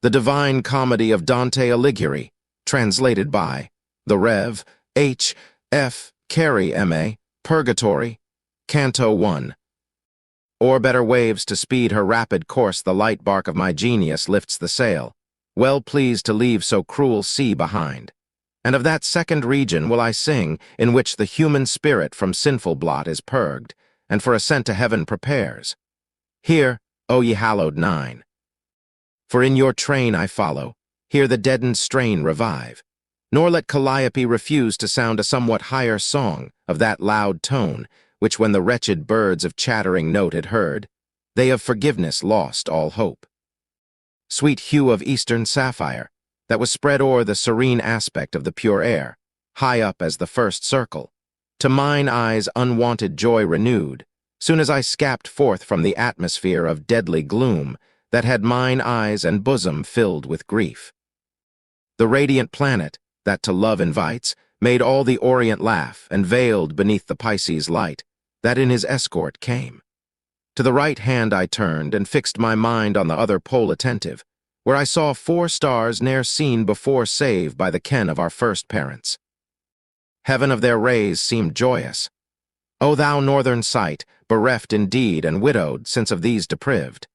The Divine Comedy of Dante Alighieri, translated by the Rev. H. F. Carey, M.A., Purgatory, Canto 1. O'er better waves to speed her rapid course the light bark of my genius lifts the sail, well pleased to leave so cruel sea behind. And of that second region will I sing, in which the human spirit from sinful blot is purged, and for ascent to heaven prepares. Hear, O ye hallowed nine. For in your train I follow, hear the deadened strain revive, nor let Calliope refuse to sound a somewhat higher song of that loud tone, which when the wretched birds of chattering note had heard, they of forgiveness lost all hope. Sweet hue of eastern sapphire, that was spread o'er the serene aspect of the pure air, high up as the first circle, to mine eyes unwonted joy renewed, soon as I scapt forth from the atmosphere of deadly gloom that had mine eyes and bosom filled with grief. The radiant planet, that to love invites, made all the Orient laugh, and veiled beneath the Pisces light, that in his escort came. To the right hand I turned, and fixed my mind on the other pole attentive, where I saw 4 stars ne'er seen before save by the ken of our first parents. Heaven of their rays seemed joyous. O thou northern sight, bereft indeed and widowed since of these deprived.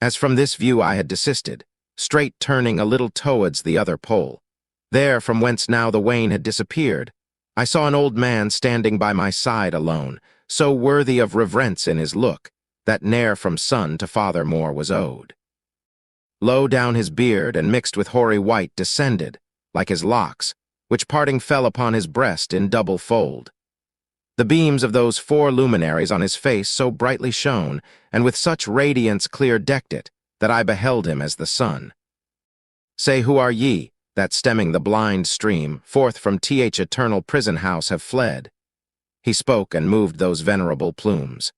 As from this view I had desisted, straight turning a little towards the other pole, there from whence now the wane had disappeared, I saw an old man standing by my side alone, so worthy of reverence in his look, that ne'er from son to father more was owed. Low down his beard and mixed with hoary white descended, like his locks, which parting fell upon his breast in double fold. The beams of those 4 luminaries on his face so brightly shone, and with such radiance clear decked it, that I beheld him as the sun. Say, who are ye, that stemming the blind stream, forth from th eternal prison house have fled? He spoke and moved those venerable plumes.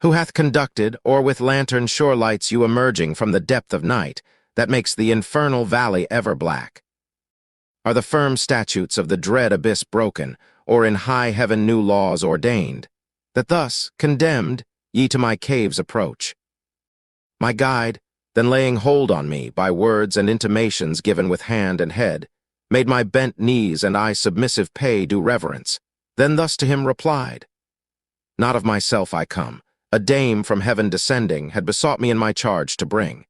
Who hath conducted, or with lantern shore lights you emerging from the depth of night, that makes the infernal valley ever black? Are the firm statutes of the dread abyss broken, or in high heaven new laws ordained, that thus, condemned, ye to my caves approach? My guide, then laying hold on me by words and intimations given with hand and head, made my bent knees and I submissive pay due reverence, then thus to him replied, Not of myself I come, a dame from heaven descending had besought me in my charge to bring.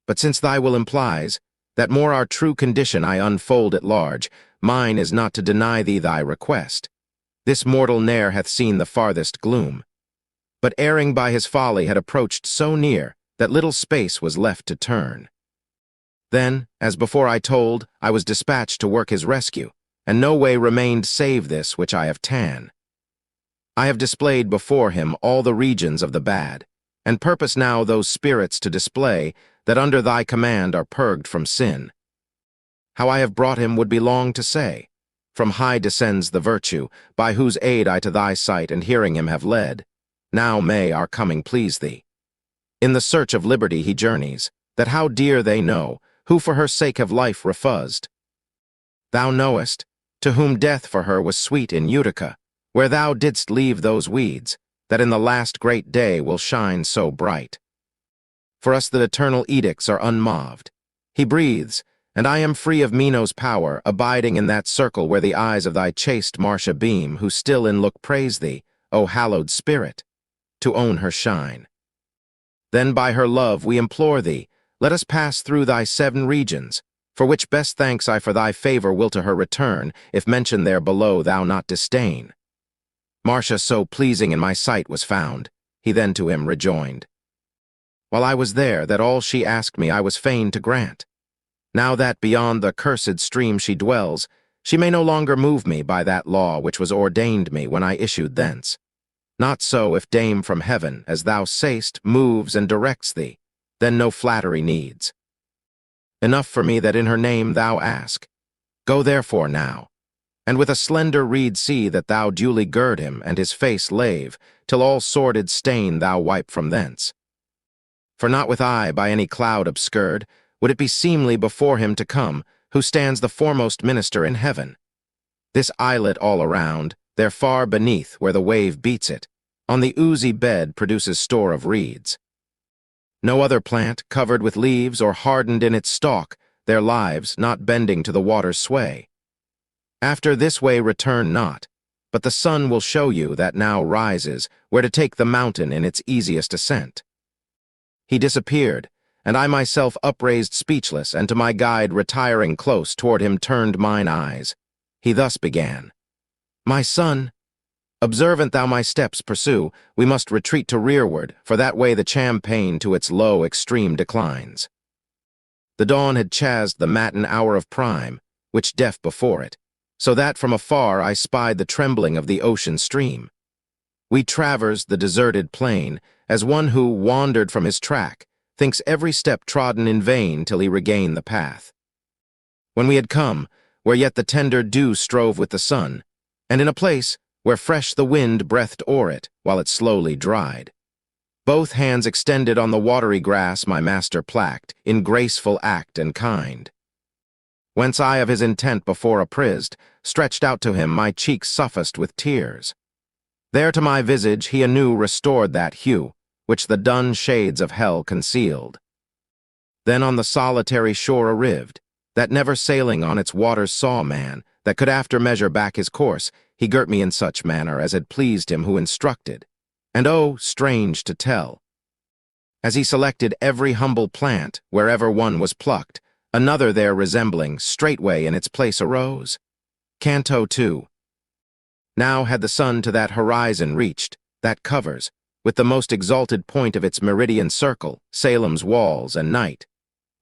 But since thy will implies, that more our true condition I unfold at large, mine is not to deny thee thy request. This mortal ne'er hath seen the farthest gloom, but erring by his folly had approached so near that little space was left to turn. Then, as before I told, I was dispatched to work his rescue, and no way remained save this which I have ta'en. I have displayed before him all the regions of the bad, and purpose now those spirits to display that under thy command are purged from sin. How I have brought him would be long to say. From high descends the virtue, by whose aid I to thy sight and hearing him have led. Now may our coming please thee. In the search of liberty he journeys, that how dear they know, who for her sake have life refuzzed. Thou knowest, to whom death for her was sweet in Utica, where thou didst leave those weeds, that in the last great day will shine so bright. For us the eternal edicts are unmoved. He breathes, and I am free of Mino's power, abiding in that circle where the eyes of thy chaste Marcia beam, who still in look praise thee, O hallowed spirit, to own her shine. Then by her love we implore thee, let us pass through thy 7 regions, for which best thanks I for thy favor will to her return, if mention there below thou not disdain. Marcia so pleasing in my sight was found, he then to him rejoined. While I was there, that all she asked me I was fain to grant. Now that beyond the cursed stream she dwells, she may no longer move me by that law which was ordained me when I issued thence. Not so if dame from heaven, as thou say'st, moves and directs thee, then no flattery needs. Enough for me that in her name thou ask. Go therefore now, and with a slender reed see that thou duly gird him and his face lave, till all sordid stain thou wipe from thence. For not with eye by any cloud obscured, would it be seemly before him to come, who stands the foremost minister in heaven. This islet all around, there far beneath where the wave beats it, on the oozy bed produces store of reeds. No other plant, covered with leaves or hardened in its stalk, their lives not bending to the water's sway. After this way return not, but the sun will show you that now rises, where to take the mountain in its easiest ascent. He disappeared, and I myself upraised speechless, and to my guide retiring close toward him turned mine eyes. He thus began, "My son, observant thou my steps pursue, we must retreat to rearward, for that way the champaign to its low extreme declines." The dawn had chased the matin hour of prime, which deaf before it, so that from afar I spied the trembling of the ocean stream. We traversed the deserted plain, as one who, wandered from his track, thinks every step trodden in vain till he regain the path. When we had come, where yet the tender dew strove with the sun, and in a place where fresh the wind breathed o'er it, while it slowly dried, both hands extended on the watery grass my master placked, in graceful act and kind. Whence I of his intent before apprised, stretched out to him my cheeks suffused with tears. There to my visage he anew restored that hue, which the dun shades of hell concealed. Then on the solitary shore arrived, that never sailing on its waters saw man, that could after measure back his course, he girt me in such manner as had pleased him who instructed. And oh, strange to tell, as he selected every humble plant, wherever one was plucked, another there resembling, straightway in its place arose. Canto 2. Now had the sun to that horizon reached, that covers, with the most exalted point of its meridian circle, Salem's walls and night,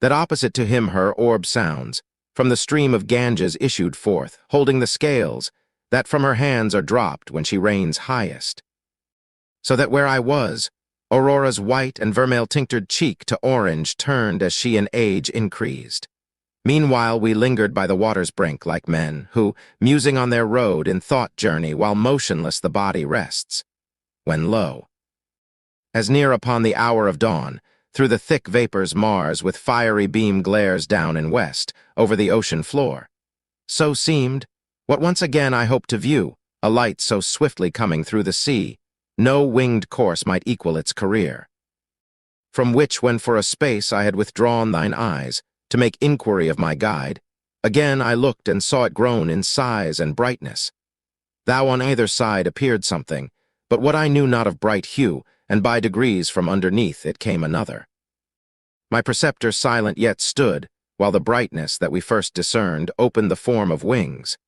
that opposite to him her orb sounds, from the stream of Ganges issued forth, holding the scales, that from her hands are dropped when she reigns highest. So that where I was, Aurora's white and vermeil-tinctured cheek to orange turned as she in age increased. Meanwhile we lingered by the water's brink like men, who, musing on their road in thought journey while motionless the body rests. When lo, as near upon the hour of dawn, through the thick vapors Mars with fiery beam glares down in west, over the ocean floor. So seemed, what once again I hoped to view, a light so swiftly coming through the sea, no winged course might equal its career. From which when for a space I had withdrawn thine eyes, to make inquiry of my guide, again I looked and saw it grown in size and brightness. Thou on either side appeared something, but what I knew not of bright hue, and by degrees from underneath it came another. My preceptor silent yet stood, while the brightness that we first discerned opened the form of wings.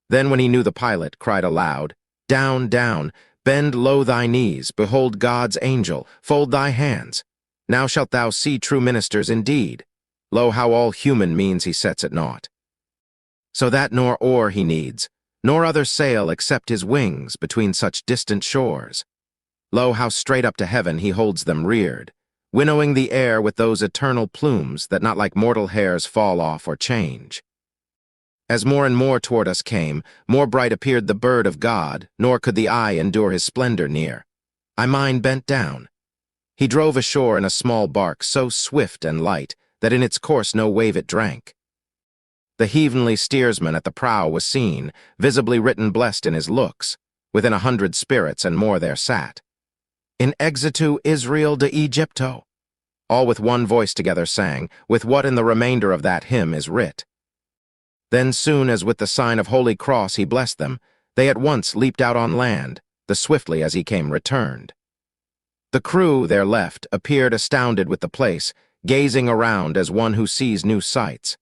Then when he knew the pilot, cried aloud, "Down, down, bend low thy knees, behold God's angel, fold thy hands. Now shalt thou see true ministers indeed. Lo, how all human means he sets at naught. So that nor oar he needs, nor other sail except his wings between such distant shores. Lo, how straight up to heaven he holds them reared, winnowing the air with those eternal plumes that not like mortal hairs fall off or change." As more and more toward us came, more bright appeared the bird of God, nor could the eye endure his splendor near. Mine bent down. He drove ashore in a small bark so swift and light that in its course no wave it drank. The heavenly steersman at the prow was seen, visibly written blessed in his looks. Within 100 spirits and more there sat. In exitu Israel de Egypto. All with one voice together sang, with what in the remainder of that hymn is writ. Then soon as with the sign of Holy Cross he blessed them, they at once leaped out on land, the swiftly as he came returned. The crew there left appeared astounded with the place, gazing around as one who sees new sights.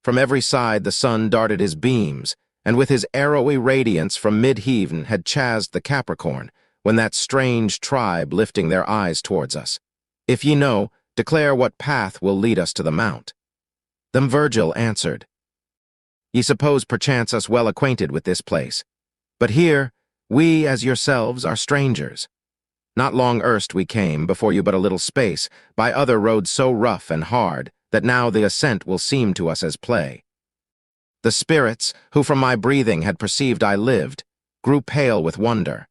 From every side the sun darted his beams, and with his arrowy radiance from mid-heaven had chased the Capricorn, when that strange tribe lifting their eyes towards us. If ye know, declare what path will lead us to the mount. Them Virgil answered, Ye suppose perchance us well acquainted with this place, but here we, as yourselves, are strangers. Not long erst we came, before you but a little space, by other roads so rough and hard, that now the ascent will seem to us as play. The spirits, who from my breathing had perceived I lived, grew pale with wonder.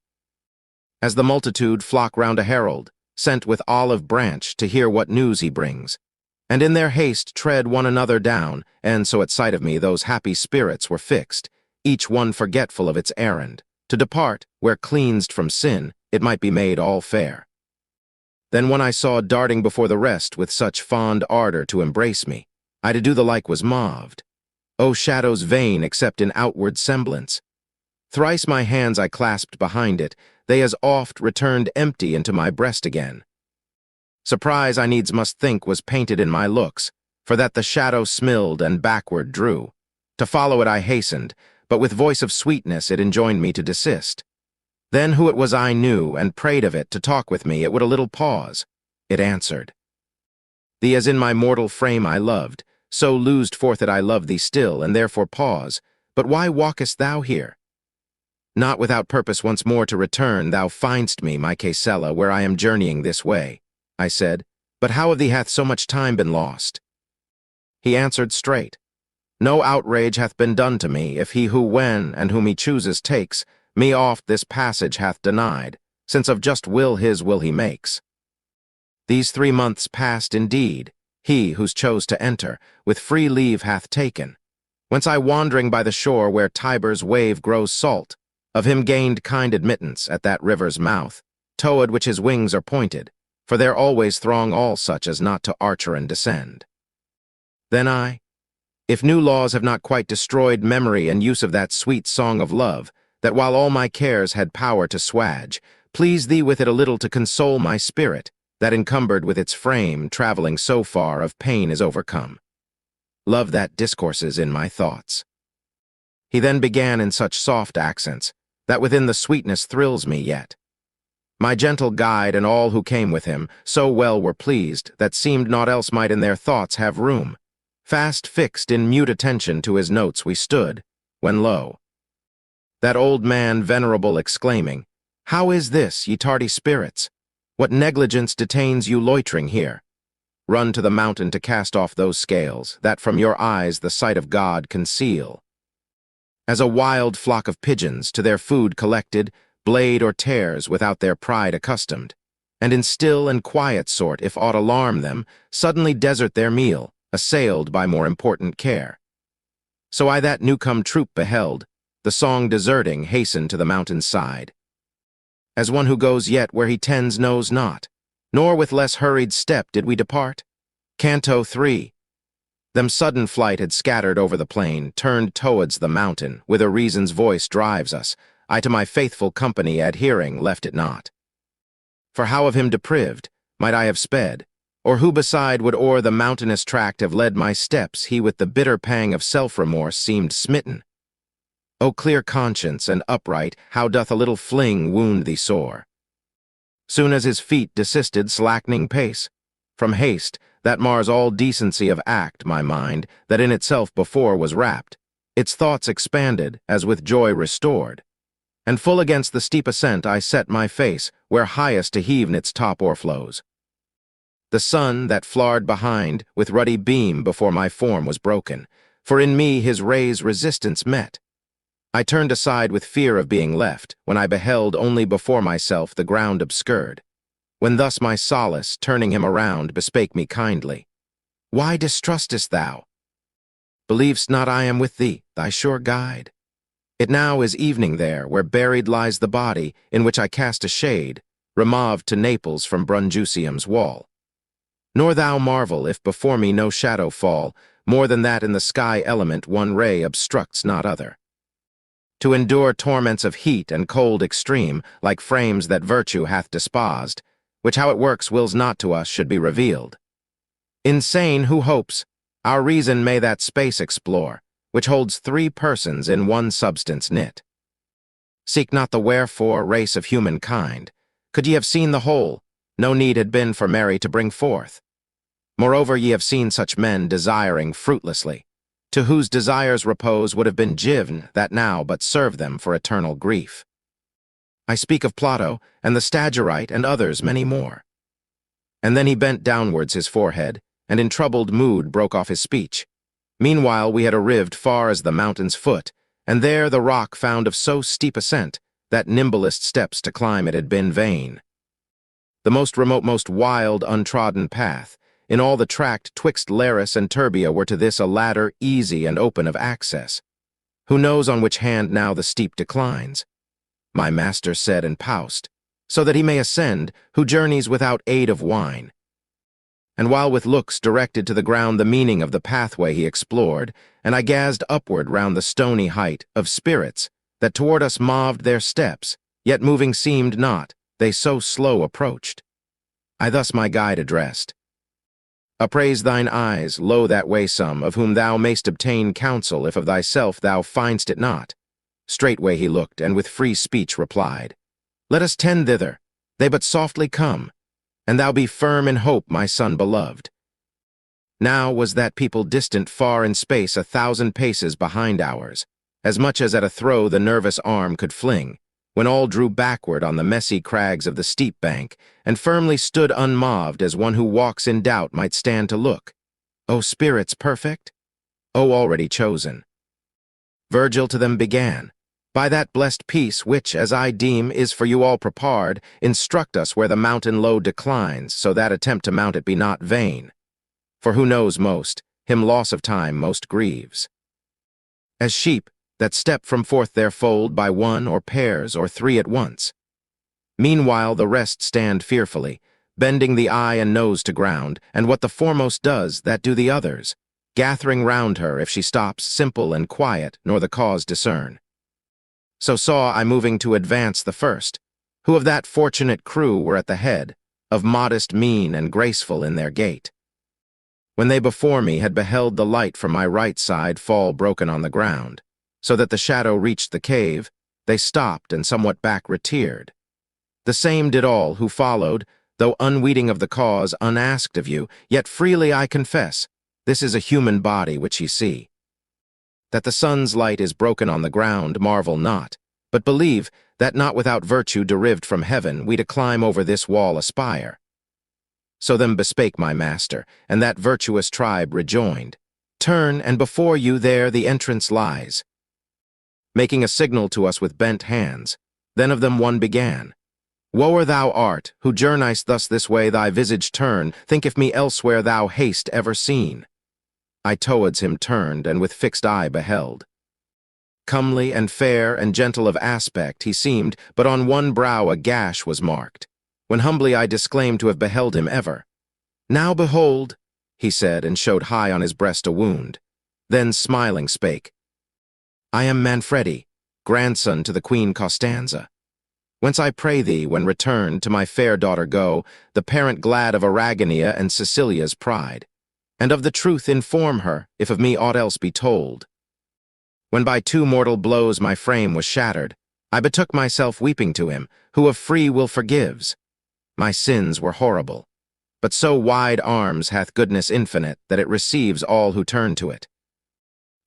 As the multitude flock round a herald, sent with olive branch to hear what news he brings, and in their haste tread one another down, and so at sight of me those happy spirits were fixed, each one forgetful of its errand, to depart, where cleansed from sin, it might be made all fair. Then one I saw darting before the rest with such fond ardor to embrace me, I to do the like was moved. O shadows vain except in outward semblance! Thrice my hands I clasped behind it, they as oft returned empty into my breast again. Surprise I needs must think was painted in my looks, for that the shadow smilled and backward drew. To follow it I hastened, but with voice of sweetness it enjoined me to desist. Then who it was I knew, and prayed of it to talk with me, it would a little pause. It answered, Thee as in my mortal frame I loved, so loosed forth it I love thee still, and therefore pause. But why walkest thou here? Not without purpose once more to return, thou find'st me, my Casella, where I am journeying this way, I said, but how of thee hath so much time been lost? He answered straight, No outrage hath been done to me, if he who when and whom he chooses takes, me oft this passage hath denied, since of just will his will he makes. These 3 months past indeed, he who's chose to enter, with free leave hath taken, whence I wandering by the shore where Tiber's wave grows salt, of him gained kind admittance at that river's mouth, toward which his wings are pointed, for there always throng all such as not to archer and descend. Then I, if new laws have not quite destroyed memory and use of that sweet song of love, that while all my cares had power to swage, please thee with it a little to console my spirit, that encumbered with its frame, traveling so far of pain is overcome. Love that discourses in my thoughts. He then began in such soft accents, that within the sweetness thrills me yet. My gentle guide and all who came with him so well were pleased, that seemed naught else might in their thoughts have room. Fast fixed in mute attention to his notes we stood, when lo, that old man venerable exclaiming, How is this, ye tardy spirits? What negligence detains you loitering here? Run to the mountain to cast off those scales, that from your eyes the sight of God conceal. As a wild flock of pigeons, to their food collected, blade or tears without their pride accustomed, and in still and quiet sort, if aught alarm them, suddenly desert their meal, assailed by more important care. So I that new-come troop beheld, the song deserting hastened to the mountain's side. As one who goes yet where he tends knows not, nor with less hurried step did we depart. Canto 3. Them sudden flight had scattered over the plain, turned towards the mountain, whither reason's voice drives us. I to my faithful company adhering left it not. For how of him deprived might I have sped, or who beside would o'er the mountainous tract have led my steps, he with the bitter pang of self-remorse seemed smitten. O clear conscience and upright, how doth a little fling wound thee sore? Soon as his feet desisted slackening pace, from haste, that mars all decency of act, my mind, that in itself before was wrapped, its thoughts expanded, as with joy restored. And full against the steep ascent I set my face, where highest to heaven its top o'erflows. The sun, that flared behind, with ruddy beam before my form was broken, for in me his rays resistance met. I turned aside with fear of being left, when I beheld only before myself the ground obscured. When thus my solace, turning him around, bespake me kindly, Why distrustest thou? Believ'st not I am with thee, thy sure guide? It now is evening there, where buried lies the body, in which I cast a shade, removed to Naples from Brundusium's wall. Nor thou marvel if before me no shadow fall, more than that in the sky element one ray obstructs not other. To endure torments of heat and cold extreme, like frames that virtue hath despised, which how it works wills not to us should be revealed. Insane who hopes, our reason may that space explore, which holds 3 persons in one substance knit. Seek not the wherefore, race of humankind. Could ye have seen the whole, no need had been for Mary to bring forth. Moreover, ye have seen such men desiring fruitlessly, to whose desires repose would have been given that now but serve them for eternal grief. I speak of Plato, and the Stagirite, and others many more. And then he bent downwards his forehead, and in troubled mood broke off his speech. Meanwhile we had arrived far as the mountain's foot, and there the rock found of so steep ascent, that nimblest steps to climb it had been vain. The most remote, most wild, untrodden path, in all the tract twixt Laris and Turbia were to this a ladder easy and open of access. Who knows on which hand now the steep declines? My master said and paused, so that he may ascend, who journeys without aid of wine. And while with looks directed to the ground the meaning of the pathway he explored, and I gazed upward round the stony height of spirits, that toward us moved their steps, yet moving seemed not, they so slow approached. I thus my guide addressed. Appraise thine eyes, lo that way some, of whom thou mayst obtain counsel, if of thyself thou find'st it not. Straightway he looked, and with free speech replied, Let us tend thither, they but softly come, and thou be firm in hope, my son beloved. Now was that people distant far in space 1,000 paces behind ours, as much as at a throw the nervous arm could fling, when all drew backward on the messy crags of the steep bank, and firmly stood unmoved as one who walks in doubt might stand to look. O spirits perfect? O already chosen. Virgil to them began, By that blessed peace which, as I deem, is for you all prepared, instruct us where the mountain low declines, so that attempt to mount it be not vain. For who knows most, him loss of time most grieves. As sheep, that step from forth their fold by one or pairs or three at once. Meanwhile the rest stand fearfully, bending the eye and nose to ground, and what the foremost does, that do the others, gathering round her if she stops, simple and quiet, nor the cause discern. So saw I moving to advance the first, who of that fortunate crew were at the head, of modest mien and graceful in their gait. When they before me had beheld the light from my right side fall broken on the ground, so that the shadow reached the cave, they stopped and somewhat back retired. The same did all who followed, though unweeting of the cause, unasked of you, yet freely I confess, this is a human body which ye see. That the sun's light is broken on the ground, marvel not, but believe that not without virtue derived from heaven we to climb over this wall aspire. So them bespake my master, and that virtuous tribe rejoined, Turn, and before you there the entrance lies. Making a signal to us with bent hands, then of them one began, Woe thou art, who journeyst thus this way thy visage turn, think if me elsewhere thou hast ever seen. I towards him turned, and with fixed eye beheld. Comely and fair and gentle of aspect he seemed, but on one brow a gash was marked, when humbly I disclaimed to have beheld him ever. Now behold, he said, and showed high on his breast a wound. Then smiling spake, I am Manfredi, grandson to the Queen Costanza. Whence I pray thee, when returned, to my fair daughter go, the parent glad of Aragania and Sicilia's pride, and of the truth inform her, if of me aught else be told. When by 2 mortal blows my frame was shattered, I betook myself weeping to him, who of free will forgives. My sins were horrible, but so wide arms hath goodness infinite, that it receives all who turn to it.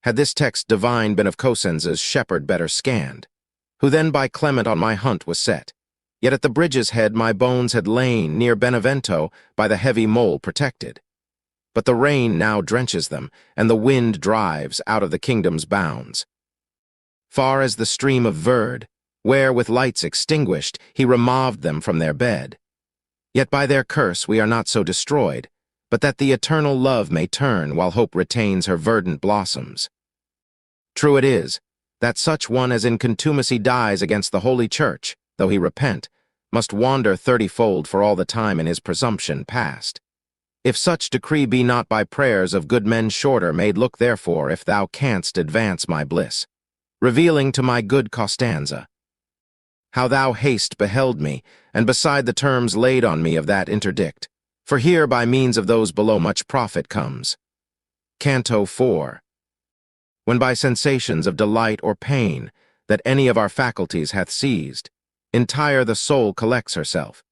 Had this text divine been of Cosenza's shepherd better scanned, who then by Clement on my hunt was set, yet at the bridge's head my bones had lain, near Benevento, by the heavy mole protected. But the rain now drenches them, and the wind drives out of the kingdom's bounds. Far as the stream of Verd, where with lights extinguished he removed them from their bed. Yet by their curse we are not so destroyed, but that the eternal love may turn while hope retains her verdant blossoms. True it is, that such one as in contumacy dies against the Holy Church, though he repent, must wander 30-fold for all the time in his presumption past. If such decree be not by prayers of good men shorter made, look therefore if thou canst advance my bliss, revealing to my good Costanza how thou hast beheld me, and beside the terms laid on me of that interdict, for here by means of those below much profit comes. Canto 4. When by sensations of delight or pain that any of our faculties hath seized, entire the soul collects herself.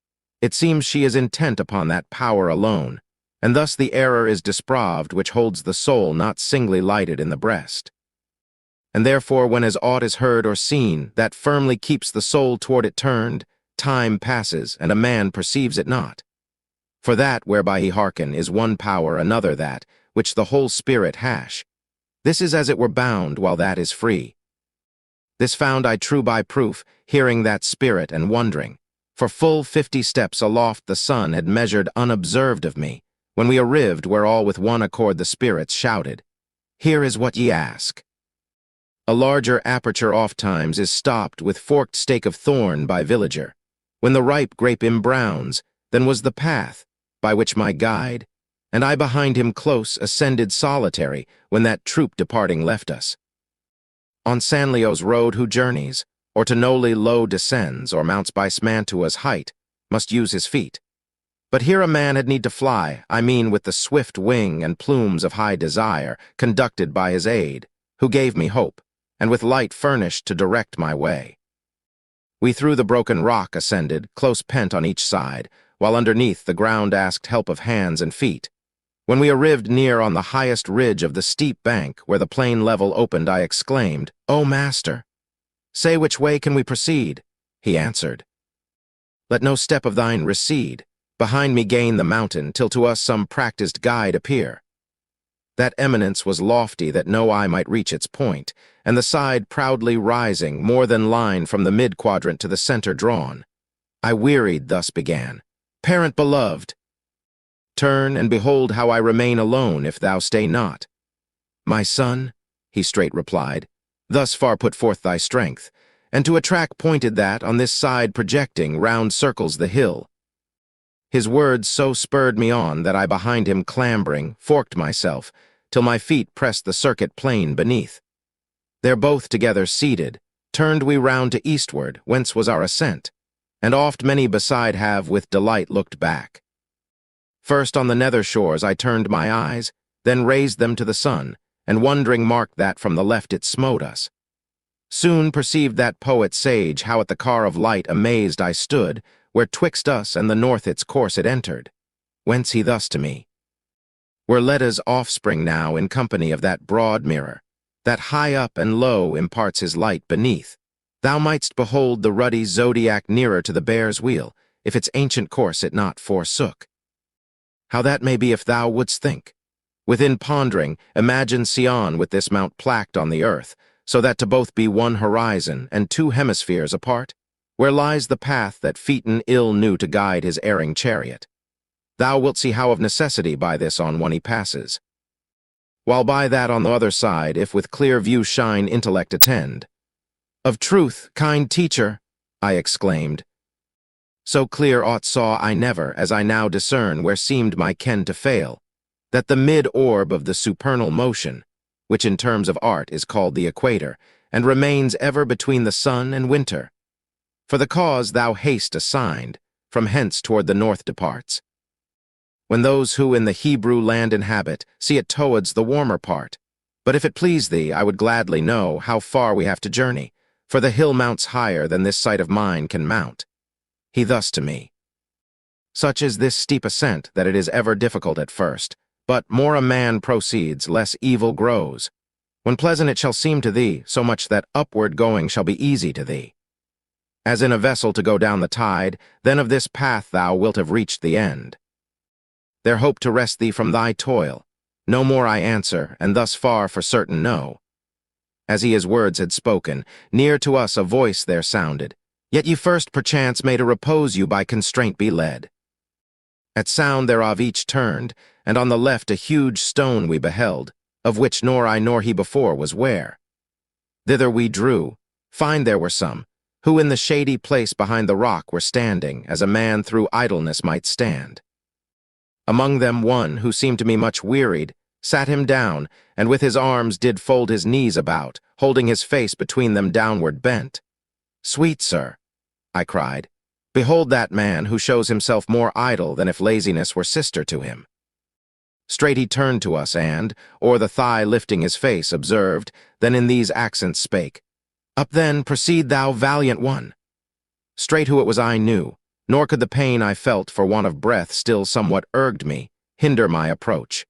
It seems she is intent upon that power alone, and thus the error is disproved which holds the soul not singly lighted in the breast. And therefore when as aught is heard or seen, that firmly keeps the soul toward it turned, time passes, and a man perceives it not. For that whereby he hearken is one power, another that, which the whole spirit hash. This is as it were bound, while that is free. This found I true by proof, hearing that spirit and wondering. For full 50 steps aloft the sun had measured unobserved of me, when we arrived where all with one accord the spirits shouted, Here is what ye ask. A larger aperture oft times is stopped with forked stake of thorn by villager, when the ripe grape imbrowns, then was the path, by which my guide, and I behind him close, ascended solitary, when that troop departing left us. On Sanlio's road who journeys, or to Noli low descends, or mounts by Smantua's height, must use his feet. But here a man had need to fly, I mean with the swift wing and plumes of high desire, conducted by his aid, who gave me hope, and with light furnished to direct my way. We through the broken rock ascended, close pent on each side, while underneath the ground asked help of hands and feet. When we arrived near on the highest ridge of the steep bank where the plain level opened, I exclaimed, "O Master, say which way can we proceed?" He answered, "Let no step of thine recede. Behind me gain the mountain, till to us some practiced guide appear." That eminence was lofty that no eye might reach its point, and the side proudly rising, more than line from the mid-quadrant to the center drawn. I wearied thus began, "Parent beloved, turn and behold how I remain alone if thou stay not." "My son," he straight replied, "thus far put forth thy strength, and to a track pointed that, on this side projecting, round circles the hill." His words so spurred me on that I behind him clambering, forked myself, till my feet pressed the circuit plain beneath. There both together seated, turned we round to eastward, whence was our ascent, and oft many beside have with delight looked back. First on the nether shores I turned my eyes, then raised them to the sun, and wondering marked that from the left it smote us. Soon perceived that poet sage how at the car of light amazed I stood, where twixt us and the north its course it entered. Whence he thus to me, "We're Leda's offspring now in company of that broad mirror, that high up and low imparts his light beneath. Thou mightst behold the ruddy zodiac nearer to the bear's wheel, if its ancient course it not forsook. How that may be if thou wouldst think. Within pondering, imagine Sion with this mount plaqued on the earth, so that to both be one horizon and two hemispheres apart, where lies the path that Phaeton ill knew to guide his erring chariot. Thou wilt see how of necessity by this on one he passes. While by that on the other side, if with clear view shine intellect attend." "Of truth, kind teacher," I exclaimed, "so clear aught saw I never, as I now discern where seemed my ken to fail, that the mid-orb of the supernal motion, which in terms of art is called the equator, and remains ever between the sun and winter, for the cause thou hast assigned, from hence toward the north departs. When those who in the Hebrew land inhabit see it towards the warmer part. But if it please thee, I would gladly know how far we have to journey, for the hill mounts higher than this sight of mine can mount." He thus to me, "Such is this steep ascent that it is ever difficult at first, but more a man proceeds, less evil grows. When pleasant it shall seem to thee, so much that upward going shall be easy to thee. As in a vessel to go down the tide, then of this path thou wilt have reached the end. There hope to rest thee from thy toil. No more I answer, and thus far for certain know." As he his words had spoken, near to us a voice there sounded, "Yet ye first perchance may to repose you by constraint be led." At sound thereof each turned, and on the left a huge stone we beheld, of which nor I nor he before was ware. Thither we drew, find there were some, who in the shady place behind the rock were standing, as a man through idleness might stand. Among them one, who seemed to me much wearied, sat him down, and with his arms did fold his knees about, holding his face between them downward bent. "Sweet sir," I cried, "behold that man who shows himself more idle than if laziness were sister to him." Straight he turned to us and, o'er the thigh lifting his face, observed, then in these accents spake, "Up then, proceed thou, valiant one." Straight who it was I knew, nor could the pain I felt for want of breath still somewhat urged me, hinder my approach.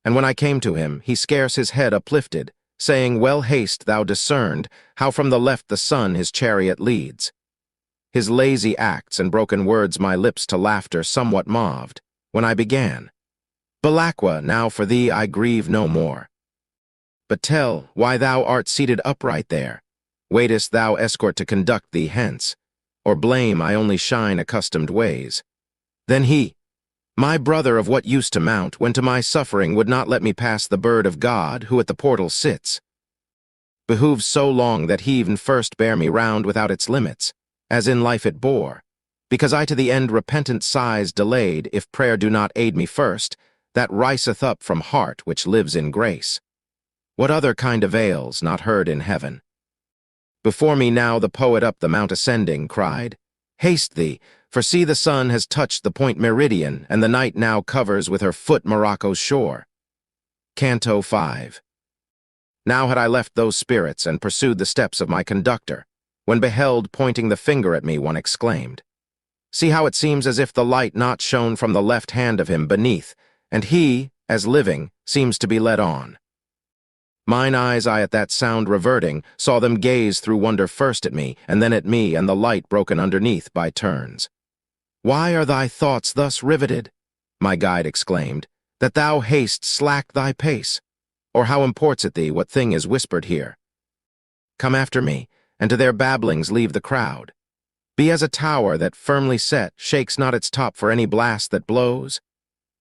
And when I came to him, he scarce his head uplifted, saying, "Well haste thou discerned how from the left the sun his chariot leads." His lazy acts and broken words my lips to laughter somewhat moved, when I began, "Belacqua, now for thee I grieve no more. But tell, why thou art seated upright there? Waitest thou escort to conduct thee hence? Or blame I only shine accustomed ways?" Then he, "My brother of what use to mount, when to my suffering would not let me pass the bird of God, who at the portal sits? Behooves so long that he even first bear me round without its limits, as in life it bore, because I to the end repentant sighs delayed, if prayer do not aid me first, that riseth up from heart which lives in grace. What other kind avails, not heard in heaven? Before me now the poet up the mount ascending cried, Haste thee, for see the sun has touched the point meridian, and the night now covers with her foot Morocco's shore. Canto 5. Now had I left those spirits and pursued the steps of my conductor, when beheld, pointing the finger at me, one exclaimed, See how it seems as if the light not shone from the left hand of him beneath, and he, as living, seems to be led on. Mine eyes I at that sound reverting, saw them gaze through wonder first at me, and then at me, and the light broken underneath by turns. Why are thy thoughts thus riveted? My guide exclaimed, that thou haste slack thy pace? Or how imports it thee what thing is whispered here? Come after me, and to their babblings leave the crowd. Be as a tower that, firmly set, shakes not its top for any blast that blows.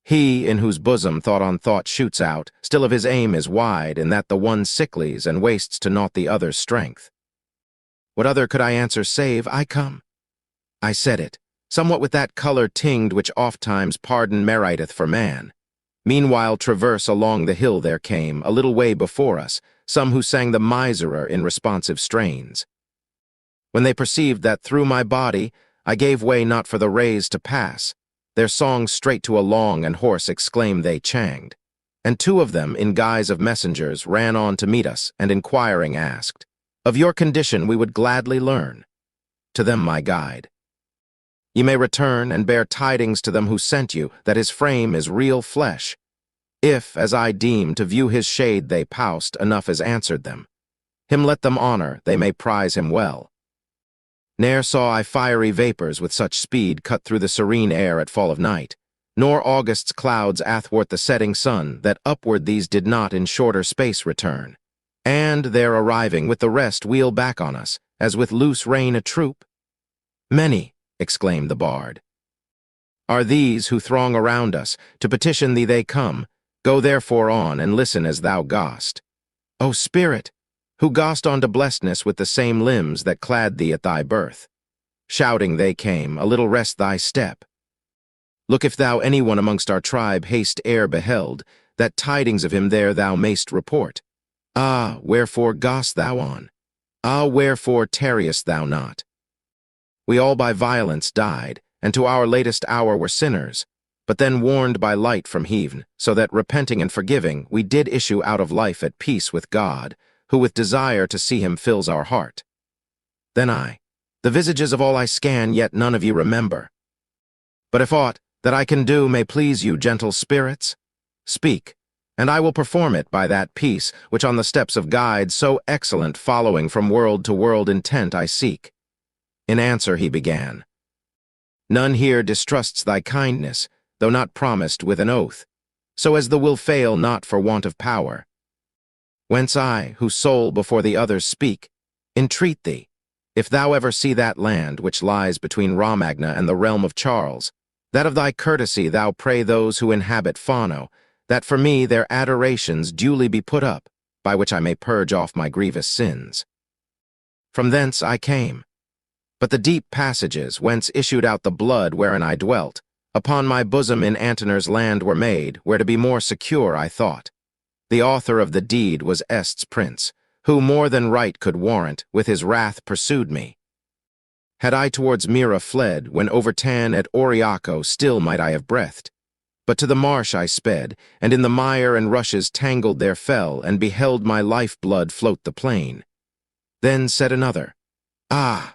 He, in whose bosom thought on thought shoots out, still of his aim is wide, in that the one sicklies and wastes to naught the other's strength. What other could I answer save, I come? I said it, somewhat with that color tinged which oft-times pardon meriteth for man. Meanwhile traverse along the hill there came, a little way before us, some who sang the miserer in responsive strains. When they perceived that through my body I gave way not for the rays to pass, their song straight to a long and hoarse exclaim they changed, and two of them, in guise of messengers, ran on to meet us, and inquiring asked, Of your condition we would gladly learn. To them my guide, Ye may return and bear tidings to them who sent you, that his frame is real flesh. If, as I deem, to view his shade they poust, enough as answered them. Him let them honor, they may prize him well. Ne'er saw I fiery vapors with such speed cut through the serene air at fall of night, nor August's clouds athwart the setting sun, that upward these did not in shorter space return, and, there arriving, with the rest wheel back on us, as with loose rein a troop. Many, exclaimed the bard, are these who throng around us, to petition thee they come, go therefore on, and listen as thou gost. O spirit, who gost on to blessedness with the same limbs that clad thee at thy birth. Shouting they came, a little rest thy step. Look if thou any one amongst our tribe haste ere beheld, that tidings of him there thou mayst report. Ah, wherefore gost thou on? Ah, wherefore tarriest thou not? We all by violence died, and to our latest hour were sinners, but then warned by light from heaven, so that, repenting and forgiving, we did issue out of life at peace with God, who with desire to see him fills our heart. Then the visages of all I scan, yet none of you remember. But if aught that I can do may please you, gentle spirits, speak, and I will perform it by that peace which on the steps of guides so excellent following from world to world intent I seek. In answer he began, None here distrusts thy kindness, though not promised with an oath, so as the will fail not for want of power. Whence I, whose soul before the others speak, entreat thee, if thou ever see that land which lies between Romagna and the realm of Charles, that of thy courtesy thou pray those who inhabit Fano, that for me their adorations duly be put up, by which I may purge off my grievous sins. From thence I came, but the deep passages whence issued out the blood wherein I dwelt, upon my bosom in Antenor's land were made, where to be more secure I thought. The author of the deed was Est's prince, who more than right could warrant, with his wrath pursued me. Had I towards Mira fled, when overtan at Oriaco still might I have breathed. But to the marsh I sped, and in the mire and rushes tangled there fell, and beheld my life-blood float the plain. Then said another, Ah!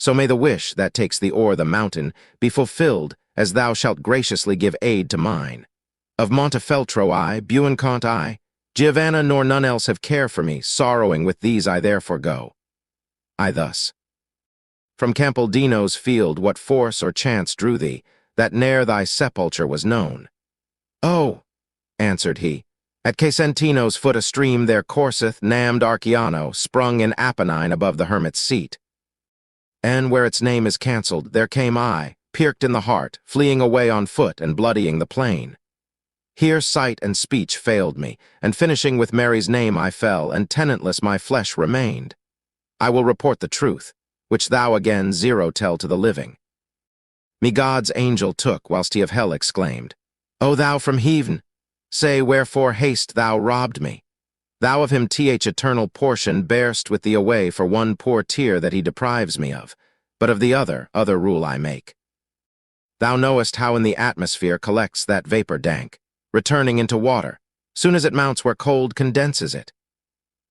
So may the wish that takes thee o'er the mountain be fulfilled, as thou shalt graciously give aid to mine. Of Montefeltro I, Buoncamp I, Giovanna nor none else have care for me, sorrowing with these I therefore go. I thus. From Campaldino's field what force or chance drew thee, that ne'er thy sepulture was known? Oh, answered he, at Casentino's foot a stream there courseth, named Arciano, sprung in Apennine above the hermit's seat. And where its name is cancelled, there came I, pierced in the heart, fleeing away on foot and bloodying the plain. Here sight and speech failed me, and finishing with Mary's name I fell, and tenantless my flesh remained. I will report the truth, which thou again zero tell to the living. Me God's angel took, whilst he of hell exclaimed, O thou from heaven, say wherefore haste thou robbed me? Thou of him th eternal portion bearst with thee away for one poor tear that he deprives me of, but of the other rule I make. Thou knowest how in the atmosphere collects that vapor dank, returning into water, soon as it mounts where cold condenses it.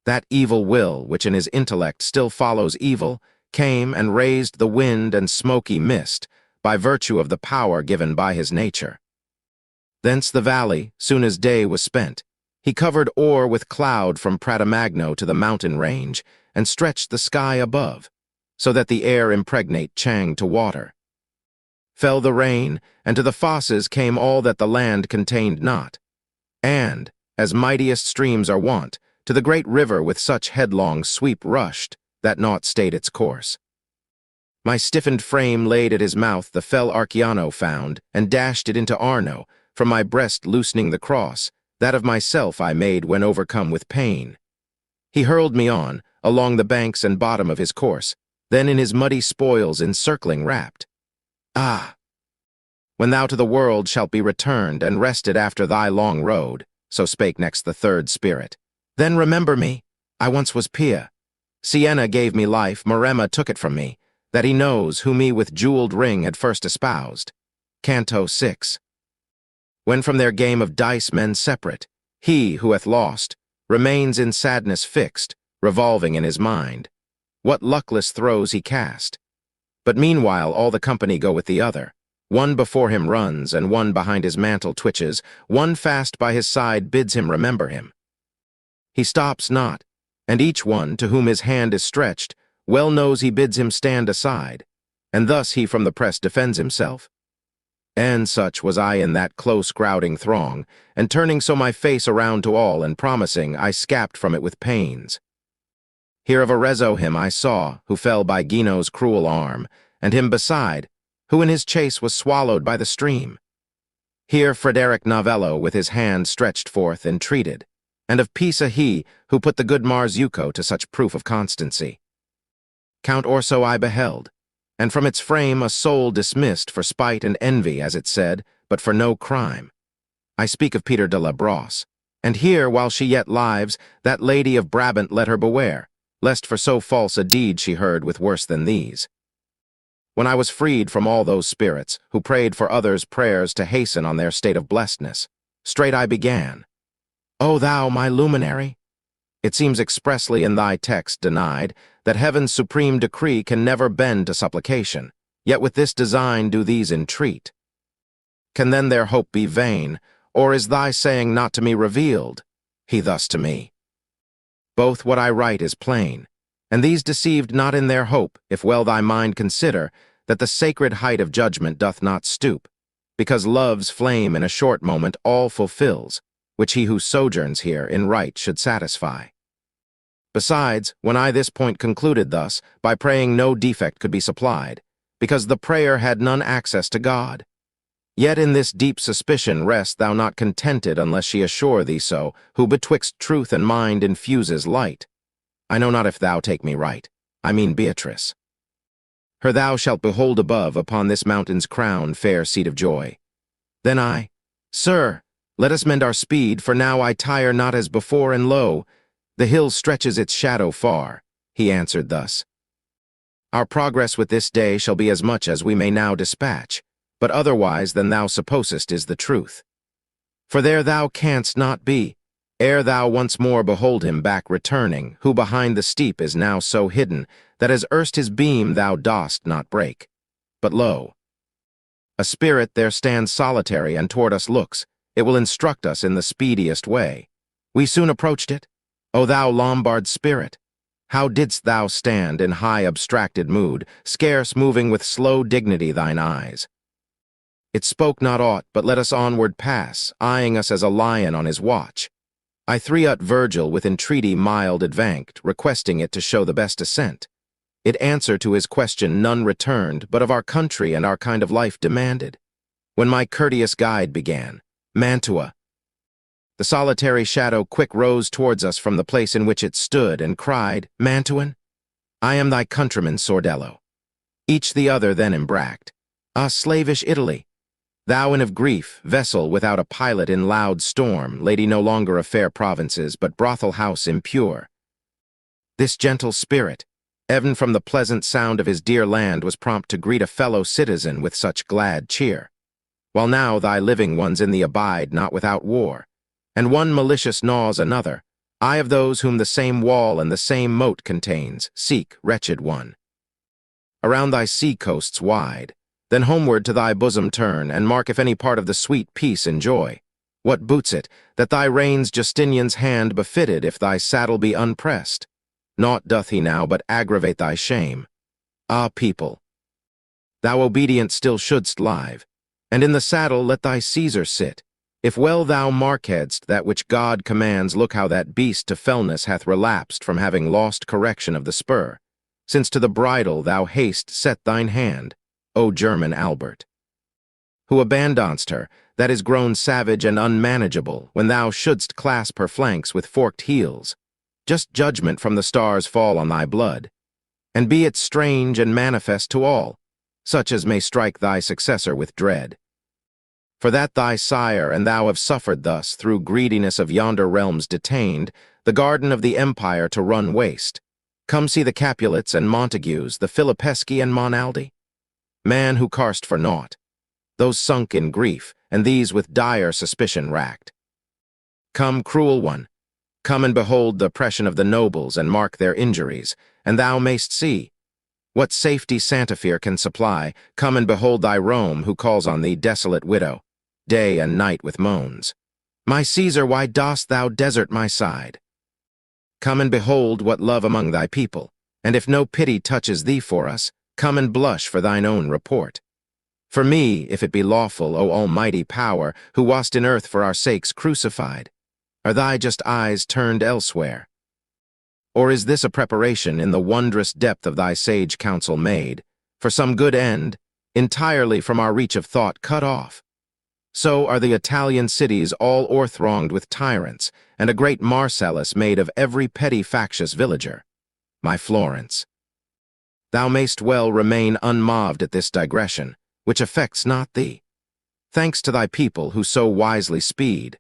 That evil will, which in his intellect still follows evil, came and raised the wind and smoky mist, by virtue of the power given by his nature. Thence the valley, soon as day was spent, he covered o'er with cloud from Pratamagno to the mountain range, and stretched the sky above, so that the air impregnate chang to water. Fell the rain, and to the fosses came all that the land contained not, and, as mightiest streams are wont, to the great river with such headlong sweep rushed, that naught stayed its course. My stiffened frame laid at his mouth the fell Arciano found, and dashed it into Arno, from my breast loosening the cross, that of myself I made when overcome with pain. He hurled me on, along the banks and bottom of his course, then in his muddy spoils encircling wrapped. Ah! When thou to the world shalt be returned and rested after thy long road, so spake next the third spirit, then remember me, I once was Pia. Siena gave me life, Maremma took it from me, that he knows who me with jeweled ring had first espoused. Canto 6. When from their game of dice men separate, he who hath lost remains in sadness fixed, revolving in his mind. What luckless throws he cast! But meanwhile all the company go with the other. One before him runs, and one behind his mantle twitches, one fast by his side bids him remember him. He stops not, and each one, to whom his hand is stretched, well knows he bids him stand aside, and thus he from the press defends himself. And such was I in that close crowding throng, and turning so my face around to all, and promising, I scapt from it with pains. Here of Arezzo him I saw, who fell by Gino's cruel arm, and him beside, who in his chase was swallowed by the stream. Here Frederick Novello with his hand stretched forth entreated, and of Pisa he, who put the good Marzucco to such proof of constancy. Count Orso I beheld, and from its frame a soul dismissed for spite and envy, as it said, but for no crime. I speak of Peter de la Brosse, and here, while she yet lives, that lady of Brabant let her beware, lest for so false a deed she heard with worse than these. When I was freed from all those spirits, who prayed for others' prayers to hasten on their state of blessedness, straight I began, O thou, my luminary! It seems expressly in thy text denied, that heaven's supreme decree can never bend to supplication, yet with this design do these entreat. Can then their hope be vain, or is thy saying not to me revealed? He thus to me. Both what I write is plain, and these deceived not in their hope, if well thy mind consider, that the sacred height of judgment doth not stoop, because love's flame in a short moment all fulfills, which he who sojourns here in right should satisfy. Besides, when I this point concluded thus, by praying no defect could be supplied, because the prayer had none access to God. Yet in this deep suspicion rest thou not contented unless she assure thee so, who betwixt truth and mind infuses light. I know not if thou take me right, I mean Beatrice. Her thou shalt behold above upon this mountain's crown, fair seat of joy. Then I, Sir, let us mend our speed, for now I tire not as before, and lo, the hill stretches its shadow far. He answered thus, Our progress with this day shall be as much as we may now dispatch, but otherwise than thou supposest is the truth. For there thou canst not be, ere thou once more behold him back returning, who behind the steep is now so hidden, that as erst his beam thou dost not break. But lo, a spirit there stands solitary and toward us looks. It will instruct us in the speediest way. We soon approached it. O thou Lombard spirit, how didst thou stand in high abstracted mood, scarce moving with slow dignity thine eyes? It spoke not aught, but let us onward pass, eyeing us as a lion on his watch. I threat Virgil with entreaty mild advanced, requesting it to show the best assent. It answer to his question none returned, but of our country and our kind of life demanded. When my courteous guide began, Mantua. The solitary shadow quick rose towards us from the place in which it stood, and cried, Mantuan, I am thy countryman, Sordello. Each the other then embraced. Ah, slavish Italy! Thou in of grief, vessel without a pilot in loud storm, lady no longer of fair provinces, but brothel house impure. This gentle spirit, even from the pleasant sound of his dear land, was prompt to greet a fellow citizen with such glad cheer. While now thy living ones in thee abide not without war, and one malicious gnaws another, I of those whom the same wall and the same moat contains, seek, wretched one. Around thy sea coasts wide, then homeward to thy bosom turn, and mark if any part of the sweet peace enjoy. What boots it, that thy reins Justinian's hand befitted if thy saddle be unpressed? Naught doth he now but aggravate thy shame. Ah, people! Thou obedient still shouldst live, and in the saddle let thy Caesar sit. If well thou markedst that which God commands, look how that beast to fellness hath relapsed from having lost correction of the spur, since to the bridle thou hast set thine hand, O German Albert, who abandonst her, that is grown savage and unmanageable, when thou shouldst clasp her flanks with forked heels. Just judgment from the stars fall on thy blood, and be it strange and manifest to all, such as may strike thy successor with dread. For that thy sire and thou have suffered thus, through greediness of yonder realms detained, the garden of the empire to run waste. Come see the Capulets and Montagues, the Filipeschi and Monaldi. Man who carst for naught, those sunk in grief, and these with dire suspicion racked. Come, cruel one, come and behold the oppression of the nobles, and mark their injuries, and thou mayst see what safety Santafir can supply. Come and behold thy Rome, who calls on thee, desolate widow, day and night with moans. My Caesar, why dost thou desert my side? Come and behold what love among thy people, and if no pity touches thee for us, come and blush for thine own report. For me, if it be lawful, O almighty power, who wast in earth for our sakes crucified, are thy just eyes turned elsewhere? Or is this a preparation in the wondrous depth of thy sage counsel made, for some good end, entirely from our reach of thought cut off? So are the Italian cities all o'erthronged with tyrants, and a great Marcellus made of every petty factious villager. My Florence, thou mayst well remain unmoved at this digression, which affects not thee. Thanks to thy people who so wisely speed.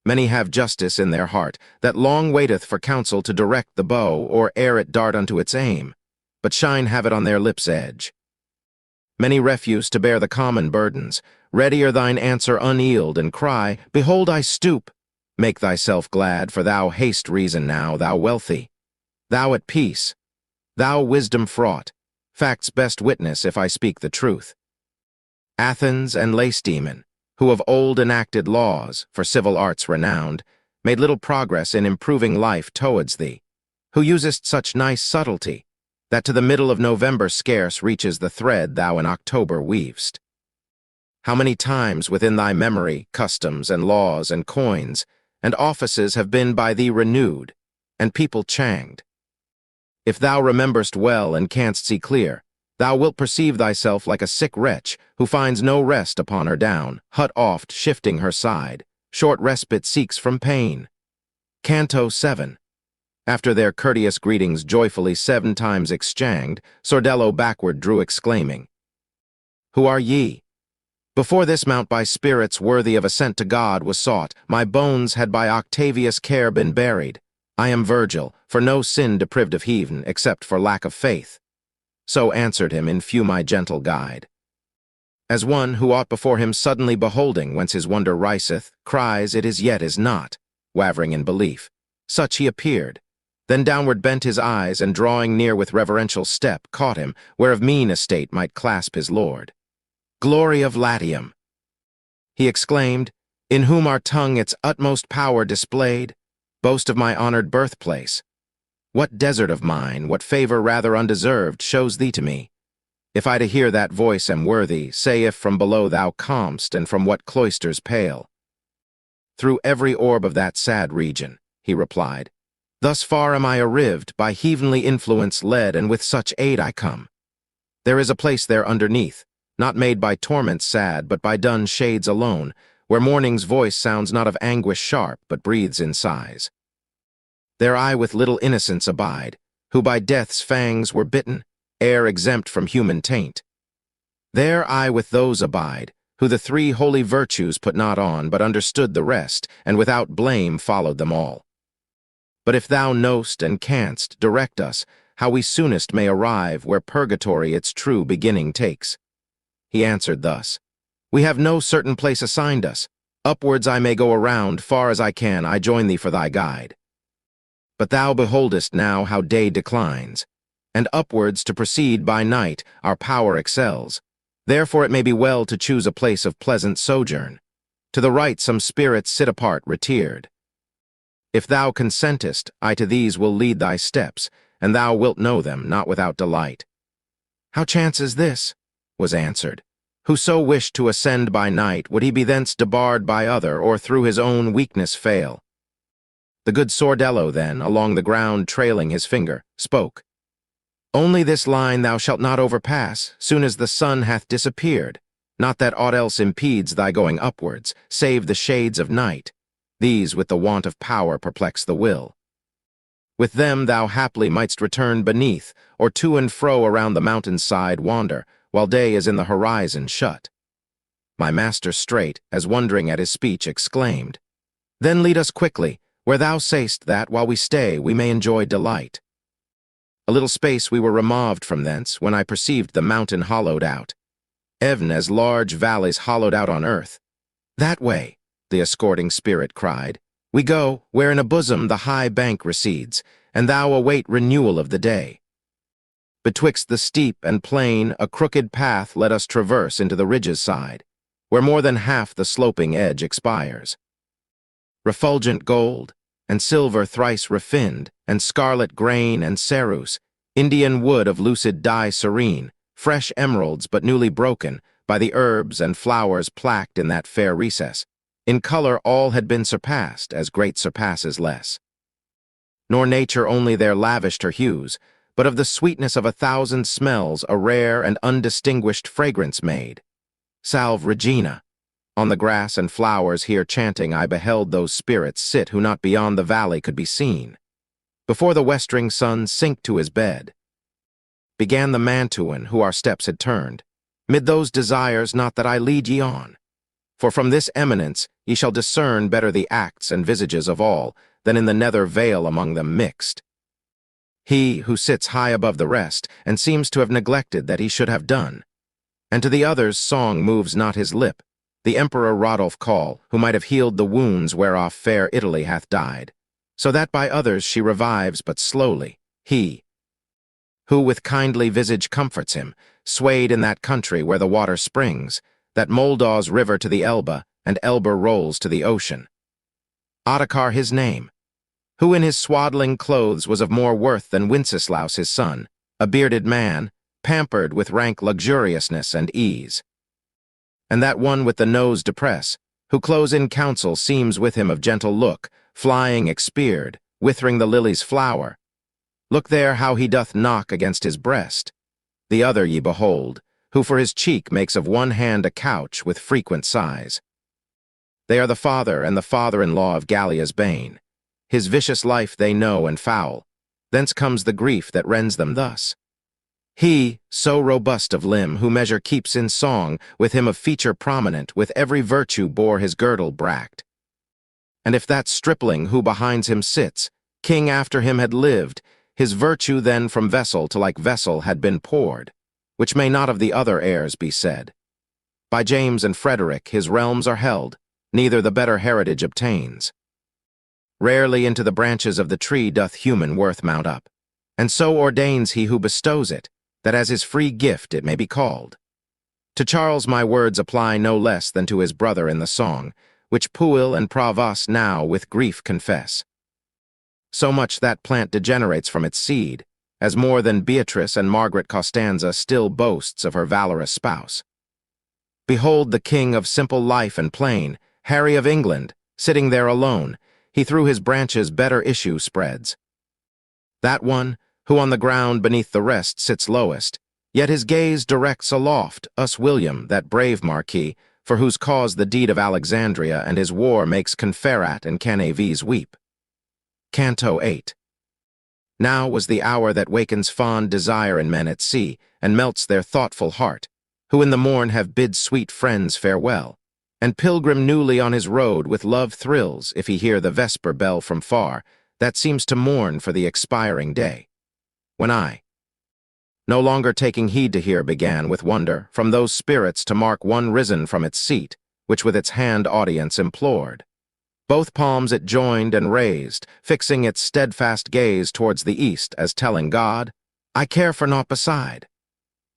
Many have justice in their heart, that long waiteth for counsel to direct the bow, or ere it dart unto its aim, but shine have it on their lips' edge. Many refuse to bear the common burdens, readier thine answer unyielded, and cry, Behold I stoop! Make thyself glad, for thou hast reason now, thou wealthy, thou at peace, thou wisdom fraught, facts best witness if I speak the truth. Athens and Lacedaemon, who of old enacted laws, for civil arts renowned, made little progress in improving life towards thee, who usest such nice subtlety, that to the middle of November scarce reaches the thread thou in October weavest. How many times within thy memory customs and laws and coins and offices have been by thee renewed, and people changed? If thou rememberst well and canst see clear, thou wilt perceive thyself like a sick wretch who finds no rest upon her down, hut oft shifting her side, short respite seeks from pain. Canto 7. After their courteous greetings joyfully 7 times exchanged, Sordello backward drew exclaiming, Who are ye? Before this mount by spirits worthy of ascent to God was sought, my bones had by Octavius' care been buried. I am Virgil, for no sin deprived of heathen, except for lack of faith. So answered him in few my gentle guide. As one who ought before him suddenly beholding whence his wonder riseth, cries it is yet is not, wavering in belief. Such he appeared, then downward bent his eyes, and drawing near with reverential step, caught him, where of mean estate might clasp his lord. Glory of Latium! He exclaimed, in whom our tongue its utmost power displayed, boast of my honored birthplace. What desert of mine, what favor rather undeserved, shows thee to me? If I to hear that voice am worthy, say if from below thou comest, and from what cloisters pale. Through every orb of that sad region, he replied. Thus far am I arrived, by heavenly influence led, and with such aid I come. There is a place there underneath, not made by torments sad, but by dun shades alone, where morning's voice sounds not of anguish sharp, but breathes in sighs. There I with little innocents abide, who by death's fangs were bitten, ere exempt from human taint. There I with those abide, who the three holy virtues put not on, but understood the rest, and without blame followed them all. But if thou know'st and canst, direct us, how we soonest may arrive where purgatory its true beginning takes. He answered thus, We have no certain place assigned us. Upwards I may go around, far as I can, I join thee for thy guide. But thou beholdest now how day declines, and upwards to proceed by night our power excels. Therefore it may be well to choose a place of pleasant sojourn. To the right some spirits sit apart retired. If thou consentest, I to these will lead thy steps, and thou wilt know them, not without delight. How chances this? Was answered. Whoso wished to ascend by night, would he be thence debarred by other, or through his own weakness fail? The good Sordello then, along the ground trailing his finger, spoke. Only this line thou shalt not overpass, soon as the sun hath disappeared, not that aught else impedes thy going upwards, save the shades of night. These with the want of power perplex the will. With them thou haply mightst return beneath, or to and fro around the mountain's side wander, while day is in the horizon shut. My master straight, as wondering at his speech, exclaimed, Then lead us quickly, where thou say'st that, while we stay, we may enjoy delight. A little space we were removed from thence, when I perceived the mountain hollowed out, even as large valleys hollowed out on earth. That way, the escorting spirit cried, we go, where in a bosom the high bank recedes, and thou await renewal of the day. Betwixt the steep and plain, a crooked path let us traverse into the ridge's side, where more than half the sloping edge expires. Refulgent gold, and silver thrice refined, and scarlet grain and ceruse, Indian wood of lucid dye serene, fresh emeralds but newly broken, by the herbs and flowers placked in that fair recess. In color all had been surpassed, as great surpasses less. Nor nature only there lavished her hues, but of the sweetness of 1,000 smells a rare and undistinguished fragrance made. Salve Regina! On the grass and flowers here chanting I beheld those spirits sit who not beyond the valley could be seen. Before the westering sun sink to his bed, began the Mantuan who our steps had turned, mid those desires not that I lead ye on. For from this eminence ye shall discern better the acts and visages of all, than in the nether vale among them mixed. He who sits high above the rest, and seems to have neglected that he should have done. And to the others song moves not his lip, the Emperor Rodolph call, who might have healed the wounds whereof fair Italy hath died, so that by others she revives but slowly, he, who with kindly visage comforts him, swayed in that country where the water springs, that Moldaw's river to the Elbe, and Elbe rolls to the ocean. Ottokar his name, who in his swaddling clothes was of more worth than Wenceslaus his son, a bearded man, pampered with rank luxuriousness and ease. And that one with the nose depress, who close in council seems with him of gentle look, flying expered, withering the lily's flower. Look there how he doth knock against his breast. The other ye behold, who for his cheek makes of one hand a couch with frequent sighs. They are the father and the father-in-law of Gallia's bane. His vicious life they know and foul. Thence comes the grief that rends them thus. He, so robust of limb, who measure keeps in song, with him of feature prominent, with every virtue bore his girdle bracked. And if that stripling who behind him sits, king after him had lived, his virtue then from vessel to like vessel had been poured, which may not of the other heirs be said. By James and Frederick his realms are held, neither the better heritage obtains. Rarely into the branches of the tree doth human worth mount up, and so ordains he who bestows it, that as his free gift it may be called. To Charles my words apply no less than to his brother in the song, which Puel and Pravas now with grief confess. So much that plant degenerates from its seed, as more than Beatrice and Margaret Costanza still boasts of her valorous spouse. Behold the king of simple life and plain, Harry of England, sitting there alone, he through his branches better issue spreads. That one, who on the ground beneath the rest sits lowest, yet his gaze directs aloft us William, that brave marquis, for whose cause the deed of Alexandria and his war makes Conferat and Canaves weep. Canto 8. Now was the hour that wakens fond desire in men at sea, and melts their thoughtful heart. who in the morn have bid sweet friends farewell, and pilgrim newly on his road with love thrills if he hear the vesper bell from far, that seems to mourn for the expiring day. When I, no longer taking heed to hear, began with wonder from those spirits to mark one risen from its seat, which with its hand audience implored. Both palms it joined and raised, fixing its steadfast gaze towards the east, as telling God, I care for naught beside.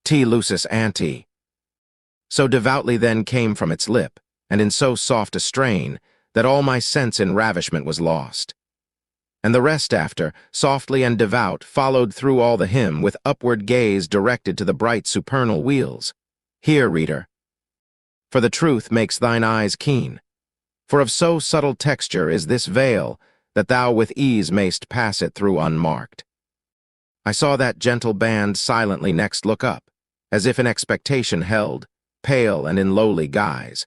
Te lucis ante. So devoutly then came from its lip, and in so soft a strain, that all my sense in ravishment was lost. And the rest after, softly and devout, followed through all the hymn, with upward gaze directed to the bright supernal wheels. Hear, reader, for the truth makes thine eyes keen. For of so subtle texture is this veil, that thou with ease mayst pass it through unmarked. I saw that gentle band silently next look up, as if in expectation held, pale and in lowly guise.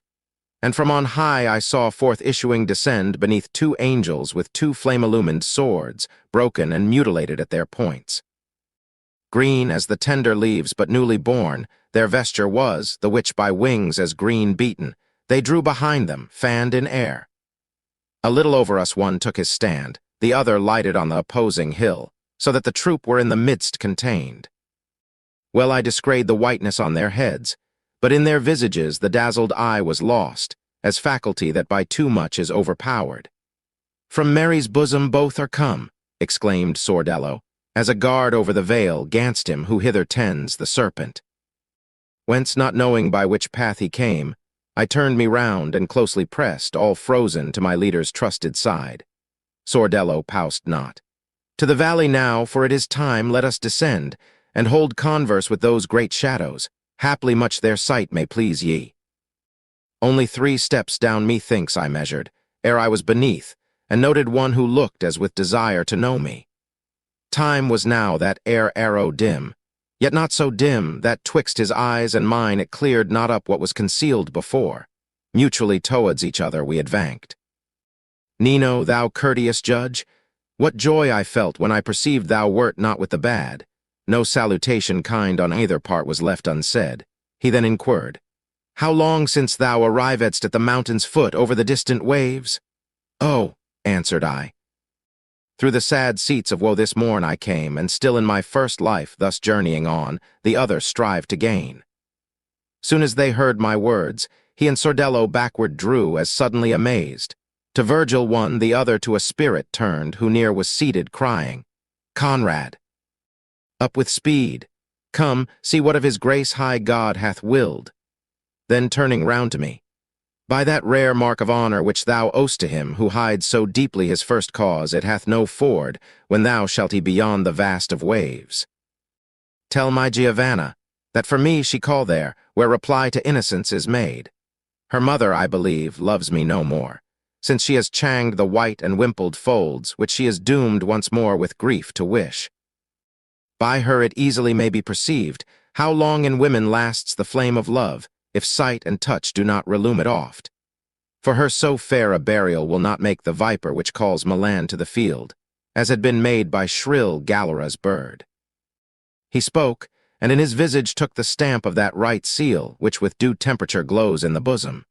And from on high I saw forth issuing descend beneath two angels with two flame-illumined swords, broken and mutilated at their points. Green as the tender leaves but newly born, their vesture was, the which by wings as green beaten, they drew behind them, fanned in air. A little over us one took his stand, the other lighted on the opposing hill, so that the troop were in the midst contained. Well I descried the whiteness on their heads, but in their visages the dazzled eye was lost, as faculty that by too much is overpowered. From Mary's bosom both are come, exclaimed Sordello, as a guard over the veil ganced him who hither tends the serpent. Whence, not knowing by which path he came, I turned me round and closely pressed, all frozen to my leader's trusted side. Sordello paused not. To the valley now, for it is time, let us descend, and hold converse with those great shadows. Haply much their sight may please ye. Only 3 steps down methinks I measured, ere I was beneath, and noted one who looked as with desire to know me. Time was now that arrow dim, yet not so dim that twixt his eyes and mine it cleared not up what was concealed before. Mutually towards each other we advanced. Nino, thou courteous judge, what joy I felt when I perceived thou wert not with the bad. No salutation kind on either part was left unsaid. He then inquired, How long since thou arrivedst at the mountain's foot over the distant waves? Oh, answered I, through the sad seats of woe this morn I came, and still in my first life, thus journeying on, the other strive to gain. Soon as they heard my words, he and Sordello backward drew, as suddenly amazed. To Virgil one, the other to a spirit turned, who near was seated, crying, Conrad, up with speed, come, see what of his grace high God hath willed. Then turning round to me, by that rare mark of honor which thou owest to him, who hides so deeply his first cause, it hath no ford, when thou shalt be beyond the vast of waves. Tell my Giovanna, that for me she call there, where reply to innocence is made. Her mother, I believe, loves me no more, since she has changed the white and wimpled folds, which she is doomed once more with grief to wish. By her it easily may be perceived how long in women lasts the flame of love, if sight and touch do not relume it oft. For her so fair a burial will not make the viper which calls Milan to the field, as had been made by shrill Galera's bird. He spoke, and in his visage took the stamp of that right seal which with due temperature glows in the bosom.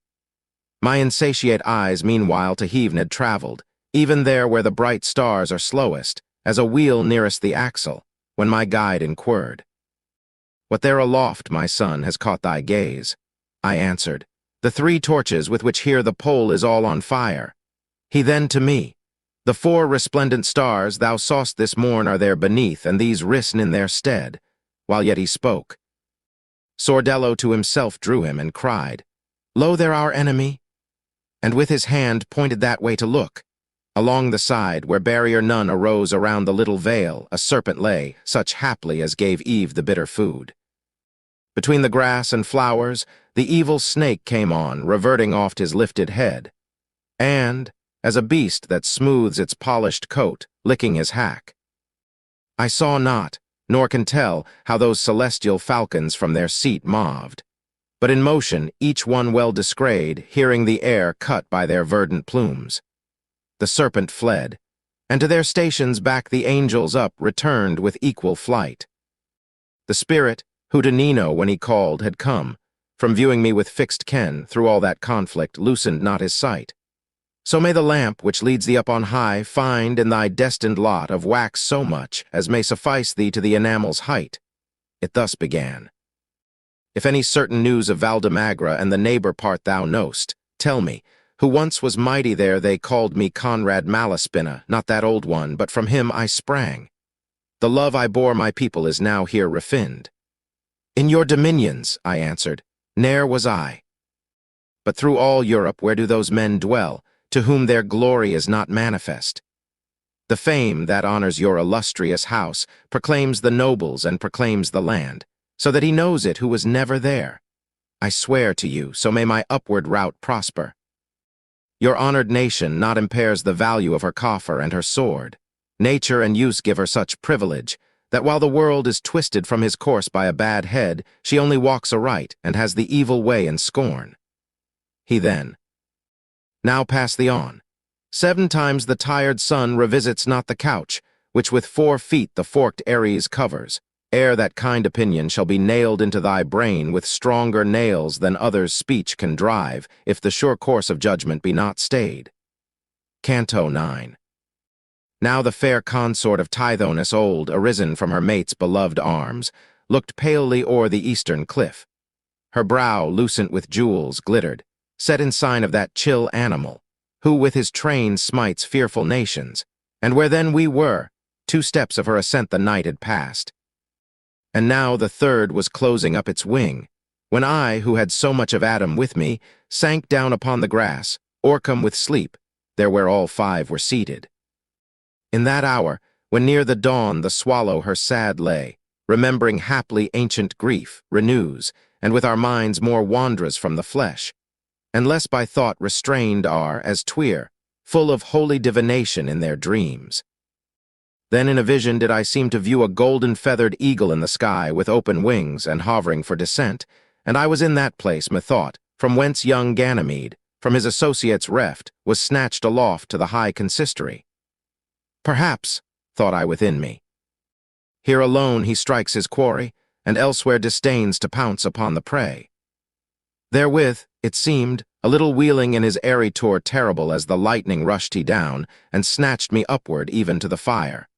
My insatiate eyes meanwhile to Heaven had travelled, even there where the bright stars are slowest, as a wheel nearest the axle, when my guide inquired, What there aloft, my son, has caught thy gaze? I answered, The 3 torches with which here the pole is all on fire. He then to me, The 4 resplendent stars thou saw'st this morn are there beneath, and these risen in their stead. While yet he spoke, Sordello to himself drew him and cried, Lo there our enemy! And with his hand pointed that way to look. Along the side, where barrier none arose around the little vale, a serpent lay, such haply as gave Eve the bitter food. Between the grass and flowers, the evil snake came on, reverting oft his lifted head, and, as a beast that smooths its polished coat, licking his hack. I saw not, nor can tell, how those celestial falcons from their seat moved, but in motion each one well descried, hearing the air cut by their verdant plumes. The serpent fled, and to their stations back the angels up returned with equal flight. The spirit, who to Nino, when he called, had come, from viewing me with fixed ken through all that conflict, loosened not his sight. So may the lamp which leads thee up on high find in thy destined lot of wax so much as may suffice thee to the enamel's height. It thus began. If any certain news of Valdemagra and the neighbor part thou know'st, tell me, who once was mighty there they called me Conrad Malaspina, not that old one, but from him I sprang. The love I bore my people is now here refined. In your dominions, I answered, ne'er was I. But through all Europe where do those men dwell, to whom their glory is not manifest? The fame that honors your illustrious house proclaims the nobles and proclaims the land, so that he knows it who was never there. I swear to you, so may my upward route prosper. Your honored nation not impairs the value of her coffer and her sword. Nature and use give her such privilege, that while the world is twisted from his course by a bad head, she only walks aright and has the evil way in scorn. He then, now pass thee on. 7 times the tired sun revisits not the couch, which with 4 feet the forked Aries covers, ere that kind opinion shall be nailed into thy brain with stronger nails than others' speech can drive, if the sure course of judgment be not stayed. Canto 9. Now the fair consort of Tithonus old, arisen from her mate's beloved arms, looked palely o'er the eastern cliff. Her brow, lucent with jewels, glittered, set in sign of that chill animal, who with his train smites fearful nations, and where then we were, 2 steps of her ascent the night had passed. And now the third was closing up its wing, when I, who had so much of Adam with me, sank down upon the grass, o'ercome with sleep, there where all 5 were seated. In that hour, when near the dawn the swallow her sad lay, remembering haply ancient grief, renews, and with our minds more wanders from the flesh, and less by thought restrained are, as twere, full of holy divination in their dreams. Then in a vision did I seem to view a golden-feathered eagle in the sky with open wings and hovering for descent, and I was in that place, methought, from whence young Ganymede, from his associates reft, was snatched aloft to the high consistory. Perhaps, thought I within me, here alone he strikes his quarry, and elsewhere disdains to pounce upon the prey. Therewith, it seemed, a little wheeling in his airy tour terrible as the lightning rushed he down, and snatched me upward even to the fire.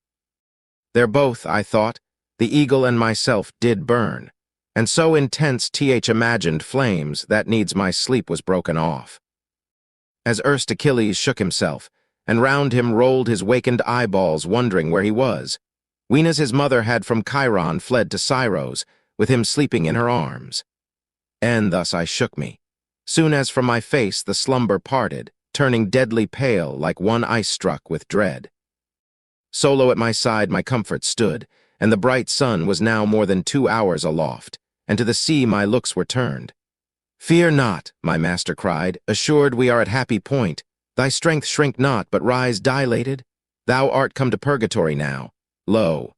There both, I thought, the eagle and myself did burn, and so intense imagined flames that needs my sleep was broken off. As erst Achilles shook himself, and round him rolled his wakened eyeballs wondering where he was, Wena's his mother had from Chiron fled to Scyros, with him sleeping in her arms. And thus I shook me, soon as from my face the slumber parted, turning deadly pale like one ice-struck with dread. Solo at my side my comfort stood, and the bright sun was now more than 2 hours aloft, and to the sea my looks were turned. Fear not, my master cried, assured we are at happy point. Thy strength shrink not, but rise dilated. Thou art come to Purgatory now. Lo!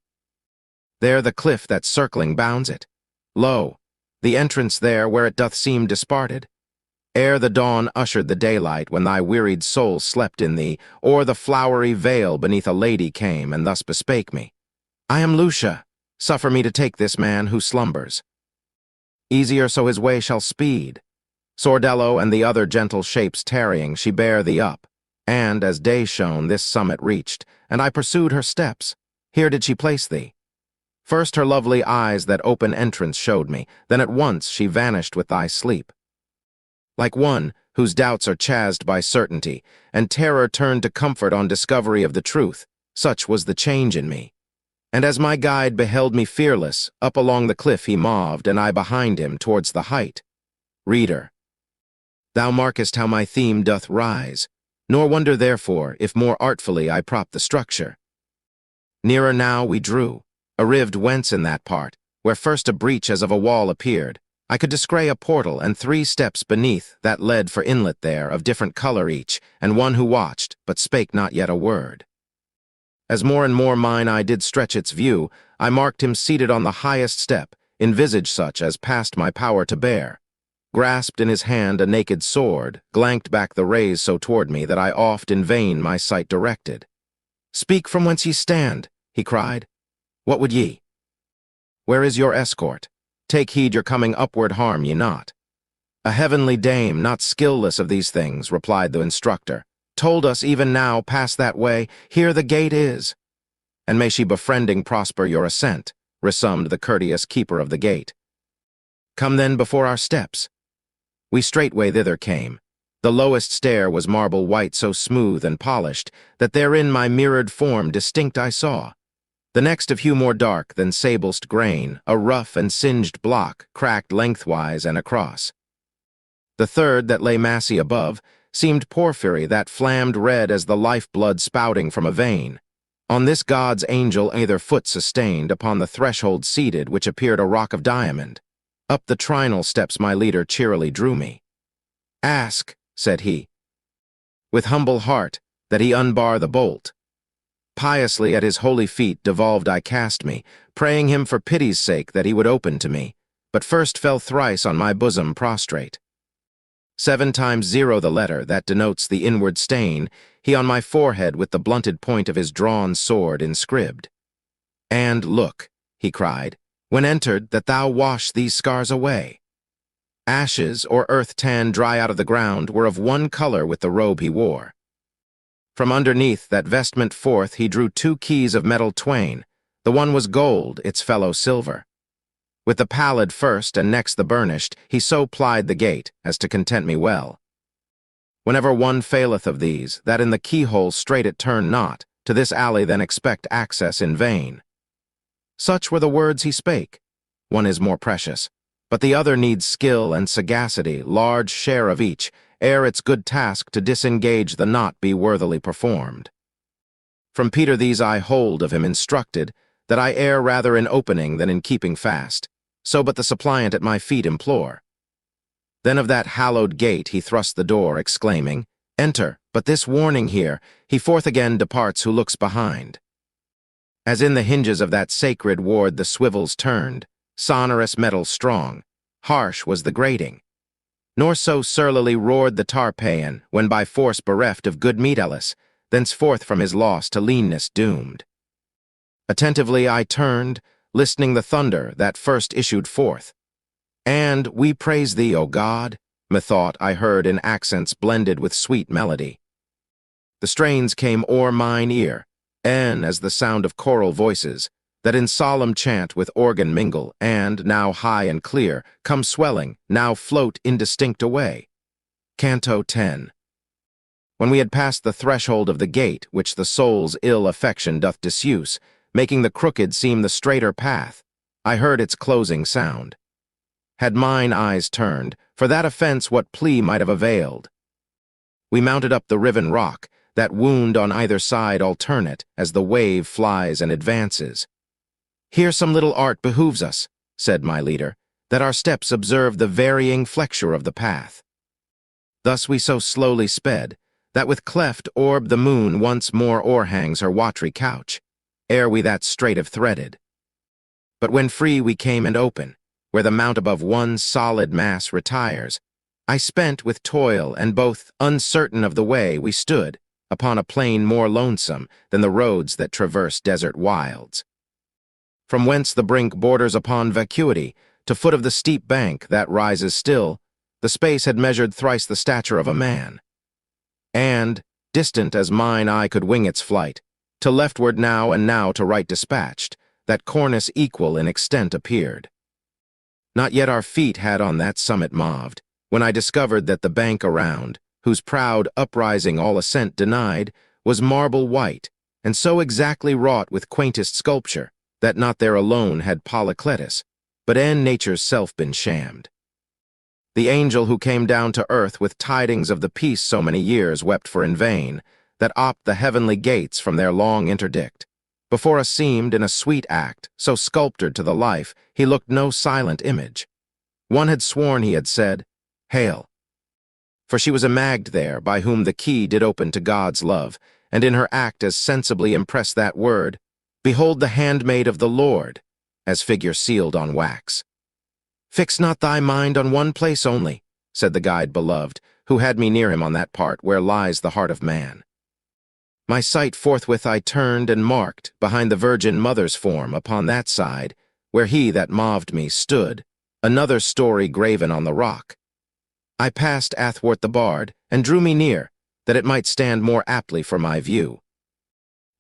There the cliff that circling bounds it. Lo! The entrance there where it doth seem disparted. Ere the dawn ushered the daylight, when thy wearied soul slept in thee, o'er the flowery vale beneath a lady came, and thus bespake me. I am Lucia. Suffer me to take this man who slumbers. Easier so his way shall speed. Sordello and the other gentle shapes tarrying, she bare thee up, and, as day shone, this summit reached, and I pursued her steps. Here did she place thee. First her lovely eyes that open entrance showed me, then at once she vanished with thy sleep. Like one whose doubts are chased by certainty, and terror turned to comfort on discovery of the truth, such was the change in me. And as my guide beheld me fearless, up along the cliff he moved, and I behind him towards the height. Reader, thou markest how my theme doth rise, nor wonder therefore if more artfully I prop the structure. Nearer now we drew, arrived whence in that part, where first a breach as of a wall appeared, I could descry a portal and 3 steps beneath that led for inlet there, of different color each, and one who watched, but spake not yet a word. As more and more mine eye did stretch its view, I marked him seated on the highest step, in visage such as passed my power to bear. Grasped in his hand a naked sword, glanked back the rays so toward me that I oft in vain my sight directed. Speak from whence ye stand, he cried. What would ye? Where is your escort? Take heed your coming upward harm ye not. "A heavenly dame, not skillless of these things," replied the instructor, "told us even now, pass that way, here the gate is." "And may she befriending prosper your ascent," resumed the courteous keeper of the gate. "Come then before our steps." We straightway thither came. The lowest stair was marble white, so smooth and polished, that therein my mirrored form distinct I saw. The next of hue more dark than sable'st grain, a rough and singed block, cracked lengthwise and across. The third, that lay massy above, seemed porphyry that flamed red as the life-blood spouting from a vein. On this God's angel either foot sustained, upon the threshold seated, which appeared a rock of diamond. Up the trinal steps my leader cheerily drew me. "Ask," said he, with humble heart, that he unbar the bolt. Piously at his holy feet devolved I cast me, praying him for pity's sake that he would open to me, but first fell thrice on my bosom prostrate. 7 times 0 the letter that denotes the inward stain, he on my forehead with the blunted point of his drawn sword inscribed. "And look," he cried, "when entered, that thou wash these scars away." Ashes, or earth tan dry out of the ground, were of one color with the robe he wore. From underneath that vestment forth he drew 2 keys of metal twain. The one was gold, its fellow silver. With the pallid first, and next the burnished, he so plied the gate, as to content me well. Whenever one faileth of these, that in the keyhole straight it turn not, to this alley then expect access in vain. Such were the words he spake. One is more precious, but the other needs skill and sagacity, large share of each, ere its good task to disengage the knot be worthily performed. From Peter these I hold of him instructed, that I err rather in opening than in keeping fast, so but the suppliant at my feet implore. Then of that hallowed gate he thrust the door, exclaiming, "Enter, but this warning here, he forth again departs who looks behind." As in the hinges of that sacred ward the swivels turned, sonorous metal strong, harsh was the grating. Nor so surlily roared the tarpeian, when by force bereft of good meat Ellis, thenceforth from his loss to leanness doomed. Attentively I turned, listening the thunder that first issued forth. And "We praise thee, O God," methought I heard in accents blended with sweet melody. The strains came o'er mine ear, and as the sound of choral voices, that in solemn chant with organ mingle, and, now high and clear, come swelling, now float indistinct away. Canto 10. When we had passed the threshold of the gate, which the soul's ill affection doth disuse, making the crooked seem the straighter path, I heard its closing sound. Had mine eyes turned, for that offense what plea might have availed? We mounted up the riven rock, that wound on either side alternate, as the wave flies and advances. "Here some little art behooves us," said my leader, "that our steps observe the varying flexure of the path." Thus we so slowly sped, that with cleft orb the moon once more o'erhangs her watery couch, ere we that straight have threaded. But when free we came and open, where the mount above one solid mass retires, I spent with toil and both uncertain of the way we stood, upon a plain more lonesome than the roads that traverse desert wilds. From whence the brink borders upon vacuity, to foot of the steep bank that rises still, the space had measured thrice the stature of a man. And, distant as mine eye could wing its flight, to leftward now and now to right dispatched, that cornice equal in extent appeared. Not yet our feet had on that summit moved, when I discovered that the bank around, whose proud uprising all ascent denied, was marble white, and so exactly wrought with quaintest sculpture, that not there alone had Polycletus, but e'en nature's self been shammed. The angel who came down to earth with tidings of the peace so many years wept for in vain, that opt the heavenly gates from their long interdict. Before us seemed, in a sweet act, so sculptured to the life, he looked no silent image. One had sworn he had said, "Hail." For she was imaged there, by whom the key did open to God's love, and in her act as sensibly impressed that word, "Behold the handmaid of the Lord," as figure sealed on wax. "Fix not thy mind on one place only," said the guide beloved, who had me near him on that part where lies the heart of man. My sight forthwith I turned and marked, behind the Virgin Mother's form, upon that side, where he that moved me stood, another story graven on the rock. I passed athwart the bard, and drew me near, that it might stand more aptly for my view.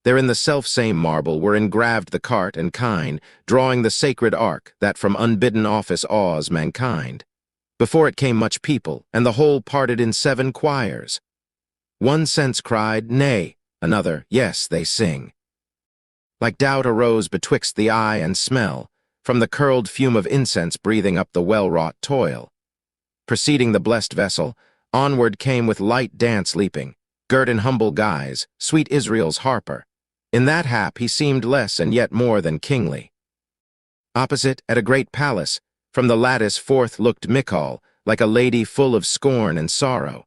There in the self-same marble were engraved the cart and kine, drawing the sacred ark that from unbidden office awes mankind. Before it came much people, and the whole parted in 7 choirs. One sense cried, nay, another, yes, they sing. Like doubt arose betwixt the eye and smell, from the curled fume of incense breathing up the well-wrought toil. Preceding the blessed vessel, onward came with light dance leaping, girt in humble guise, sweet Israel's harper. In that hap he seemed less and yet more than kingly. Opposite, at a great palace, from the lattice forth looked Michal, like a lady full of scorn and sorrow.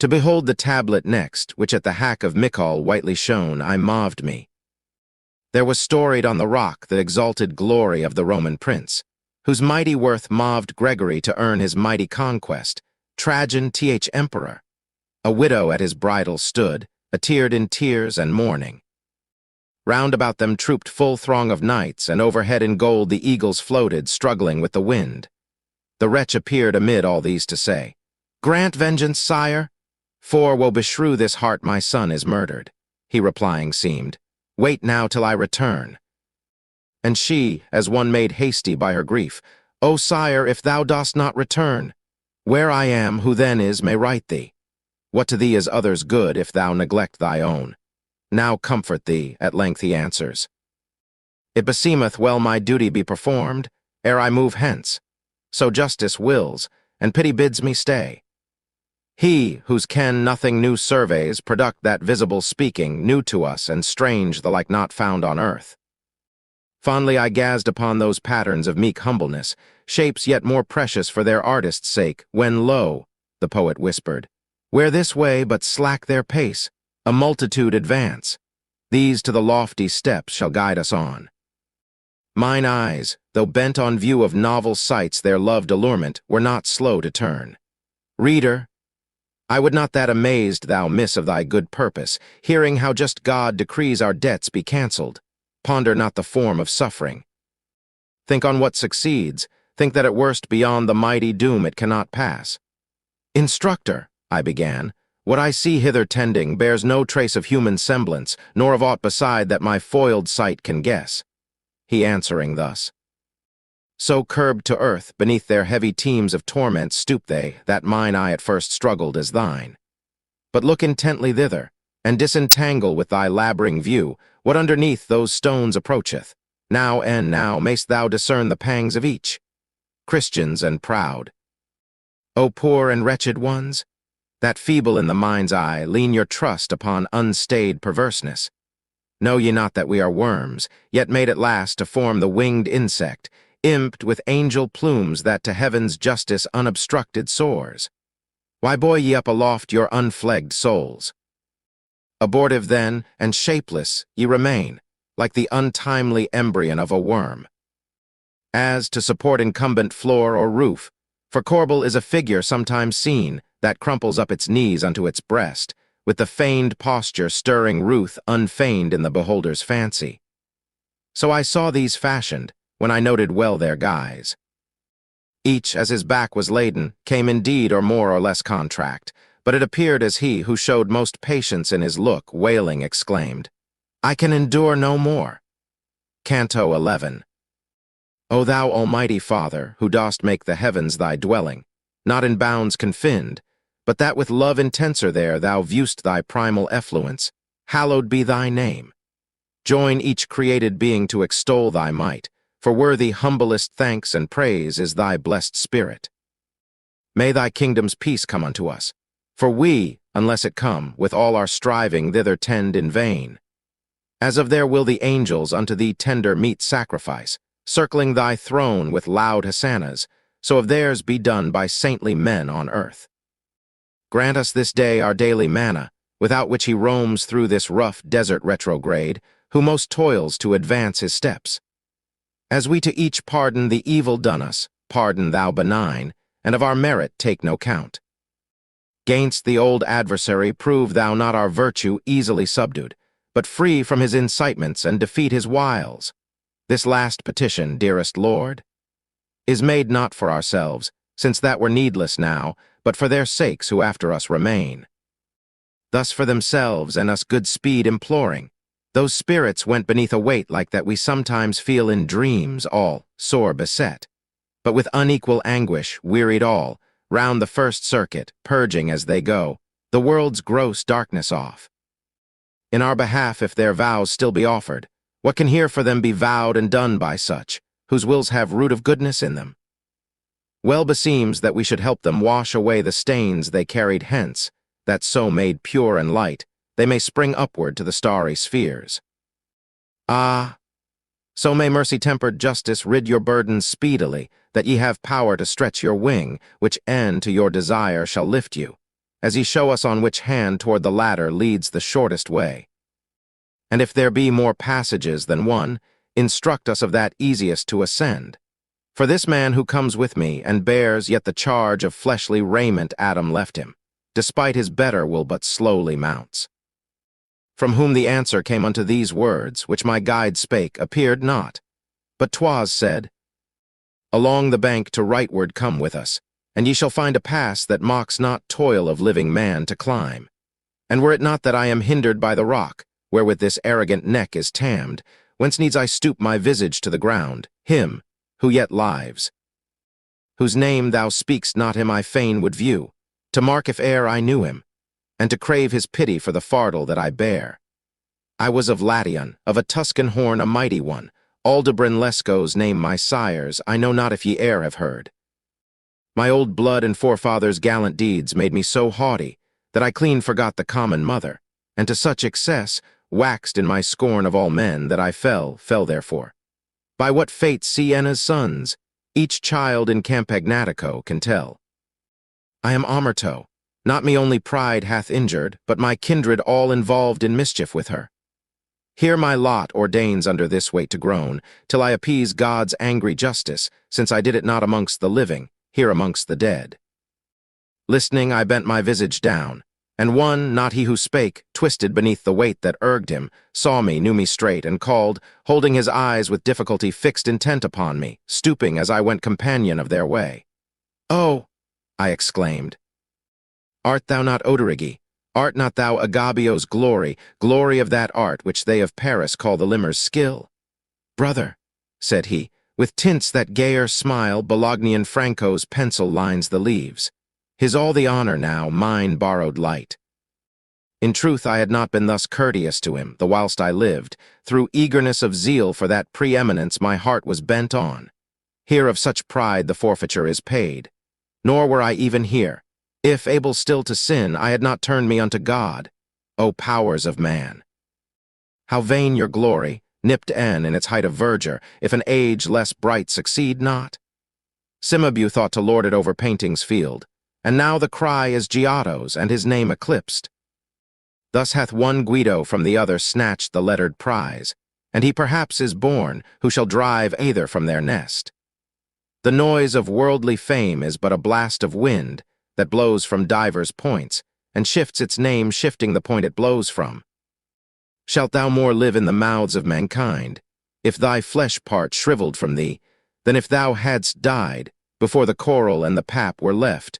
To behold the tablet next, which at the hack of Michal whitely shone, I moved me. There was storied on the rock the exalted glory of the Roman prince, whose mighty worth moved Gregory to earn his mighty conquest, Trajan Emperor. A widow at his bridal stood, attired in tears and mourning. Round about them trooped full throng of knights, and overhead in gold the eagles floated, struggling with the wind. The wretch appeared amid all these to say, "Grant vengeance, sire, for woe beshrew this heart my son is murdered." He replying seemed, "Wait now till I return." And she, as one made hasty by her grief, "O sire, if thou dost not return, where I am, who then is, may right thee. What to thee is others' good, if thou neglect thy own? Now comfort thee," at length he answers. "It beseemeth well my duty be performed, ere I move hence. So justice wills, and pity bids me stay. He, whose ken nothing new surveys, product that visible speaking, new to us and strange the like not found on earth." Fondly I gazed upon those patterns of meek humbleness, shapes yet more precious for their artist's sake, when lo, the poet whispered, "Where this way but slack their pace, a multitude advance. These to the lofty steps shall guide us on." Mine eyes, though bent on view of novel sights their loved allurement, were not slow to turn. Reader, I would not that amazed thou miss of thy good purpose, hearing how just God decrees our debts be cancelled. Ponder not the form of suffering. Think on what succeeds, think that at worst beyond the mighty doom it cannot pass. "Instructor," I began, "what I see hither tending bears no trace of human semblance, nor of aught beside that my foiled sight can guess." He answering thus, "So curbed to earth, beneath their heavy teams of torment stoop they, that mine eye at first struggled as thine. But look intently thither, and disentangle with thy labyring view what underneath those stones approacheth. Now and now mayst thou discern the pangs of each. Christians and proud. O poor and wretched ones, that feeble in the mind's eye, lean your trust upon unstayed perverseness. Know ye not that we are worms, yet made at last to form the winged insect, imped with angel plumes that to heaven's justice unobstructed soars? Why buoy ye up aloft your unflegged souls? Abortive then, and shapeless, ye remain, like the untimely embryon of a worm. As to support incumbent floor or roof, for corbel is a figure sometimes seen, that crumples up its knees unto its breast, with the feigned posture stirring ruth unfeigned in the beholder's fancy. So I saw these fashioned, when I noted well their guise. Each, as his back was laden, came indeed or more or less contract, but it appeared as he who showed most patience in his look, wailing, exclaimed, "I can endure no more." Canto 11. O thou almighty Father, who dost make the heavens thy dwelling, not in bounds confined, but that with love intenser there thou view'st thy primal effluence, hallowed be thy name. Join each created being to extol thy might, for worthy humblest thanks and praise is thy blessed spirit. May thy kingdom's peace come unto us, for we, unless it come, with all our striving thither tend in vain. As of their will the angels unto thee tender meet sacrifice, circling thy throne with loud hosannas, so of theirs be done by saintly men on earth. Grant us this day our daily manna, without which he roams through this rough desert retrograde, who most toils to advance his steps. As we to each pardon the evil done us, pardon thou benign, and of our merit take no count. Gainst the old adversary prove thou not our virtue easily subdued, but free from his incitements and defeat his wiles. This last petition, dearest Lord, is made not for ourselves, since that were needless now, but for their sakes who after us remain. Thus for themselves and us good speed imploring, those spirits went beneath a weight like that we sometimes feel in dreams, all sore beset, but with unequal anguish wearied all, round the first circuit, purging as they go, the world's gross darkness off. In our behalf if their vows still be offered, what can here for them be vowed and done by such, whose wills have root of goodness in them? Well beseems that we should help them wash away the stains they carried hence, that so made pure and light, they may spring upward to the starry spheres. Ah, so may mercy-tempered justice rid your burdens speedily, that ye have power to stretch your wing, which end to your desire shall lift you, as ye show us on which hand toward the ladder leads the shortest way. And if there be more passages than one, instruct us of that easiest to ascend. For this man who comes with me and bears yet the charge of fleshly raiment Adam left him, despite his better will but slowly mounts. From whom the answer came unto these words, which my guide spake, appeared not, but 'twas said, Along the bank to rightward come with us, and ye shall find a pass that mocks not toil of living man to climb. And were it not that I am hindered by the rock, wherewith this arrogant neck is tammed, whence needs I stoop my visage to the ground, him, who yet lives, whose name thou speakst not him I fain would view, to mark if e'er I knew him, and to crave his pity for the fardel that I bear. I was of Latium, of a Tuscan horn a mighty one, Aldebran Lesco's name my sires, I know not if ye e'er have heard. My old blood and forefathers' gallant deeds made me so haughty, that I clean forgot the common mother, and to such excess waxed in my scorn of all men that I fell therefore. By what fate Siena's sons, each child in Campagnatico can tell. I am Omerto, not me only pride hath injured, but my kindred all involved in mischief with her. Here my lot ordains under this weight to groan, till I appease God's angry justice, since I did it not amongst the living, here amongst the dead. Listening, I bent my visage down, and one, not he who spake, twisted beneath the weight that urged him, saw me, knew me straight, and called, holding his eyes with difficulty fixed intent upon me, stooping as I went companion of their way. Oh, I exclaimed, art thou not Oderigi? Art not thou Agabio's glory, glory of that art which they of Paris call the limmer's skill? Brother, said he, with tints that gayer smile, Bolognian Franco's pencil lines the leaves. His all the honor now, mine borrowed light. In truth, I had not been thus courteous to him, the whilst I lived. Through eagerness of zeal for that preeminence my heart was bent on. Here of such pride the forfeiture is paid. Nor were I even here. If, able still to sin, I had not turned me unto God. O powers of man! How vain your glory, nipped in its height of verdure, if an age less bright succeed not? Cimabue thought to lord it over painting's field, and now the cry is Giotto's, and his name eclipsed. Thus hath one Guido from the other snatched the lettered prize, and he perhaps is born, who shall drive either from their nest. The noise of worldly fame is but a blast of wind, that blows from divers points, and shifts its name shifting the point it blows from. Shalt thou more live in the mouths of mankind, if thy flesh part shriveled from thee, than if thou hadst died, before the coral and the pap were left,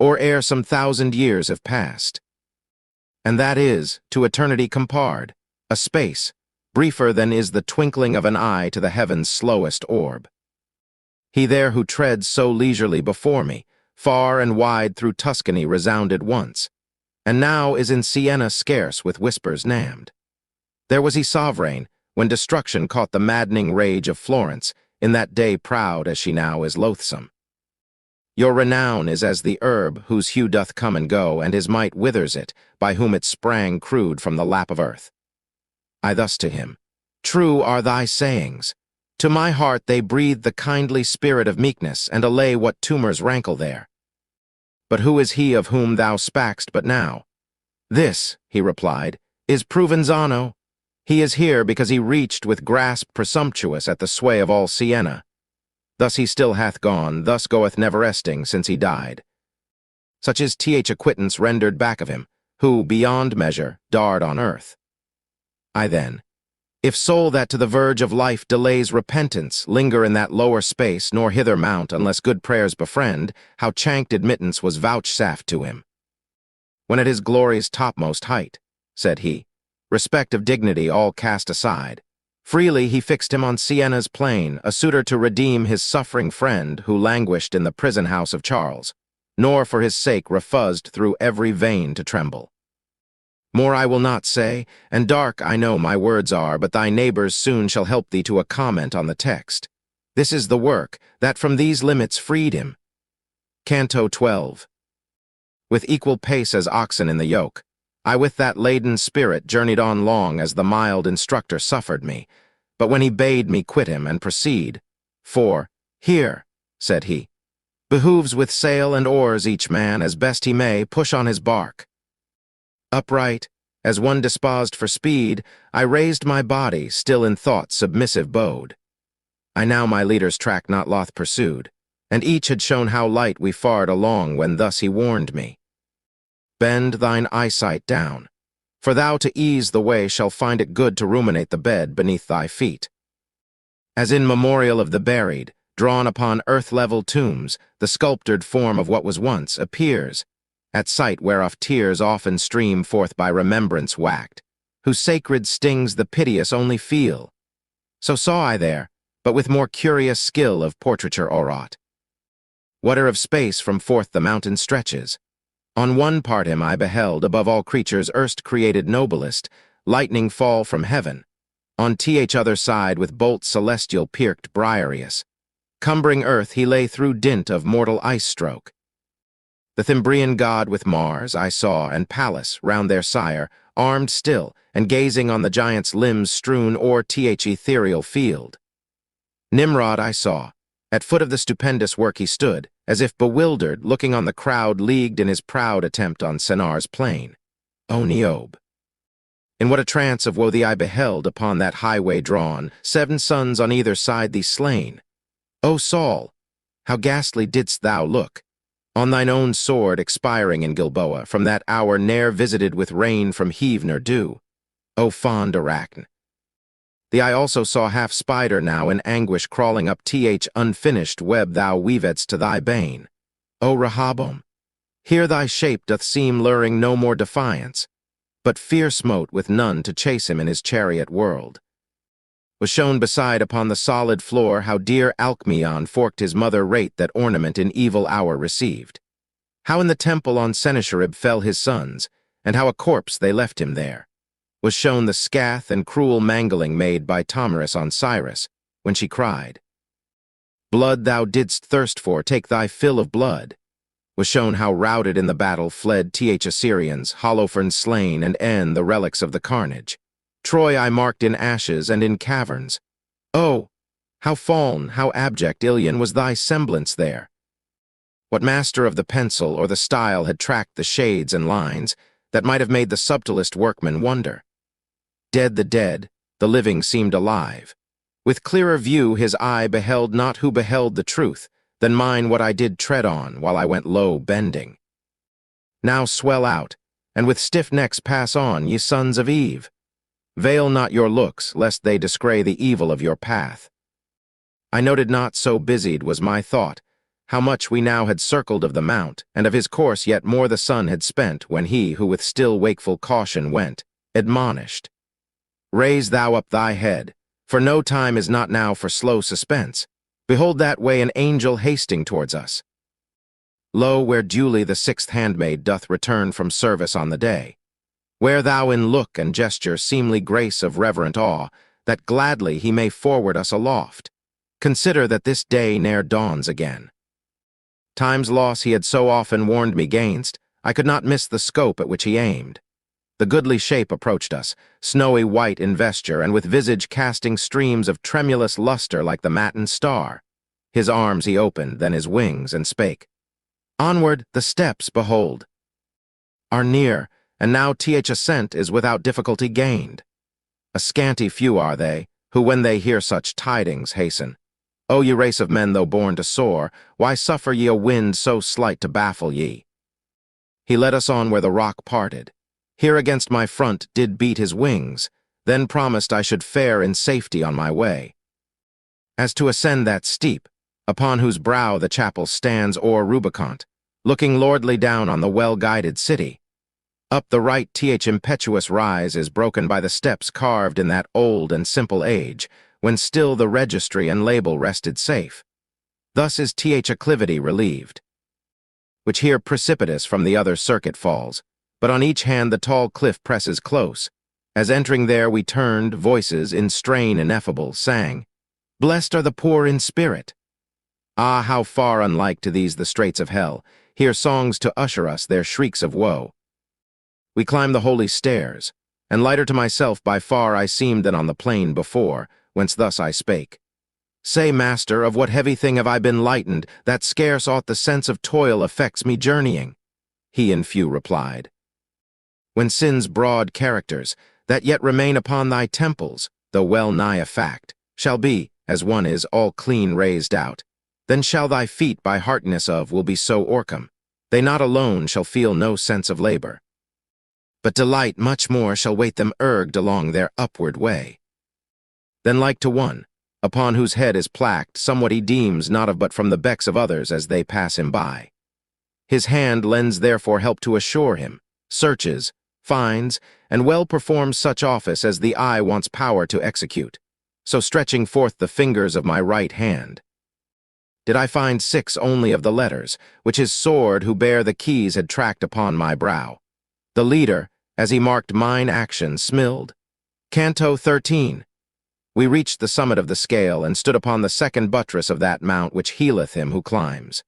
or ere some 1,000 years have passed? And that is, to eternity compared, a space, briefer than is the twinkling of an eye to the heaven's slowest orb. He there who treads so leisurely before me, far and wide through Tuscany resounded once, and now is in Siena scarce with whispers nammed. There was he sovereign, when destruction caught the maddening rage of Florence, in that day proud as she now is loathsome. Your renown is as the herb whose hue doth come and go, and his might withers it, by whom it sprang crude from the lap of earth. I thus to him, true are thy sayings. To my heart they breathe the kindly spirit of meekness, and allay what tumors rankle there. But who is he of whom thou spak'st but now? This, he replied, is Provenzano. He is here because he reached with grasp presumptuous at the sway of all Siena. Thus he still hath gone, thus goeth never-resting since he died. Such is acquittance rendered back of him, who, beyond measure, darred on earth. I then, If soul that to the verge of life delays repentance, linger in that lower space, nor hither mount unless good prayers befriend, how chanked admittance was vouchsafed to him. When at his glory's topmost height, said he, respect of dignity all cast aside, freely he fixed him on Siena's plain, a suitor to redeem his suffering friend who languished in the prison house of Charles, nor for his sake refuzzed through every vein to tremble. More I will not say, and dark I know my words are, but thy neighbors soon shall help thee to a comment on the text. This is the work that from these limits freed him. Canto 12. With equal pace as oxen in the yoke, I with that laden spirit journeyed on long as the mild instructor suffered me, but when he bade me quit him and proceed, for, here, said he, behooves with sail and oars each man as best he may push on his bark. Upright, as one disposed for speed, I raised my body, still in thought submissive bode. I now my leader's track not loth pursued, and each had shown how light we fared along when thus he warned me. Bend thine eyesight down, for thou to ease the way shall find it good to ruminate the bed beneath thy feet. As in memorial of the buried, drawn upon earth-level tombs, the sculptured form of what was once appears, at sight whereof tears often stream forth by remembrance whacked, whose sacred stings the piteous only feel. So saw I there, but with more curious skill of portraiture o'erwrought. Whate'er of space from forth the mountain stretches, on one part him I beheld, above all creatures erst created noblest, lightning fall from heaven. On th other side with bolts celestial pierced Briareus. Cumbering earth he lay through dint of mortal ice stroke. The Thimbrian god with Mars I saw, and Pallas, round their sire, armed still, and gazing on the giant's limbs strewn o'er th ethereal field. Nimrod I saw. At foot of the stupendous work he stood, as if bewildered, looking on the crowd leagued in his proud attempt on Sennaar's plain. O Niobe! In what a trance of woe thee I beheld upon that highway drawn, 7 sons on either side thee slain. O Saul! How ghastly didst thou look! On thine own sword expiring in Gilboa, from that hour ne'er visited with rain from heave nor dew. O fond Arachne! Thee I also saw half spider now in anguish crawling up th unfinished web thou weavedst to thy bane. O Rehoboam! Here thy shape doth seem luring no more defiance, but fear smote with none to chase him in his chariot whirled. Was shown beside upon the solid floor how dear Alcmaeon forked his mother rate that ornament in evil hour received. How in the temple on Sennacherib fell his sons, and how a corpse they left him there. Was shown the scath and cruel mangling made by Tomarus on Cyrus, when she cried, Blood thou didst thirst for, take thy fill of blood. Was shown how routed in the battle fled th Assyrians, Holofernes slain, and the relics of the carnage. Troy I marked in ashes and in caverns. Oh, how fallen, how abject, Ilion, was thy semblance there! What master of the pencil or the style had tracked the shades and lines that might have made the subtlest workman wonder? Dead the dead, the living seemed alive. With clearer view his eye beheld not who beheld the truth, than mine what I did tread on while I went low bending. Now swell out, and with stiff necks pass on, ye sons of Eve. Veil not your looks, lest they descry the evil of your path. I noted not, so busied was my thought, how much we now had circled of the mount, and of his course yet more the sun had spent, when he, who with still wakeful caution went, admonished, Raise thou up thy head, for no time is not now for slow suspense. Behold that way an angel hasting towards us. Lo, where duly the 6th handmaid doth return from service on the day. Wear thou in look and gesture seemly grace of reverent awe, that gladly he may forward us aloft. Consider that this day ne'er dawns again. Time's loss he had so often warned me gainst, I could not miss the scope at which he aimed. The goodly shape approached us, snowy white in vesture, and with visage casting streams of tremulous luster like the matin star. His arms he opened, then his wings, and spake, Onward, the steps, behold, are near, and now th ascent is without difficulty gained. A scanty few are they, who when they hear such tidings hasten. O ye race of men, though born to soar, why suffer ye a wind so slight to baffle ye? He led us on where the rock parted. Here against my front did beat his wings, then promised I should fare in safety on my way. As to ascend that steep, upon whose brow the chapel stands o'er Rubicon, looking lordly down on the well-guided city, up the right impetuous rise is broken by the steps carved in that old and simple age, when still the registry and label rested safe. Thus is acclivity relieved, which here precipitous from the other circuit falls, but on each hand the tall cliff presses close. As entering there we turned, voices in strain ineffable sang, "Blessed are the poor in spirit." Ah, how far unlike to these the straits of hell, here songs to usher us their shrieks of woe. We climbed the holy stairs, and lighter to myself by far I seemed than on the plain before, whence thus I spake. "Say, master, of what heavy thing have I been lightened, that scarce aught the sense of toil affects me journeying?" He in few replied, "When sin's broad characters, that yet remain upon thy temples, though well nigh a fact, shall be, as one is, all clean raised out, then shall thy feet by hardness of will be so o'ercome, they not alone shall feel no sense of labor, but delight much more shall wait them erged along their upward way. Then like to one, upon whose head is plaqued somewhat he deems not of but from the becks of others as they pass him by. His hand lends therefore help to assure him, searches, finds, and well performs such office as the eye wants power to execute. So stretching forth the fingers of my right hand, did I find 6 only of the letters, which his sword who bare the keys had tracked upon my brow. The leader, as he marked mine action, smiled. Canto 13. We reached the summit of the scale, and stood upon the second buttress of that mount which healeth him who climbs.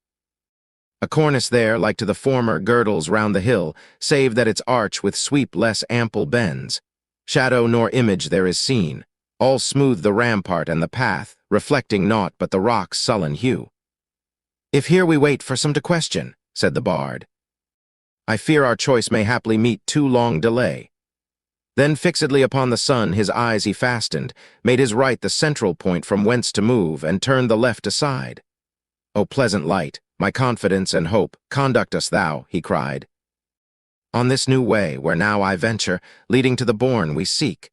A cornice there, like to the former, girdles round the hill, save that its arch with sweep less ample bends. Shadow nor image there is seen, all smooth the rampart and the path, reflecting naught but the rock's sullen hue. "If here we wait for some to question," said the bard, "I fear our choice may haply meet too long delay." Then fixedly upon the sun his eyes he fastened, made his right the central point from whence to move, and turned the left aside. "O pleasant light, my confidence and hope, conduct us thou," he cried, "on this new way, where now I venture, leading to the bourne we seek.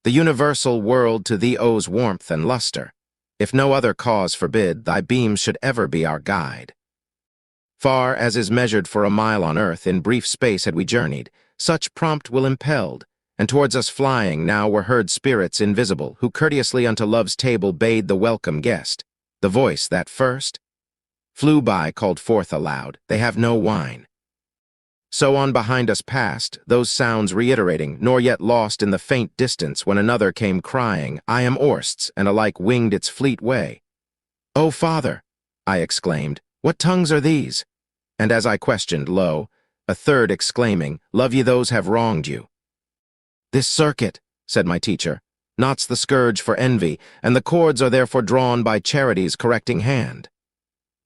The universal world to thee owes warmth and luster. If no other cause forbid, thy beams should ever be our guide." Far as is measured for a mile on earth, in brief space had we journeyed, such prompt will impelled, and towards us flying now were heard spirits invisible, who courteously unto love's table bade the welcome guest. The voice that first flew by called forth aloud, "They have no wine." So on behind us passed, those sounds reiterating, nor yet lost in the faint distance, when another came crying, "I am Orst's," and alike winged its fleet way. "O father," I exclaimed, "what tongues are these?" And as I questioned, lo, a third exclaiming, "Love ye those have wronged you?" "This circuit," said my teacher, "knots the scourge for envy, and the cords are therefore drawn by charity's correcting hand.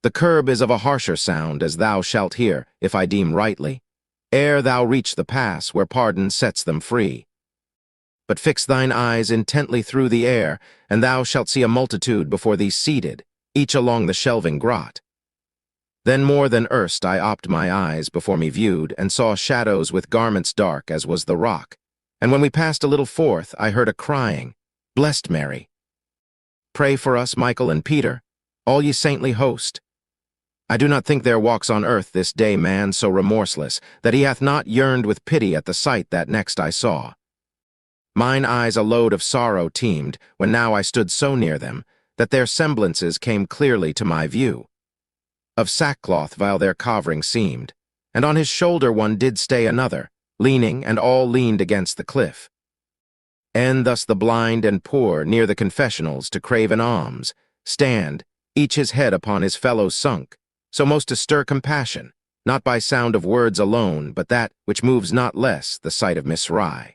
The curb is of a harsher sound, as thou shalt hear, if I deem rightly, ere thou reach the pass where pardon sets them free. But fix thine eyes intently through the air, and thou shalt see a multitude before thee seated, each along the shelving grot." Then more than erst I opt my eyes before me viewed, and saw shadows with garments dark as was the rock. And when we passed a little forth, I heard a crying, "Blessed Mary, pray for us, Michael and Peter, all ye saintly host." I do not think there walks on earth this day man so remorseless, that he hath not yearned with pity at the sight that next I saw. Mine eyes a load of sorrow teemed, when now I stood so near them, that their semblances came clearly to my view. Of sackcloth vile their covering seemed, and on his shoulder one did stay another, leaning, and all leaned against the cliff. And thus the blind and poor, near the confessionals to crave an alms, stand, each his head upon his fellow sunk, so most to stir compassion, not by sound of words alone, but that which moves not less, the sight of misrai.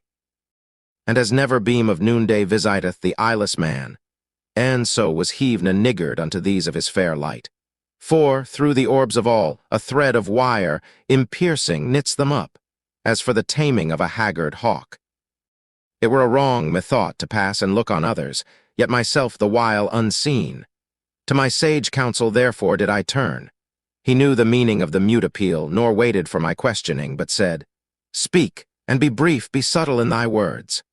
And as never beam of noonday visiteth the eyeless man, and so was heaved a niggard unto these of his fair light. For, through the orbs of all, a thread of wire, impiercing, knits them up, as for the taming of a haggard hawk. It were a wrong, methought, to pass and look on others, yet myself the while unseen. To my sage counsel therefore did I turn. He knew the meaning of the mute appeal, nor waited for my questioning, but said, "Speak, and be brief, be subtle in thy words."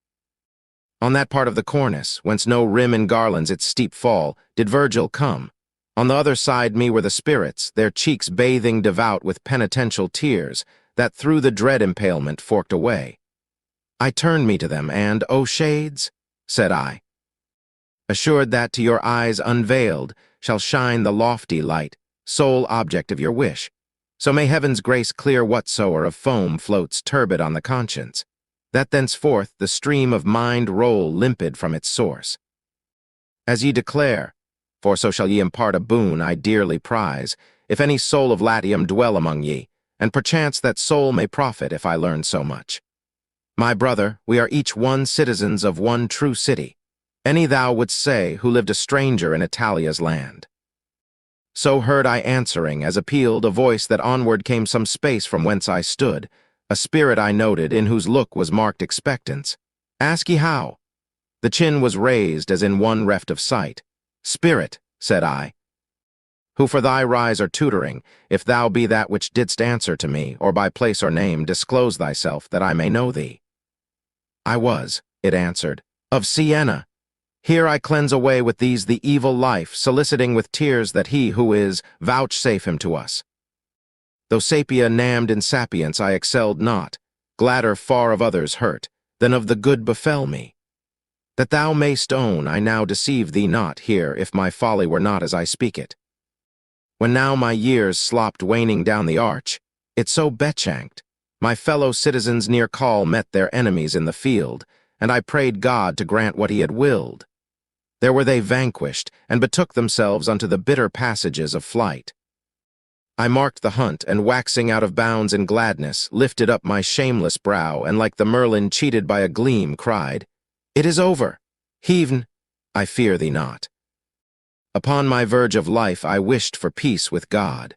On that part of the cornice, whence no rim engarlands its steep fall, did Virgil come. On the other side me were the spirits, their cheeks bathing devout with penitential tears, that through the dread impalement forked away. I turned me to them, and, O shades, said I, assured that to your eyes unveiled shall shine the lofty light, sole object of your wish. So may heaven's grace clear whatsoe'er of foam floats turbid on the conscience, that thenceforth the stream of mind roll limpid from its source. As ye declare, for so shall ye impart a boon I dearly prize, if any soul of Latium dwell among ye, and perchance that soul may profit if I learn so much. My brother, we are each one citizens of one true city, any thou wouldst say who lived a stranger in Italia's land. So heard I answering, as appealed a voice that onward came some space from whence I stood, a spirit I noted, in whose look was marked expectance. Ask ye how? The chin was raised as in one reft of sight. Spirit, said I, who for thy rise or tutoring, if thou be that which didst answer to me, or by place or name disclose thyself, that I may know thee. I was, it answered, of Siena. Here I cleanse away with these the evil life, soliciting with tears that he who is, vouchsafe him to us. Though sapia nammed in sapience I excelled not, gladder far of others' hurt, than of the good befell me. That thou mayst own, I now deceive thee not here, if my folly were not as I speak it. When now my years slopped waning down the arch, it so bechanked, my fellow citizens near call met their enemies in the field, and I prayed God to grant what he had willed. There were they vanquished, and betook themselves unto the bitter passages of flight. I marked the hunt, and waxing out of bounds in gladness, lifted up my shameless brow, and like the Merlin cheated by a gleam, cried, It is over. Heaven, I fear thee not. Upon my verge of life I wished for peace with God.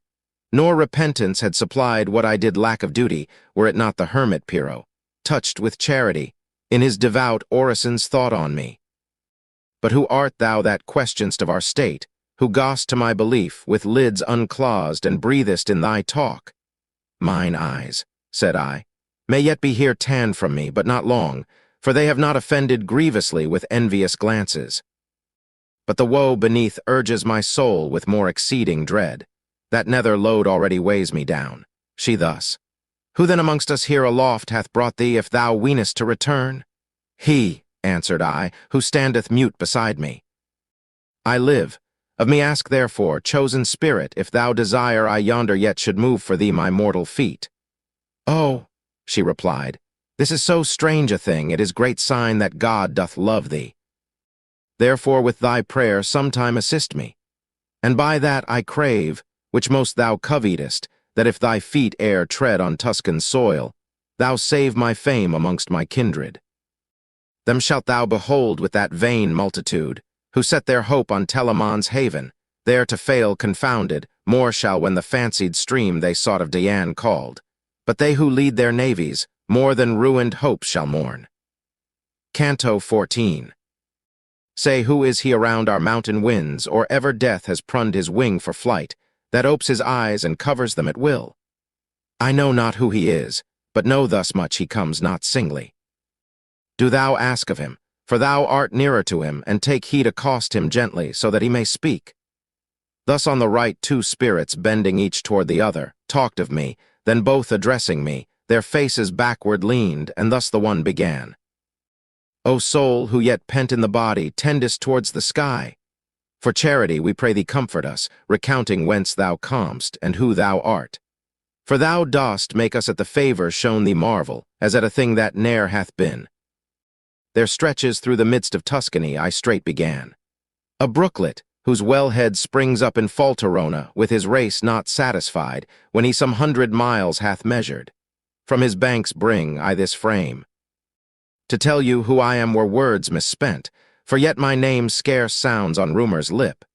Nor repentance had supplied what I did lack of duty, were it not the hermit Pyrrho, touched with charity, in his devout orisons thought on me. But who art thou that question'st of our state, who goest to my belief with lids unclosed and breathest in thy talk? Mine eyes, said I, may yet be here tanned from me, but not long, for they have not offended grievously with envious glances. But the woe beneath urges my soul with more exceeding dread. That nether load already weighs me down. She thus, Who then amongst us here aloft hath brought thee, if thou weenest to return? He, answered I, who standeth mute beside me. I live. Of me ask therefore, chosen spirit, if thou desire I yonder yet should move for thee my mortal feet. Oh, she replied, this is so strange a thing, it is great sign that God doth love thee. Therefore with thy prayer sometime assist me, and by that I crave, which most thou covetest, that if thy feet e'er tread on Tuscan soil, thou save my fame amongst my kindred. Them shalt thou behold with that vain multitude, who set their hope on Telamon's haven, there to fail confounded, more shall when the fancied stream they sought of Dian called. But they who lead their navies, more than ruined hopes shall mourn. Canto 14. Say, who is he around our mountain winds, or ever death has prunned his wing for flight, that opes his eyes and covers them at will? I know not who he is, but know thus much he comes not singly. Do thou ask of him, for thou art nearer to him, and take heed accost him gently, so that he may speak. Thus on the right 2 spirits, bending each toward the other, talked of me, then both addressing me, their faces backward leaned, and thus the one began. O soul, who yet pent in the body, tendest towards the sky, for charity we pray thee comfort us, recounting whence thou comest, and who thou art. For thou dost make us at the favor shown thee marvel, as at a thing that ne'er hath been. There stretches through the midst of Tuscany, I straight began. A brooklet, whose wellhead springs up in Falterona, with his race not satisfied, when he some 100 miles hath measured. From his banks bring I this frame. To tell you who I am were words misspent, for yet my name scarce sounds on rumor's lip.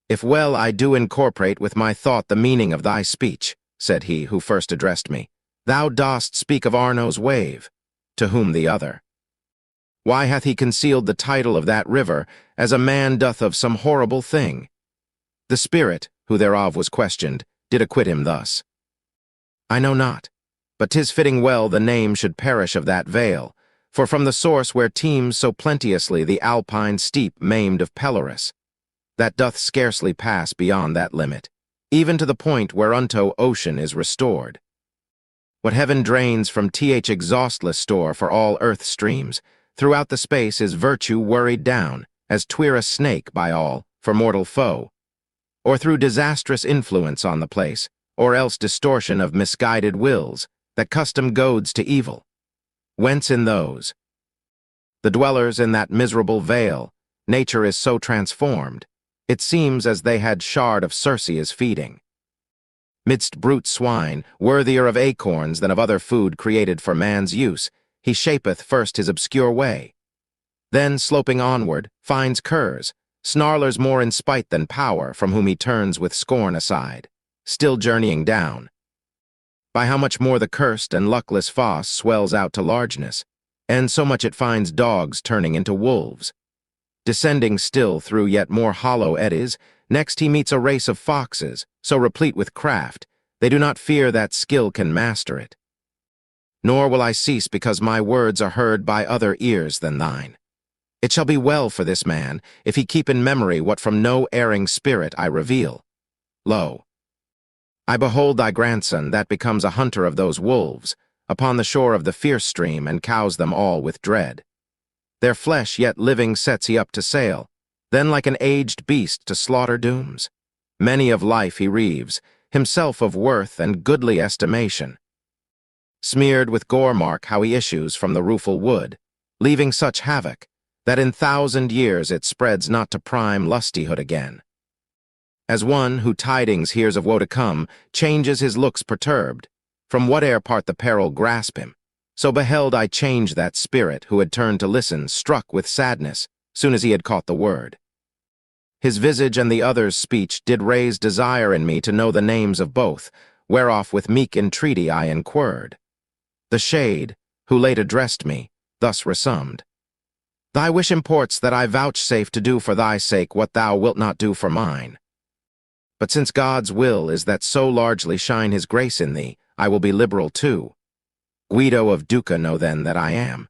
If well I do incorporate with my thought the meaning of thy speech, said he who first addressed me, thou dost speak of Arno's wave, to whom the other. Why hath he concealed the title of that river, as a man doth of some horrible thing? The spirit, who thereof was questioned, did acquit him thus. I know not, but 'tis fitting well the name should perish of that vale, For from the source where teems so plenteously the alpine steep maimed of Pelorus, that doth scarcely pass beyond that limit, even to the point whereunto ocean is restored. What heaven drains from exhaustless store for all earth streams, throughout the space is virtue worried down, as twere a snake by all, for mortal foe, or through disastrous influence on the place, or else distortion of misguided wills, that custom goads to evil. Whence in those, the dwellers in that miserable vale, nature is so transformed, it seems as they had shard of Circe's feeding. Midst brute swine, worthier of acorns than of other food created for man's use, he shapeth first his obscure way. Then, sloping onward, finds curs, snarlers more in spite than power, from whom he turns with scorn aside, still journeying down. By how much more the cursed and luckless fosse swells out to largeness, and so much it finds dogs turning into wolves. Descending still through yet more hollow eddies, next he meets a race of foxes, so replete with craft, they do not fear that skill can master it. Nor will I cease because my words are heard by other ears than thine. It shall be well for this man, if he keep in memory what from no erring spirit I reveal. Lo, I behold thy grandson that becomes a hunter of those wolves, upon the shore of the fierce stream, and cows them all with dread. Their flesh yet living sets he up to sail, then like an aged beast to slaughter dooms. Many of life he reaves, himself of worth and goodly estimation. Smeared with gore mark how he issues from the rueful wood, leaving such havoc, that in 1,000 years it spreads not to prime lustihood again. As one who tidings hears of woe to come, changes his looks perturbed, from whate'er part the peril grasp him, so beheld I change that spirit who had turned to listen, struck with sadness, soon as he had caught the word. His visage and the other's speech did raise desire in me to know the names of both, whereof with meek entreaty I inquired. The shade, who late addressed me, thus resummed. Thy wish imports that I vouchsafe to do for thy sake what thou wilt not do for mine. But since God's will is that so largely shine his grace in thee, I will be liberal too. Guido of Duca know then that I am.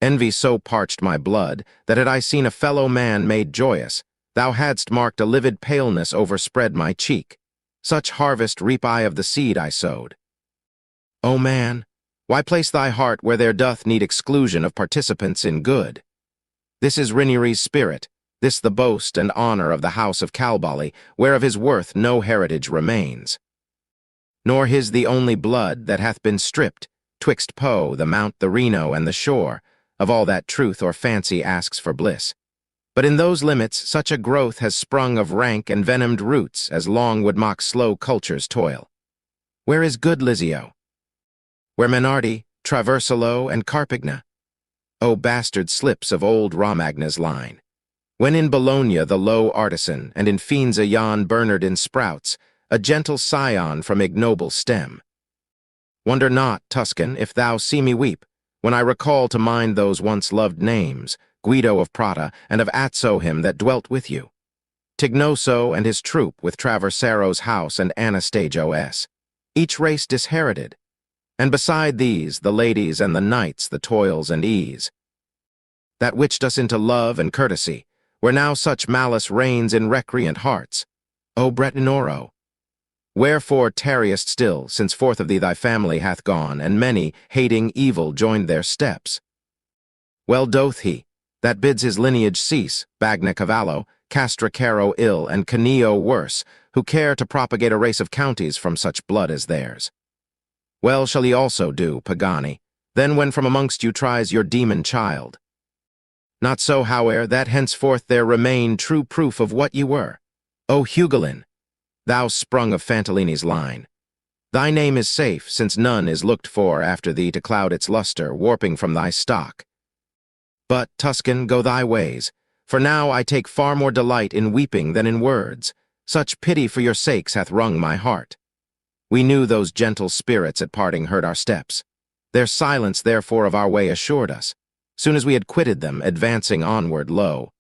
Envy so parched my blood, that had I seen a fellow man made joyous, thou hadst marked a livid paleness overspread my cheek. Such harvest reap I of the seed I sowed. O man, why place thy heart where there doth need exclusion of participants in good? This is Rinieri's spirit, this the boast and honor of the house of Calbali, whereof his worth no heritage remains. Nor his the only blood that hath been stripped, twixt Po, the mount, the Reno, and the shore, of all that truth or fancy asks for bliss. But in those limits such a growth has sprung of rank and venomed roots as long would mock slow culture's toil. Where is good Lizio? Where Menardi, Traversalo, and Carpigna? O bastard slips of old Romagna's line! When in Bologna the low artisan, and in Fienza yon Bernard in sprouts, a gentle scion from ignoble stem. Wonder not, Tuscan, if thou see me weep, when I recall to mind those once loved names, Guido of Prata, and of Azzo him that dwelt with you, Tignoso and his troop with Traversaro's house and Anastasio S. Each race disherited, and beside these the ladies and the knights the toils and ease, that witched us into love and courtesy, where now such malice reigns in recreant hearts. O Bretinoro, wherefore tarriest still, since forth of thee thy family hath gone, and many, hating evil, joined their steps? Well doth he, that bids his lineage cease, Bagna Cavallo, Castracaro ill, and Canio worse, who care to propagate a race of counties from such blood as theirs. Well shall he also do, Pagani, then when from amongst you tries your demon child. Not so, howe'er, that henceforth there remain true proof of what ye were. O Hugolin, thou sprung of Fantellini's line, thy name is safe, since none is looked for after thee to cloud its luster, warping from thy stock. But, Tuscan, go thy ways, for now I take far more delight in weeping than in words. Such pity for your sakes hath wrung my heart. We knew those gentle spirits at parting heard our steps. Their silence therefore of our way assured us, soon as we had quitted them, advancing onward lo.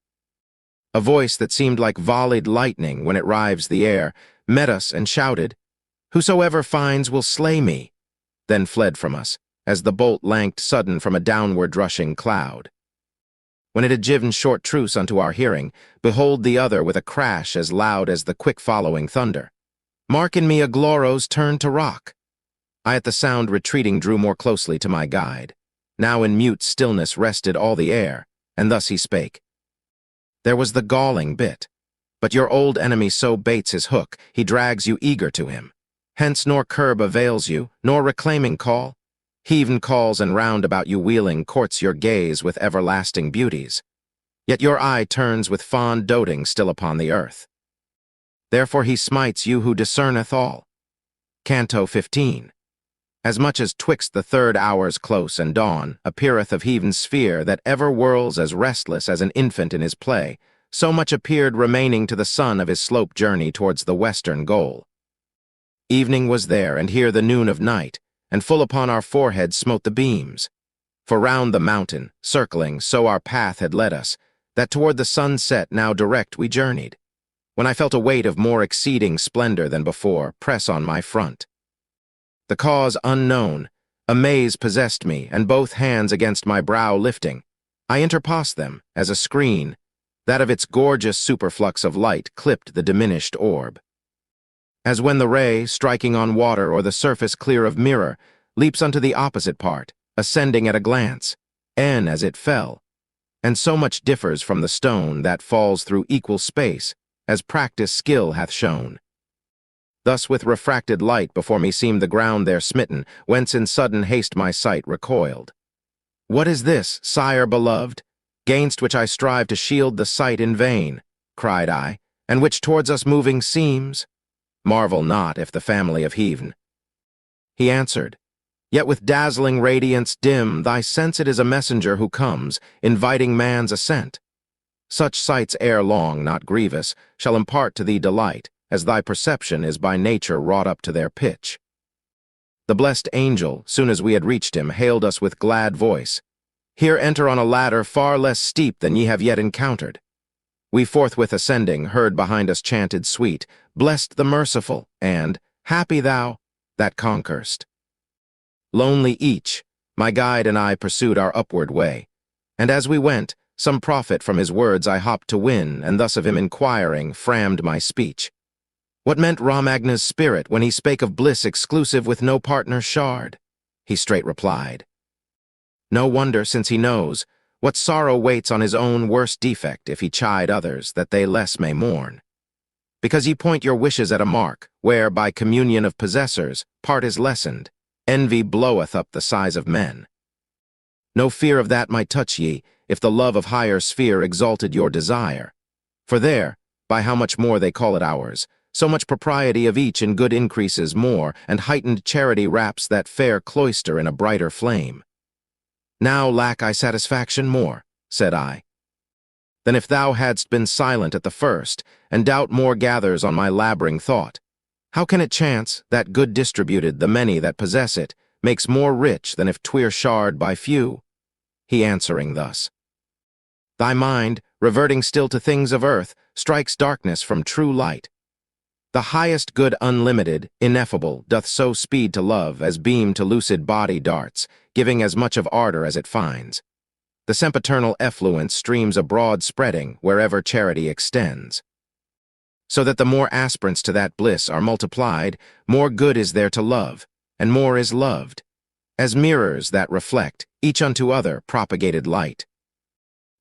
A voice that seemed like volleyed lightning when it rives the air, met us and shouted, Whosoever finds will slay me, then fled from us, as the bolt lanked sudden from a downward rushing cloud. When it had given short truce unto our hearing, behold the other with a crash as loud as the quick-following thunder. Mark in me a gloros turned to rock. I at the sound retreating drew more closely to my guide. Now in mute stillness rested all the air, and thus he spake. There was the galling bit. But your old enemy so baits his hook, he drags you eager to him. Hence nor curb avails you, nor reclaiming call. He even calls and round about you wheeling courts your gaze with everlasting beauties. Yet your eye turns with fond doting still upon the earth. Therefore he smites you who discerneth all. Canto 15. As much as twixt the third hour's close and dawn appeareth of heaven sphere that ever whirls as restless as an infant in his play, so much appeared remaining to the sun of his slope journey towards the western goal. Evening was there, and here the noon of night, and full upon our foreheads smote the beams. For round the mountain, circling, so our path had led us, that toward the sunset now direct we journeyed, when I felt a weight of more exceeding splendor than before press on my front. The cause unknown, amaze possessed me, and both hands against my brow lifting, I interposed them, as a screen, that of its gorgeous superflux of light clipped the diminished orb. As when the ray, striking on water or the surface clear of mirror, leaps unto the opposite part, ascending at a glance, and as it fell, and so much differs from the stone that falls through equal space, as practised skill hath shown. Thus with refracted light before me seemed the ground there smitten, whence in sudden haste my sight recoiled. What is this, sire beloved, gainst which I strive to shield the sight in vain, cried I, and which towards us moving seems? Marvel not if the family of heaven. He answered, Yet with dazzling radiance dim, thy sense it is a messenger who comes, inviting man's assent. Such sights ere long, not grievous, shall impart to thee delight, as thy perception is by nature wrought up to their pitch. The blessed angel, soon as we had reached him, hailed us with glad voice. Here enter on a ladder far less steep than ye have yet encountered. We forthwith ascending, heard behind us chanted sweet, Blessed the merciful, and Happy thou that conquerst. Lonely each, my guide and I pursued our upward way, and as we went, some profit from his words I hopped to win, and thus of him inquiring, framed my speech. What meant Ramagna's spirit when he spake of bliss exclusive with no partner shard? He straight replied, No wonder, since he knows what sorrow waits on his own worst defect if he chide others that they less may mourn. Because ye point your wishes at a mark, where, by communion of possessors, part is lessened, envy bloweth up the size of men. No fear of that might touch ye, if the love of higher sphere exalted your desire. For there, by how much more they call it ours, so much propriety of each in good increases more, and heightened charity wraps that fair cloister in a brighter flame. Now lack I satisfaction more, said I, than if thou hadst been silent at the first, and doubt more gathers on my laboring thought. How can it chance that good distributed, the many that possess it, makes more rich than if 'twere shard by few? He answering thus, Thy mind, reverting still to things of earth, strikes darkness from true light. The highest good unlimited, ineffable, doth so speed to love as beam to lucid body darts, giving as much of ardor as it finds. The sempiternal effluence streams abroad spreading wherever charity extends. So that the more aspirants to that bliss are multiplied, more good is there to love, and more is loved, as mirrors that reflect, each unto other, propagated light.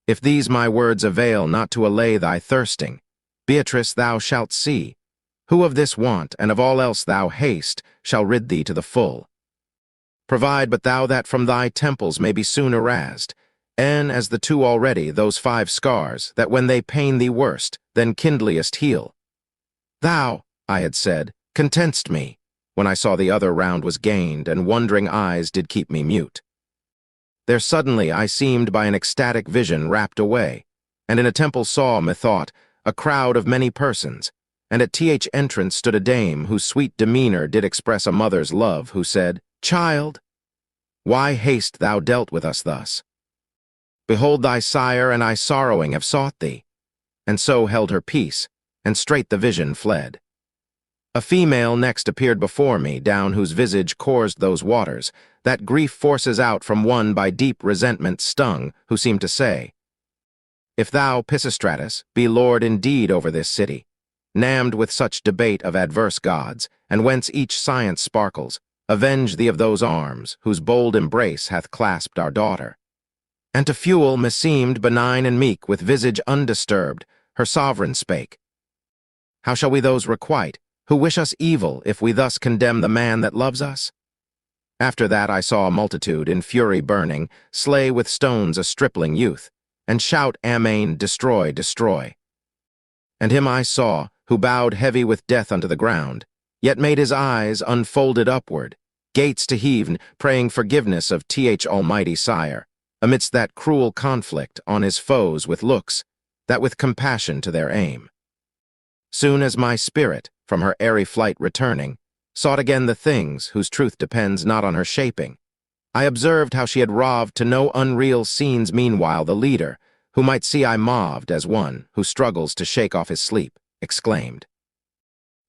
If these my words avail not to allay thy thirsting, Beatrice thou shalt see, who of this want and of all else thou haste shall rid thee to the full. Provide but thou that from thy temples may be soon erazed, and as the two already, those 5 scars, that when they pain thee worst, then kindliest heal. Thou, I had said, content'st me, when I saw the other round was gained, and wondering eyes did keep me mute. There suddenly I seemed by an ecstatic vision rapt away, and in a temple saw, methought, a crowd of many persons, and at th entrance stood a dame whose sweet demeanor did express a mother's love, who said, Child, why haste thou dealt with us thus? Behold thy sire and I sorrowing have sought thee, and so held her peace, and straight the vision fled. A female next appeared before me, down whose visage coursed those waters, that grief forces out from one by deep resentment stung, who seemed to say, "If thou, Pisistratus, be lord indeed over this city, nammed with such debate of adverse gods, and whence each science sparkles, avenge thee of those arms, whose bold embrace hath clasped our daughter." And to fuel meseemed benign and meek, with visage undisturbed, her sovereign spake, "How shall we those requite, who wish us evil, if we thus condemn the man that loves us?" After that I saw a multitude, in fury burning, slay with stones a stripling youth, and shout amain, "Destroy, destroy." And him I saw, who bowed heavy with death unto the ground, yet made his eyes unfolded upward, gates to heave, praying forgiveness of Th Almighty Sire, amidst that cruel conflict on his foes with looks, that with compassion to their aim. Soon as my spirit, from her airy flight returning, sought again the things whose truth depends not on her shaping, I observed how she had roved to no unreal scenes meanwhile the leader, who might see I moved as one who struggles to shake off his sleep, exclaimed,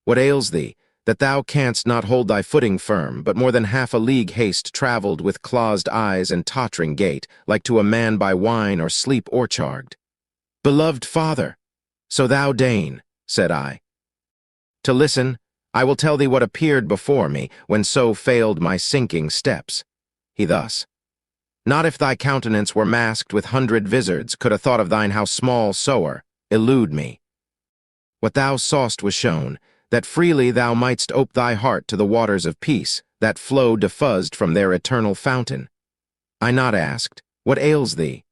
"What ails thee, that thou canst not hold thy footing firm, but more than half a league haste travelled with closed eyes and tottering gait, like to a man by wine or sleep o'ercharged?" "Beloved father, so thou deign," said I, "to listen, I will tell thee what appeared before me, when so failed my sinking steps." He thus, "Not if thy countenance were masked with 100 vizards, could a thought of thine how small soever elude me. What thou saw'st was shown, that freely thou mightst ope thy heart to the waters of peace, that flow diffused from their eternal fountain. I not asked, What ails thee?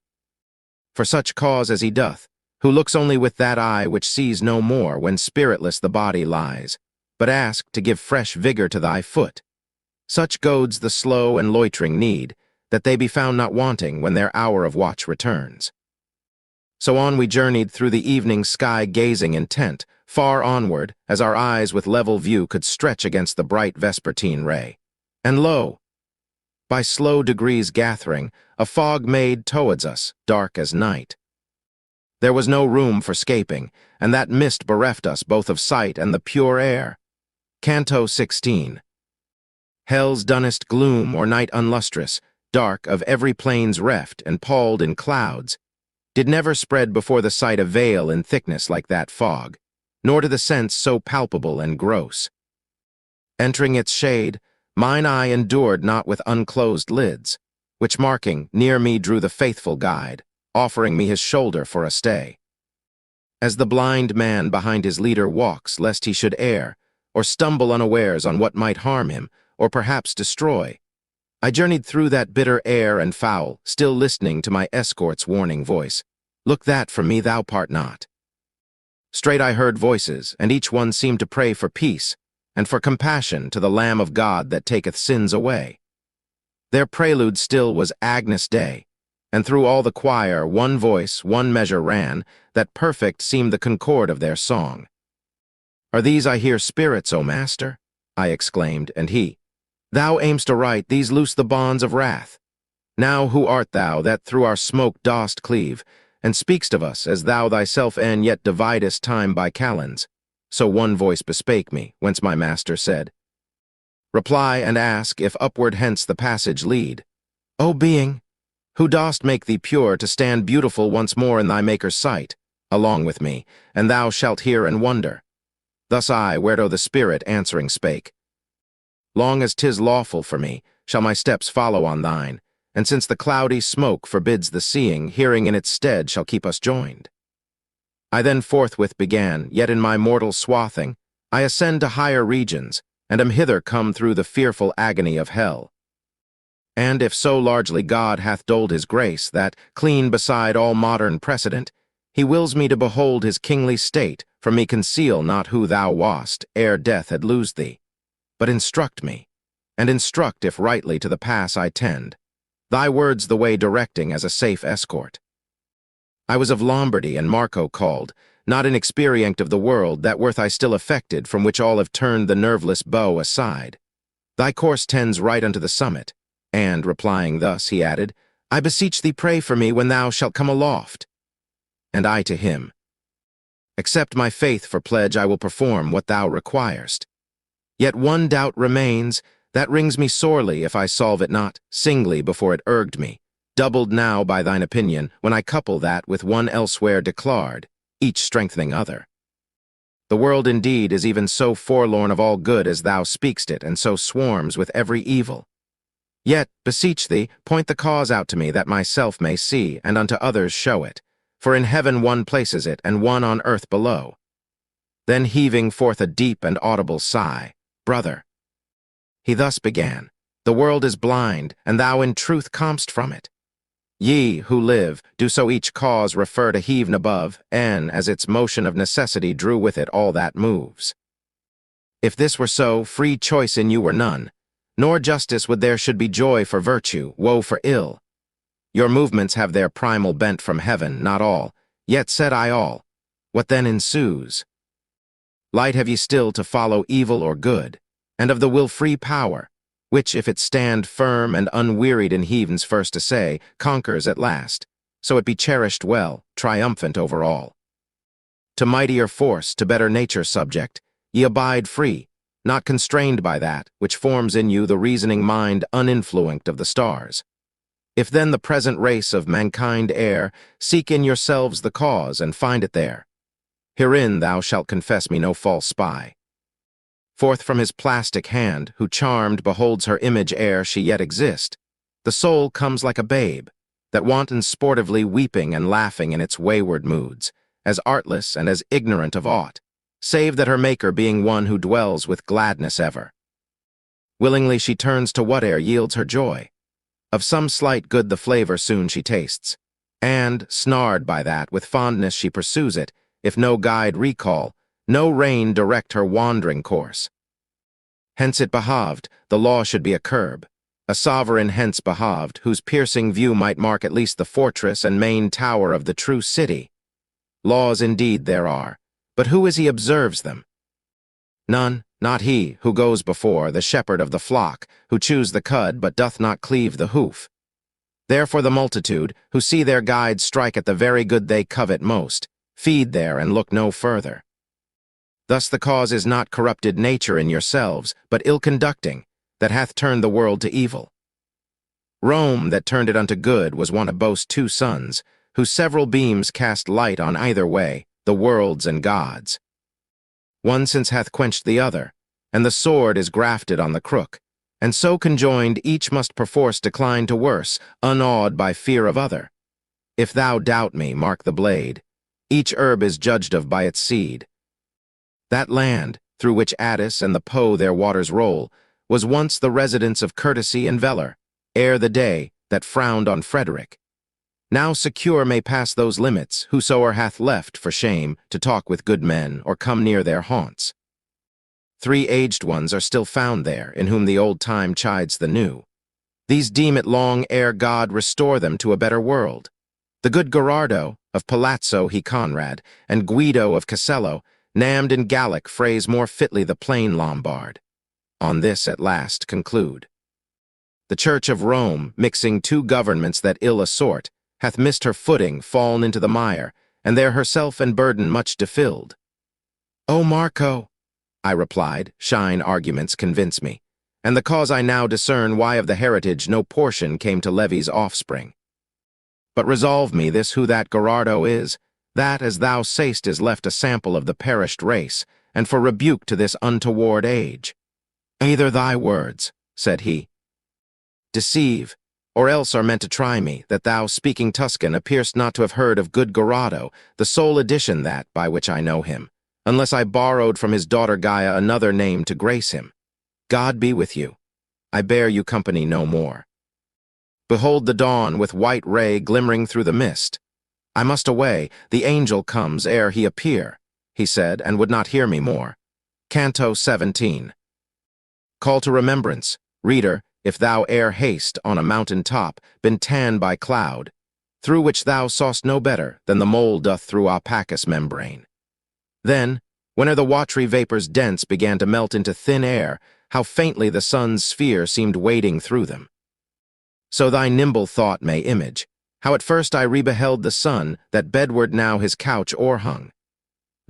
For such cause as he doth, who looks only with that eye which sees no more when spiritless the body lies, but ask to give fresh vigor to thy foot. Such goads the slow and loitering need, that they be found not wanting when their hour of watch returns. So on we journeyed through the evening sky, gazing intent, far onward, as our eyes with level view could stretch against the bright vespertine ray. And lo! By slow degrees gathering, a fog made towards us, dark as night. There was no room for scaping, and that mist bereft us both of sight and the pure air. Canto 16. Hell's dunnest gloom or night unlustrous, dark of every plains reft and palled in clouds, did never spread before the sight a veil in thickness like that fog, nor to the sense so palpable and gross. Entering its shade, mine eye endured not with unclosed lids, which marking, near me drew the faithful guide, offering me his shoulder for a stay. As the blind man behind his leader walks, lest he should err, or stumble unawares on what might harm him, or perhaps destroy, I journeyed through that bitter air and foul, still listening to my escort's warning voice, "Look that from me thou part not." Straight I heard voices, and each one seemed to pray for peace, and for compassion to the Lamb of God that taketh sins away. Their prelude still was Agnus Dei, and through all the choir one voice, one measure ran, that perfect seemed the concord of their song. "Are these I hear spirits, O Master?" I exclaimed, and he, "Thou aim'st aright, these loose the bonds of wrath. Now who art thou, that through our smoke dost cleave, and speak'st of us as thou thyself and yet dividest time by calends?" So one voice bespake me, whence my master said, "Reply and ask if upward hence the passage lead. O being, who dost make thee pure to stand beautiful once more in thy Maker's sight, along with me, and thou shalt hear and wonder." Thus I, whereto the Spirit answering spake, "Long as 'tis lawful for me, shall my steps follow on thine, and since the cloudy smoke forbids the seeing, hearing in its stead shall keep us joined." I then forthwith began, yet in my mortal swathing, I ascend to higher regions, and am hither come through the fearful agony of hell. And if so largely God hath doled his grace, that, clean beside all modern precedent, he wills me to behold his kingly state, from me conceal not who thou wast, ere death had loosed thee, but instruct me, and instruct if rightly to the pass I tend, thy words the way directing as a safe escort. I was of Lombardy and Marco called, not inexperient of the world, that worth I still affected, from which all have turned the nerveless bow aside. Thy course tends right unto the summit, and, replying thus, he added, "I beseech thee pray for me when thou shalt come aloft." And I to him, "Accept my faith for pledge I will perform what thou requirest." Yet one doubt remains, that wrings me sorely if I solve it not, singly before it urged me, doubled now by thine opinion, when I couple that with one elsewhere declared, each strengthening other. The world indeed is even so forlorn of all good as thou speak'st it, and so swarms with every evil. Yet, beseech thee, point the cause out to me that myself may see, and unto others show it. For in heaven one places it, and one on earth below. Then heaving forth a deep and audible sigh, Brother, he thus began, the world is blind, and thou in truth comest from it. Ye, who live, do so each cause refer to heaven above, and, as its motion of necessity drew with it all that moves. If this were so, free choice in you were none, nor justice would there should be joy for virtue, woe for ill. Your movements have their primal bent from heaven, not all, yet said I all. What then ensues? Light have ye still to follow evil or good, and of the will-free power, which, if it stand firm and unwearied in heaven's first essay, conquers at last, so it be cherished well, triumphant over all. To mightier force, to better nature subject, ye abide free, not constrained by that, which forms in you the reasoning mind uninfluenced of the stars. If then the present race of mankind err, seek in yourselves the cause, and find it there. Herein thou shalt confess me no false spy. Forth from his plastic hand, who charmed beholds her image ere she yet exist, the soul comes like a babe, that wanton sportively weeping and laughing in its wayward moods, as artless and as ignorant of aught, save that her Maker being one who dwells with gladness ever. Willingly she turns to whate'er yields her joy. Of some slight good the flavor soon she tastes, and, snared by that, with fondness she pursues it, if no guide recall, no rein direct her wandering course. Hence it behoved, the law should be a curb, a sovereign hence behoved, whose piercing view might mark at least the fortress and main tower of the true city. Laws indeed there are, but who is he observes them? None, not he, who goes before, the shepherd of the flock, who chews the cud but doth not cleave the hoof. Therefore the multitude, who see their guides strike at the very good they covet most, feed there and look no further. Thus the cause is not corrupted nature in yourselves, but ill-conducting, that hath turned the world to evil. Rome, that turned it unto good, was wont to boast 2 suns, whose several beams cast light on either way, the worlds and gods. One since hath quenched the other, and the sword is grafted on the crook, and so conjoined each must perforce decline to worse, unawed by fear of other. If thou doubt me, mark the blade. Each herb is judged of by its seed. That land, through which Addis and the Po their waters roll, was once the residence of courtesy and valor, ere the day that frowned on Frederick. Now secure may pass those limits, whosoe'er hath left, for shame, to talk with good men, or come near their haunts. 3 aged ones are still found there, in whom the old time chides the new. These deem it long ere God restore them to a better world. The good Gherardo, of Palazzo he Conrad, and Guido of Casello, named in Gallic phrase more fitly the plain Lombard. On this at last conclude. The Church of Rome, mixing 2 governments that ill assort, hath missed her footing, fallen into the mire, and there herself and burden much defilled. O Marco, I replied, shine arguments convince me, and the cause I now discern why of the heritage no portion came to Levi's offspring. But resolve me this who that Gherardo is, that, as thou say'st, is left a sample of the perished race, and for rebuke to this untoward age. Either thy words, said he, deceive, or else are meant to try me, that thou, speaking Tuscan, appear'st not to have heard of good Gherardo, the sole addition that, by which I know him, unless I borrowed from his daughter Gaia another name to grace him. God be with you. I bear you company no more. Behold the dawn with white ray glimmering through the mist. I must away, the angel comes ere he appear, he said, and would not hear me more. Canto 17. Call to remembrance, reader, if thou e'er haste on a mountain top, been tanned by cloud, through which thou saw'st no better than the mole doth through opacus membrane. Then, whene'er the watery vapors dense began to melt into thin air, how faintly the sun's sphere seemed wading through them. So thy nimble thought may image, how at first I rebeheld the sun, that bedward now his couch o'erhung.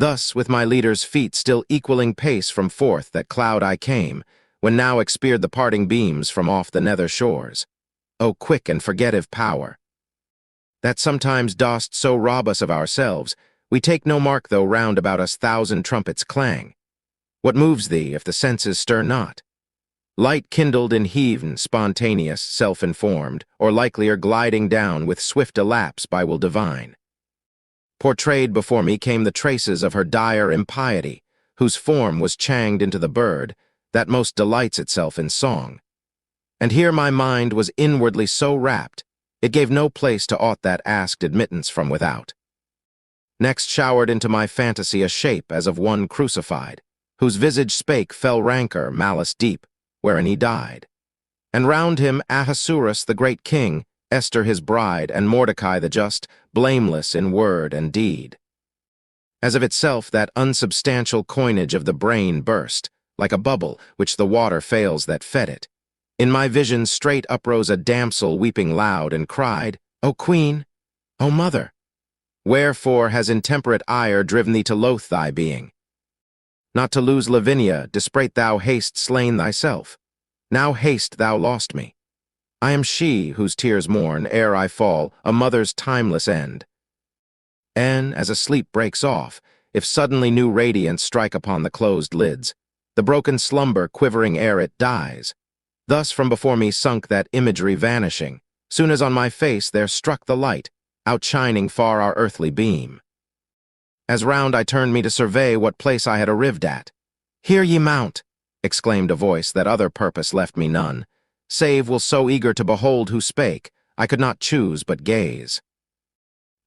Thus, with my leader's feet still equaling pace from forth that cloud I came, when now expired the parting beams from off the nether shores. O quick and forgettive power, that sometimes dost so rob us of ourselves, we take no mark though round about us thousand trumpets clang. What moves thee if the senses stir not? Light kindled in heav'n, spontaneous, self-informed, or likelier gliding down with swift elapse by will divine. Portrayed before me came the traces of her dire impiety, whose form was changed into the bird that most delights itself in song. And here my mind was inwardly so rapt, it gave no place to aught that asked admittance from without. Next showered into my fantasy a shape as of one crucified, whose visage spake fell rancor, malice deep, wherein he died. And round him Ahasuerus the great king, Esther his bride, and Mordecai the just, blameless in word and deed. As of itself that unsubstantial coinage of the brain burst, like a bubble which the water fails that fed it. In my vision straight uprose a damsel weeping loud and cried, O Queen, O Mother, wherefore has intemperate ire driven thee to loathe thy being? Not to lose Lavinia, disprate thou haste slain thyself. Now haste thou lost me. I am she whose tears mourn, ere I fall, a mother's timeless end. And, as a sleep breaks off, if suddenly new radiance strike upon the closed lids, the broken slumber quivering ere it dies. Thus from before me sunk that imagery vanishing, soon as on my face there struck the light, outshining far our earthly beam. As round I turned me to survey what place I had arrived at. Here ye mount, exclaimed a voice that other purpose left me none, save will so eager to behold who spake, I could not choose but gaze.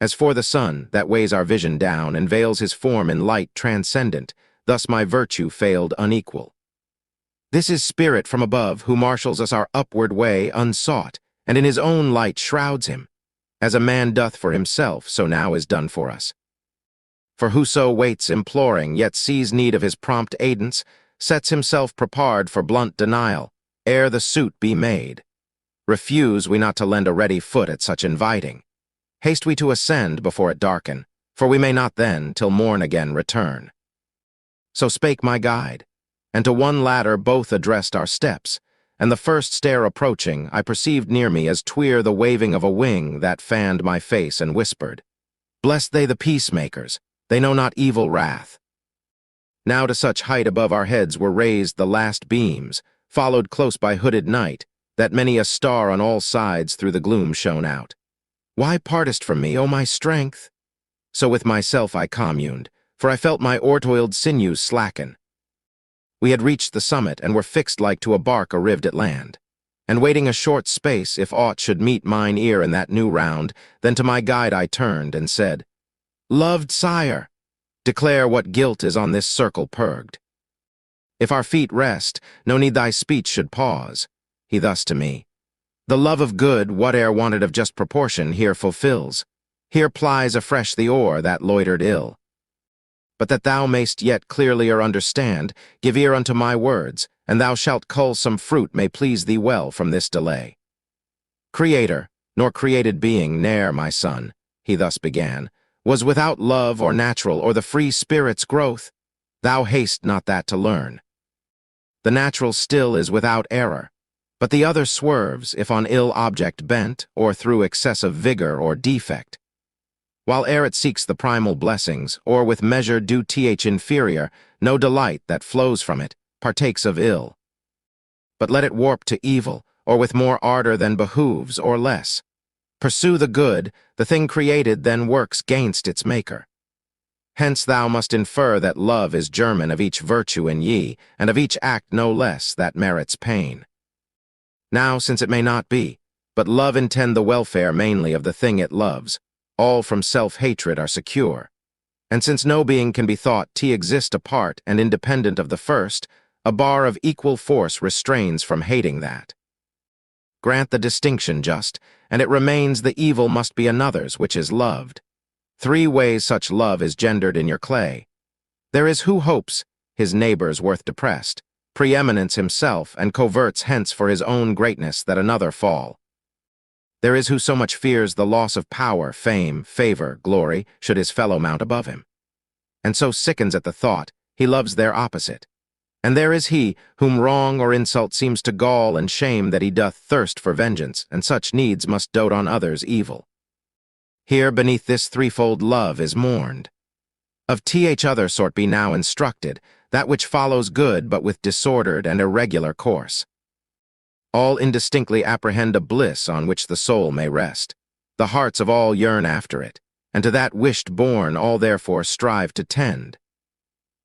As for the sun, that weighs our vision down and veils his form in light transcendent, thus my virtue failed unequal. This is spirit from above, who marshals us our upward way unsought, and in his own light shrouds him. As a man doth for himself, so now is done for us. For whoso waits imploring, yet sees need of his prompt aidance, sets himself prepared for blunt denial, ere the suit be made. Refuse we not to lend a ready foot at such inviting. Haste we to ascend before it darken, for we may not then, till morn again, return. So spake my guide, and to one ladder both addressed our steps, and the first stair approaching, I perceived near me as twere the waving of a wing that fanned my face and whispered, Bless they the peacemakers, they know not evil wrath. Now to such height above our heads were raised the last beams, followed close by hooded night, that many a star on all sides through the gloom shone out. Why partest from me, O my strength? So with myself I communed, for I felt my o'ertoiled sinews slacken. We had reached the summit, and were fixed like to a bark arrived at land, and waiting a short space if aught should meet mine ear in that new round, then to my guide I turned, and said, Loved sire, declare what guilt is on this circle purged. If our feet rest, no need thy speech should pause. He thus to me, The love of good, whate'er wanted of just proportion, here fulfills. Here plies afresh the oar that loitered ill. But that thou mayst yet clearlier understand, give ear unto my words, and thou shalt cull some fruit may please thee well from this delay. Creator, nor created being, ne'er, my son, he thus began, was without love or natural or the free spirit's growth. Thou haste not that to learn. The natural still is without error, but the other swerves if on ill object bent or through excessive vigor or defect. While ere it seeks the primal blessings, or with measure due inferior, no delight that flows from it partakes of ill. But let it warp to evil, or with more ardor than behooves, or less. Pursue the good, the thing created then works gainst its maker. Hence thou must infer that love is german of each virtue in ye, and of each act no less that merits pain. Now, since it may not be, but love intend the welfare mainly of the thing it loves, all from self-hatred are secure. And since no being can be thought to exist apart and independent of the first, a bar of equal force restrains from hating that. Grant the distinction just, and it remains the evil must be another's, which is loved. 3 ways such love is gendered in your clay. There is who hopes, his neighbor's worth depressed, preeminence himself, and coverts hence for his own greatness that another fall. There is who so much fears the loss of power, fame, favor, glory, should his fellow mount above him. and so sickens at the thought, he loves their opposite. And there is he, whom wrong or insult seems to gall and shame, that he doth thirst for vengeance, and such needs must dote on others' evil. Here beneath this threefold love is mourned. Of th other sort be now instructed, that which follows good but with disordered and irregular course. All indistinctly apprehend a bliss on which the soul may rest. The hearts of all yearn after it, and to that wished born all therefore strive to tend.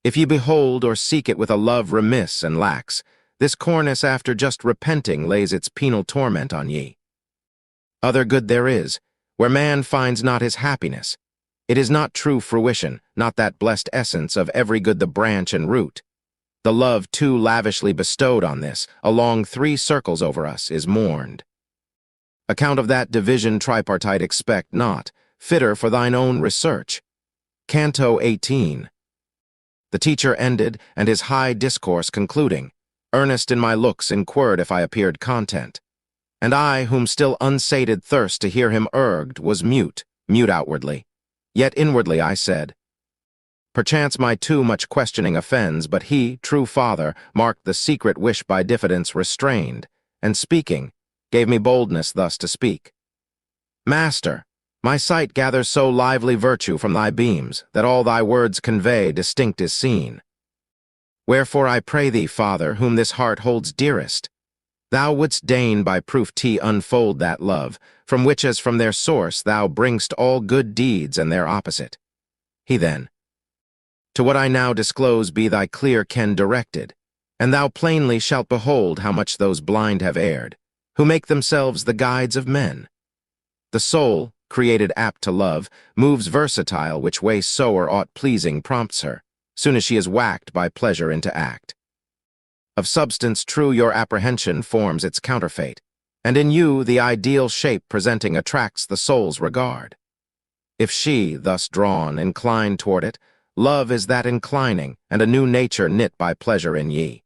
If ye behold or seek it with a love remiss and lax, this cornice after just repenting lays its penal torment on ye. Other good there is, where man finds not his happiness. It is not true fruition, not that blessed essence of every good the branch and root. The love too lavishly bestowed on this, along 3 circles over us, is mourned. Account of that division tripartite expect not, fitter for thine own research. Canto 18. The teacher ended, and his high discourse concluding, earnest in my looks inquired if I appeared content. And I, whom still unsated thirst to hear him urged, was mute outwardly. Yet inwardly I said, perchance my too much questioning offends, but he, true father, marked the secret wish by diffidence restrained, and speaking, gave me boldness thus to speak. Master, my sight gathers so lively virtue from thy beams, that all thy words convey distinct is seen. Wherefore I pray thee, Father, whom this heart holds dearest, thou wouldst deign by proof unfold that love, from which as from their source thou bringst all good deeds and their opposite. He then, to what I now disclose be thy clear ken directed, and thou plainly shalt behold how much those blind have erred, who make themselves the guides of men. The soul, created apt to love, moves versatile which way so or aught pleasing prompts her, soon as she is whacked by pleasure into act. Of substance true your apprehension forms its counterfeit, and in you the ideal shape presenting attracts the soul's regard. If she, thus drawn, incline toward it, love is that inclining, and a new nature knit by pleasure in ye.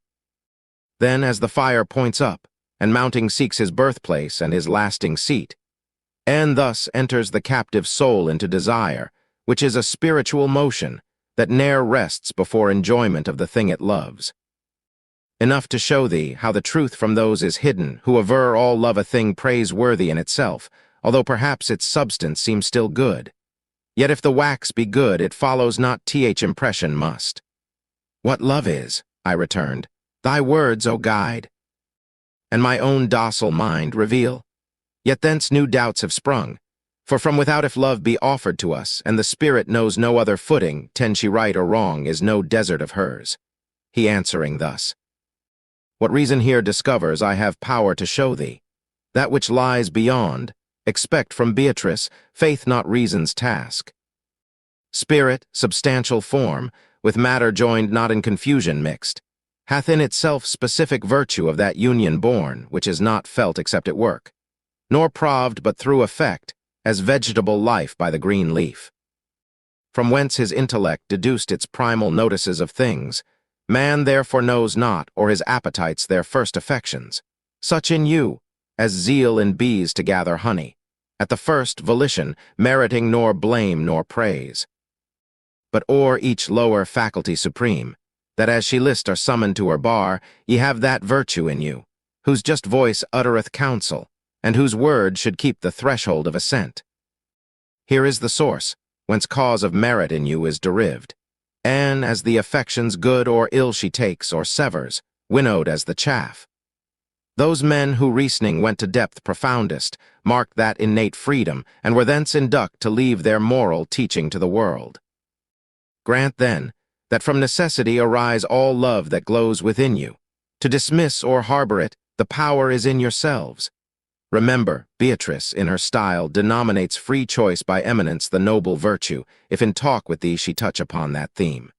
Then as the fire points up, and mounting seeks his birthplace and his lasting seat, and thus enters the captive soul into desire, which is a spiritual motion that ne'er rests before enjoyment of the thing it loves. Enough to show thee how the truth from those is hidden who aver all love a thing praiseworthy in itself, although perhaps its substance seems still good. Yet if the wax be good, it follows not th impression must. What love is, I returned, thy words, O guide, and my own docile mind reveal. Yet thence new doubts have sprung, for from without if love be offered to us, and the spirit knows no other footing, tend she right or wrong, is no desert of hers. He answering thus, what reason here discovers I have power to show thee. That which lies beyond, expect from Beatrice, faith not reason's task. Spirit, substantial form, with matter joined not in confusion mixed, hath in itself specific virtue of that union born, which is not felt except at work, nor proved but through effect, as vegetable life by the green leaf. From whence his intellect deduced its primal notices of things, man therefore knows not, or his appetites their first affections, such in you, as zeal in bees to gather honey, at the first volition, meriting nor blame nor praise. But o'er each lower faculty supreme, that as she list are summoned to her bar, ye have that virtue in you, whose just voice uttereth counsel, and whose word should keep the threshold of assent. Here is the source, whence cause of merit in you is derived, and as the affections good or ill she takes or severs, winnowed as the chaff. Those men who reasoning went to depth profoundest, marked that innate freedom, and were thence induct to leave their moral teaching to the world. Grant, then, that from necessity arise all love that glows within you. To dismiss or harbor it, the power is in yourselves. Remember, Beatrice, in her style, denominates free choice by eminence the noble virtue, if in talk with thee she touch upon that theme.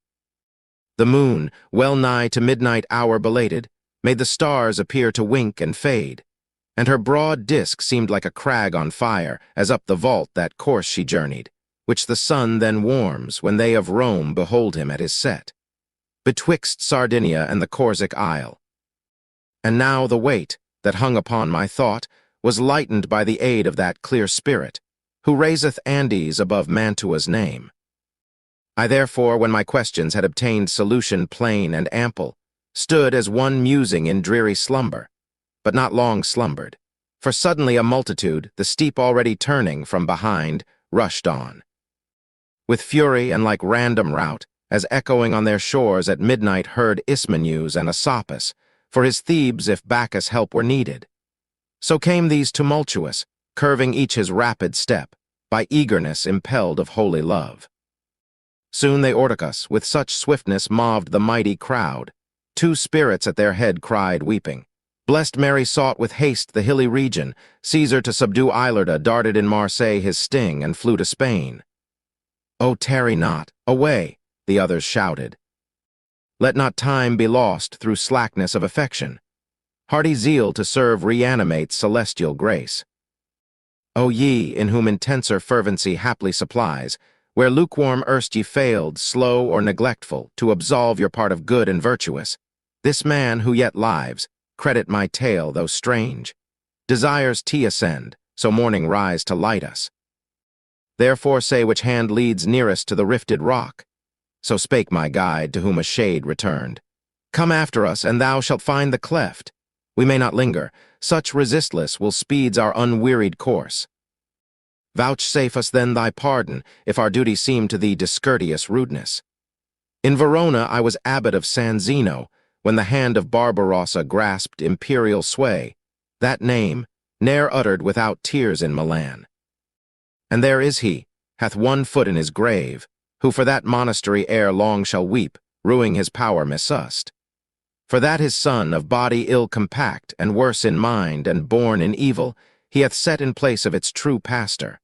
The moon, well nigh to midnight hour belated, made the stars appear to wink and fade, and her broad disk seemed like a crag on fire, as up the vault that course she journeyed, which the sun then warms when they of Rome behold him at his set, betwixt Sardinia and the Corsic Isle. And now the weight that hung upon my thought was lightened by the aid of that clear spirit, who raiseth Andes above Mantua's name. I therefore, when my questions had obtained solution plain and ample, stood as one musing in dreary slumber, but not long slumbered, for suddenly a multitude, the steep already turning from behind, rushed on. With fury and like random rout, as echoing on their shores at midnight heard Ismenus and Asopus, for his Thebes if Bacchus' help were needed. So came these tumultuous, curving each his rapid step, by eagerness impelled of holy love. Soon they o'ertook us, with such swiftness moved the mighty crowd. Two spirits at their head cried, weeping. Blessed Mary sought with haste the hilly region. Caesar to subdue Ilerda darted in Marseille his sting and flew to Spain. "Oh, tarry not, away," the others shouted. "Let not time be lost through slackness of affection. Hearty zeal to serve reanimates celestial grace. O ye, in whom intenser fervency haply supplies, where lukewarm erst ye failed, slow or neglectful, to absolve your part of good and virtuous, this man who yet lives, credit my tale though strange, desires tea ascend, so morning rise to light us. Therefore say which hand leads nearest to the rifted rock. So spake my guide, to whom a shade returned. Come after us, and thou shalt find the cleft. We may not linger, such resistless will speeds our unwearied course. Vouchsafe us then thy pardon, if our duty seem to thee discourteous rudeness. In Verona I was abbot of San Zeno, when the hand of Barbarossa grasped imperial sway, that name, ne'er uttered without tears in Milan. And there is he, hath one foot in his grave, who for that monastery ere long shall weep, ruing his power misust. For that his son, of body ill compact, and worse in mind, and born in evil, he hath set in place of its true pastor.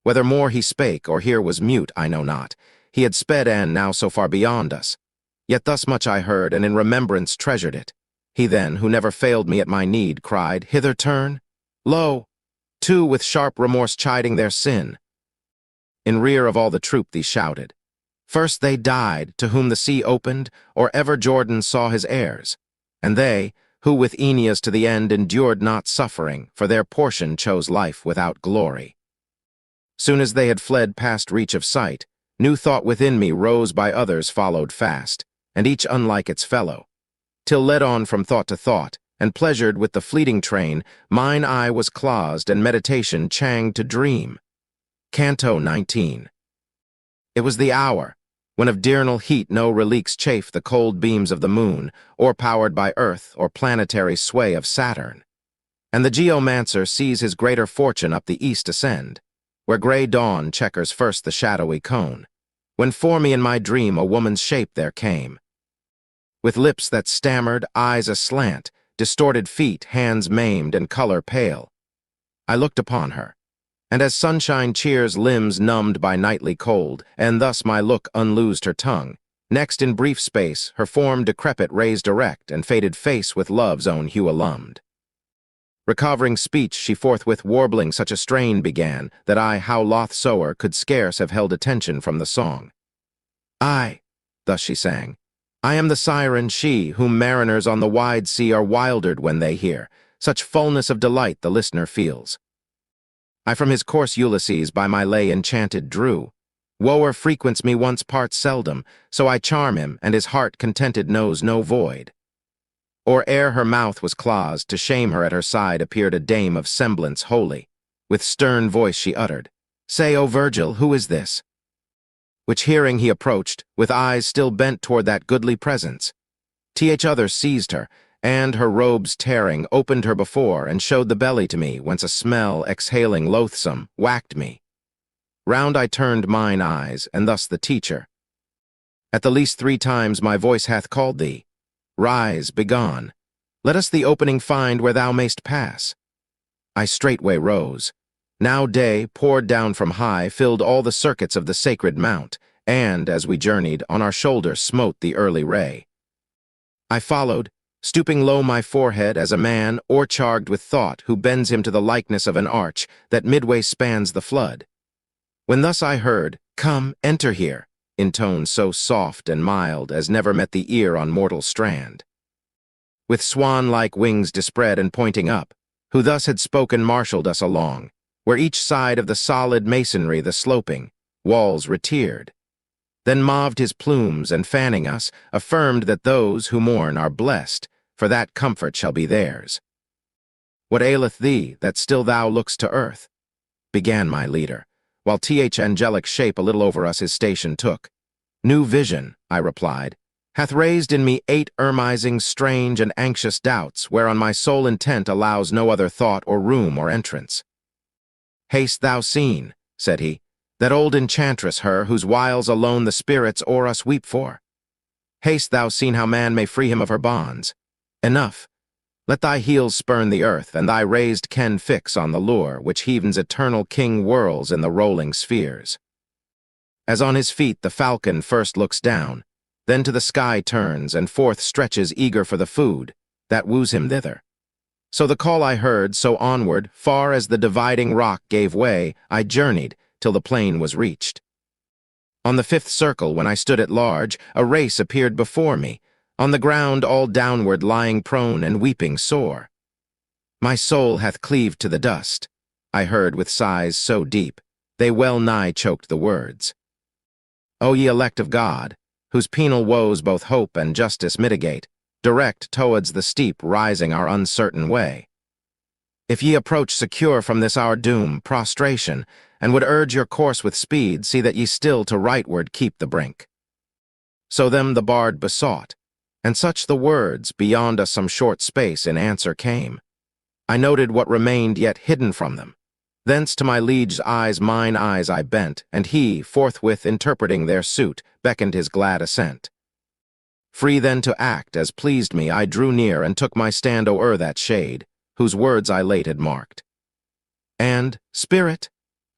Whether more he spake, or here was mute, I know not. He had sped and now so far beyond us. Yet thus much I heard, and in remembrance treasured it. He then, who never failed me at my need, cried, Hither turn! Lo! Two with sharp remorse chiding their sin. In rear of all the troop these shouted. First they died, to whom the sea opened, or ever Jordan saw his heirs. And they, who with Aeneas to the end endured not suffering, for their portion chose life without glory. Soon as they had fled past reach of sight, new thought within me rose by others followed fast, and each unlike its fellow. Till led on from thought to thought, and pleasured with the fleeting train, mine eye was closed and meditation changed to dream. Canto 19. It was the hour, when of diurnal heat no reliques chafe the cold beams of the moon, or powered by earth or planetary sway of Saturn. And the geomancer sees his greater fortune up the east ascend, where gray dawn checkers first the shadowy cone, when for me in my dream a woman's shape there came. With lips that stammered, eyes aslant, distorted feet, hands maimed, and color pale. I looked upon her, and as sunshine cheers limbs numbed by nightly cold, and thus my look unloosed her tongue, next in brief space her form decrepit raised erect, and faded face with love's own hue illumined. Recovering speech, she forthwith warbling such a strain began, that I, how loth sower, could scarce have held attention from the song. I, thus she sang, I am the siren she, whom mariners on the wide sea are wildered when they hear, such fullness of delight the listener feels. I from his coarse Ulysses by my lay enchanted drew. Woer frequents me once part seldom, so I charm him, and his heart contented knows no void. Or ere her mouth was closed, to shame her at her side appeared a dame of semblance holy. With stern voice she uttered, Say, O Virgil, who is this? Which hearing he approached, with eyes still bent toward that goodly presence. Others seized her, and, her robes tearing, opened her before, and showed the belly to me, whence a smell, exhaling loathsome, whacked me. Round I turned mine eyes, and thus the teacher. At the least 3 times my voice hath called thee. Rise, begone. Let us the opening find where thou mayst pass. I straightway rose. Now day, poured down from high, filled all the circuits of the sacred mount, and, as we journeyed, on our shoulders smote the early ray. I followed, stooping low my forehead as a man, o'ercharged with thought, who bends him to the likeness of an arch that midway spans the flood. When thus I heard, Come, enter here, in tones so soft and mild as never met the ear on mortal strand. With swan-like wings dispread and pointing up, who thus had spoken marshaled us along, where each side of the solid masonry the sloping walls retiered. then moved his plumes and fanning us, affirmed that those who mourn are blessed, for that comfort shall be theirs. What aileth thee, that still thou look'st to earth? Began my leader, while angelic shape a little over us his station took. New vision, I replied, hath raised in me 8 ermising, strange, and anxious doubts, whereon my sole intent allows no other thought or room or entrance. Hast thou seen, said he, that old enchantress her, whose wiles alone the spirits o'er us weep for? Hast thou seen how man may free him of her bonds? Enough. Let thy heels spurn the earth, and thy raised ken fix on the lure which heaven's eternal king whirls in the rolling spheres. As on his feet the falcon first looks down, then to the sky turns, and forth stretches eager for the food that woos him thither. So the call I heard, so onward, far as the dividing rock gave way, I journeyed till the plain was reached. On the 5th circle, when I stood at large, a race appeared before me, on the ground all downward lying prone and weeping sore. My soul hath cleaved to the dust, I heard with sighs so deep, they well nigh choked the words. O ye elect of God, whose penal woes both hope and justice mitigate, direct towards the steep rising our uncertain way. If ye approach secure from this our doom, prostration, and would urge your course with speed, see that ye still to rightward keep the brink. So them the bard besought, and such the words, beyond us some short space in answer came. I noted what remained yet hidden from them. Thence to my liege's eyes mine eyes I bent, and he, forthwith interpreting their suit, beckoned his glad assent. Free then to act, as pleased me, I drew near and took my stand o'er that shade, whose words I late had marked. And, Spirit,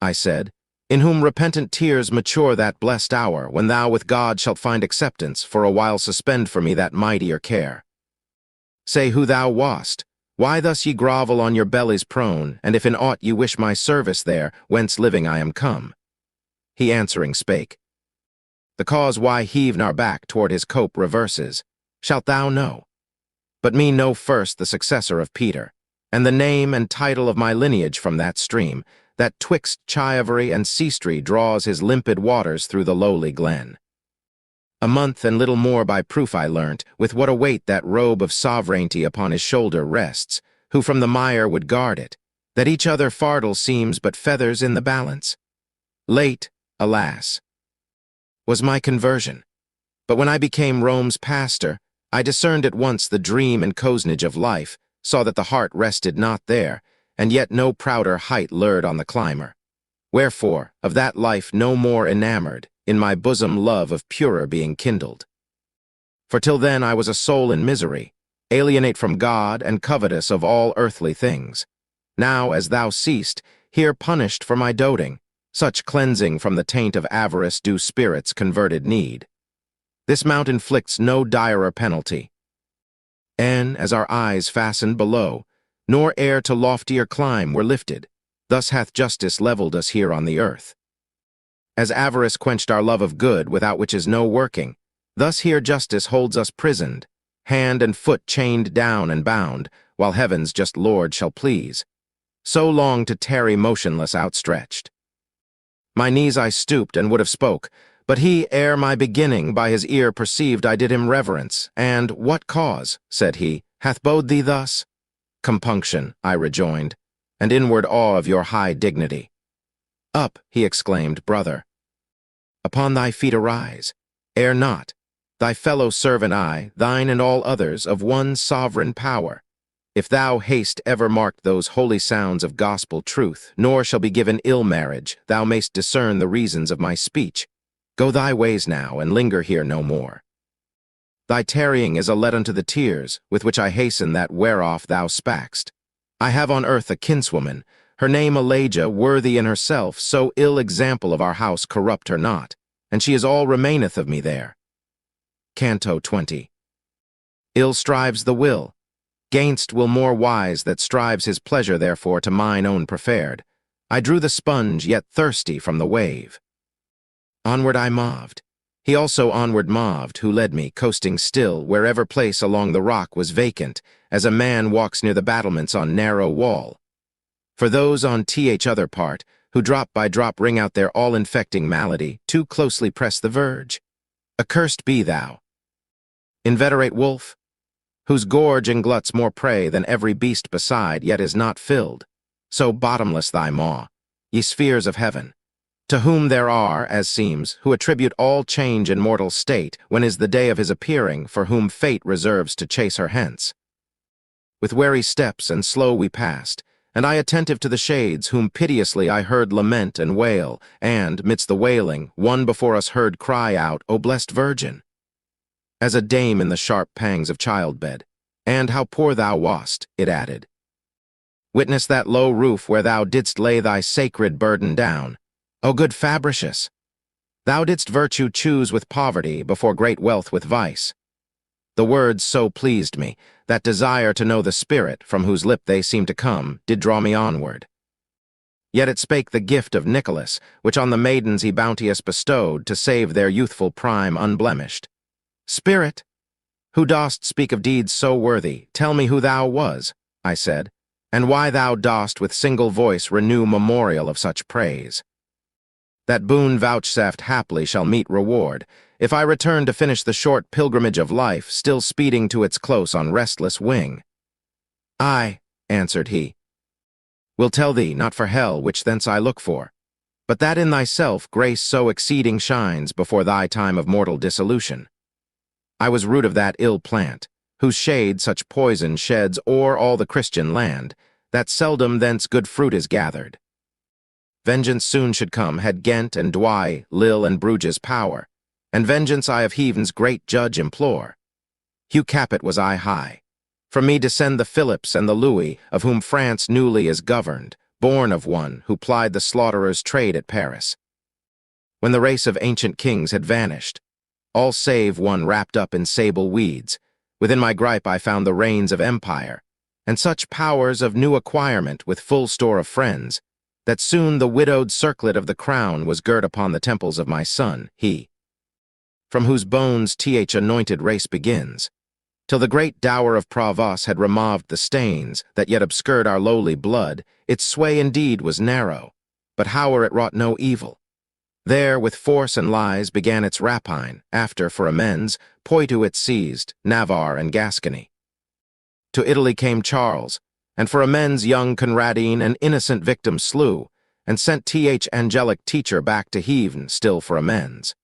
I said, in whom repentant tears mature that blessed hour, when thou with God shalt find acceptance, for a while suspend for me that mightier care. Say who thou wast, why thus ye grovel on your bellies prone, and if in aught ye wish my service there, whence living I am come. He answering spake, the cause why heav'n our back toward his cope reverses, shalt thou know. But me know first the successor of Peter, and the name and title of my lineage from that stream, that twixt Chiavery and Seastree draws his limpid waters through the lowly glen. A month and little more by proof I learnt, with what a weight that robe of sovereignty upon his shoulder rests, who from the mire would guard it, that each other fardel seems but feathers in the balance. Late, alas, was my conversion, but when I became Rome's pastor, I discerned at once the dream and cozenage of life, saw that the heart rested not there, and yet no prouder height lured on the climber. Wherefore, of that life no more enamored, in my bosom love of purer being kindled. For till then I was a soul in misery, alienate from God and covetous of all earthly things. Now, as thou seest, here punished for my doting, such cleansing from the taint of avarice do spirits converted need. This mount inflicts no direr penalty. And, as our eyes fastened below, nor e'er to loftier climb were lifted, thus hath justice leveled us here on the earth. As avarice quenched our love of good, without which is no working, thus here justice holds us prisoned, hand and foot chained down and bound, while heaven's just Lord shall please, so long to tarry motionless outstretched. My knees I stooped and would have spoke, but he, ere my beginning, by his ear perceived I did him reverence, and, what cause, said he, hath bowed thee thus? Compunction, I rejoined, and inward awe of your high dignity. Up, he exclaimed, brother. Upon thy feet arise. Err not. Thy fellow servant I, thine and all others, of one sovereign power. If thou hast ever marked those holy sounds of gospel truth, nor shall be given ill marriage, thou mayst discern the reasons of my speech. Go thy ways now, and linger here no more. Thy tarrying is a let unto the tears, with which I hasten that whereof thou spak'st. I have on earth a kinswoman, her name Alighieri, worthy in herself, so ill example of our house corrupt her not, and she is all remaineth of me there. Canto 20. Ill strives the will. Gainst will more wise that strives his pleasure therefore to mine own preferred. I drew the sponge, yet thirsty, from the wave. Onward I moved. He also onward moved, who led me, coasting still, wherever place along the rock was vacant, as a man walks near the battlements on narrow wall. For those on other part, who drop by drop wring out their all-infecting malady, too closely press the verge. Accursed be thou, inveterate wolf, whose gorge engluts more prey than every beast beside, yet is not filled. So bottomless thy maw, ye spheres of heaven, to whom there are, as seems, who attribute all change in mortal state, when is the day of his appearing, for whom fate reserves to chase her hence. With wary steps and slow we passed, and I attentive to the shades, whom piteously I heard lament and wail, and, midst the wailing, one before us heard cry out, O blessed Virgin! As a dame in the sharp pangs of childbed. And how poor thou wast, it added. Witness that low roof where thou didst lay thy sacred burden down. O good Fabricius! Thou didst virtue choose with poverty before great wealth with vice. The words so pleased me, that desire to know the spirit, from whose lip they seemed to come, did draw me onward. Yet it spake the gift of Nicholas, which on the maidens he bounteous bestowed, to save their youthful prime unblemished. Spirit, who dost speak of deeds so worthy, tell me who thou was, I said, and why thou dost with single voice renew memorial of such praise. That boon vouchsafed haply shall meet reward, if I return to finish the short pilgrimage of life, still speeding to its close on restless wing. I, answered he, will tell thee, not for hell, which thence I look for, but that in thyself grace so exceeding shines before thy time of mortal dissolution. I was root of that ill plant, whose shade such poison sheds o'er all the Christian land, that seldom thence good fruit is gathered. Vengeance soon should come, had Ghent and Douai, Lille and Bruges power, and vengeance I of heaven's great judge implore. Hugh Capet was I high. From me descend the Philips and the Louis, of whom France newly is governed, born of one who plied the slaughterer's trade at Paris. When the race of ancient kings had vanished, all save one wrapped up in sable weeds, within my gripe I found the reins of empire, and such powers of new acquirement with full store of friends, that soon the widowed circlet of the crown was girt upon the temples of my son, he, from whose bones th anointed race begins, till the great dower of Provence had removed the stains that yet obscured our lowly blood. Its sway indeed was narrow, but howe'er it wrought no evil. There, with force and lies, began its rapine, after, for amends, Poitou it seized, Navarre and Gascony. To Italy came Charles, and for amends young Conradine an innocent victim slew, and sent th angelic teacher back to heaven, still for amends.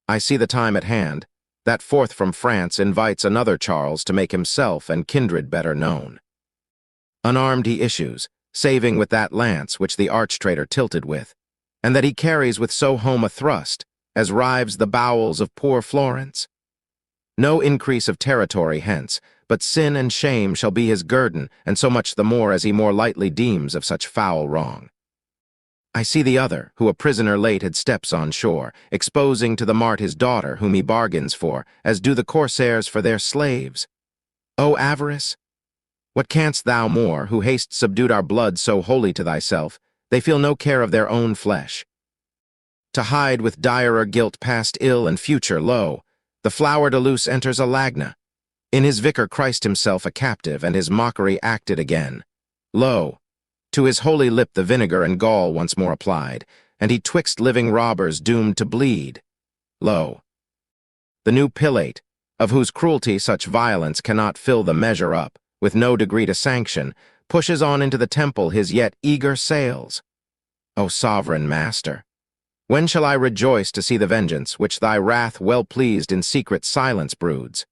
I see the time at hand, that forth from France invites another Charles to make himself and kindred better known. Unarmed he issues, saving with that lance which the arch-traitor tilted with, and that he carries with so home a thrust, as rives the bowels of poor Florence. No increase of territory hence, but sin and shame shall be his guerdon, and so much the more as he more lightly deems of such foul wrong. I see the other, who a prisoner late had steps on shore, exposing to the mart his daughter, whom he bargains for, as do the corsairs for their slaves. O avarice! What canst thou more, who hast subdued our blood so wholly to thyself, they feel no care of their own flesh. To hide with direr guilt past ill and future, lo, the flower de luce enters a lagna. In his vicar Christ himself a captive, and his mockery acted again. Lo, to his holy lip the vinegar and gall once more applied, and he twixt living robbers doomed to bleed. Lo, the new Pilate, of whose cruelty such violence cannot fill the measure up, with no degree to sanction, pushes on into the temple his yet eager sails. O sovereign master, when shall I rejoice to see the vengeance which thy wrath well-pleased in secret silence broods?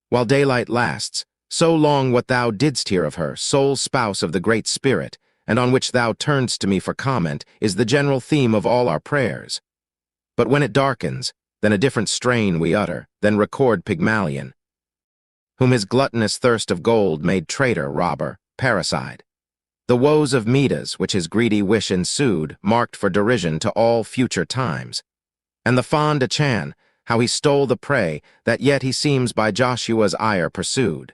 While daylight lasts, so long what thou didst hear of her, sole spouse of the Great Spirit, and on which thou turnedst to me for comment, is the general theme of all our prayers. But when it darkens, then a different strain we utter, then record Pygmalion, whom his gluttonous thirst of gold made traitor, robber, parricide. The woes of Midas, which his greedy wish ensued, marked for derision to all future times. And the fond Achan, how he stole the prey, that yet he seems by Joshua's ire pursued.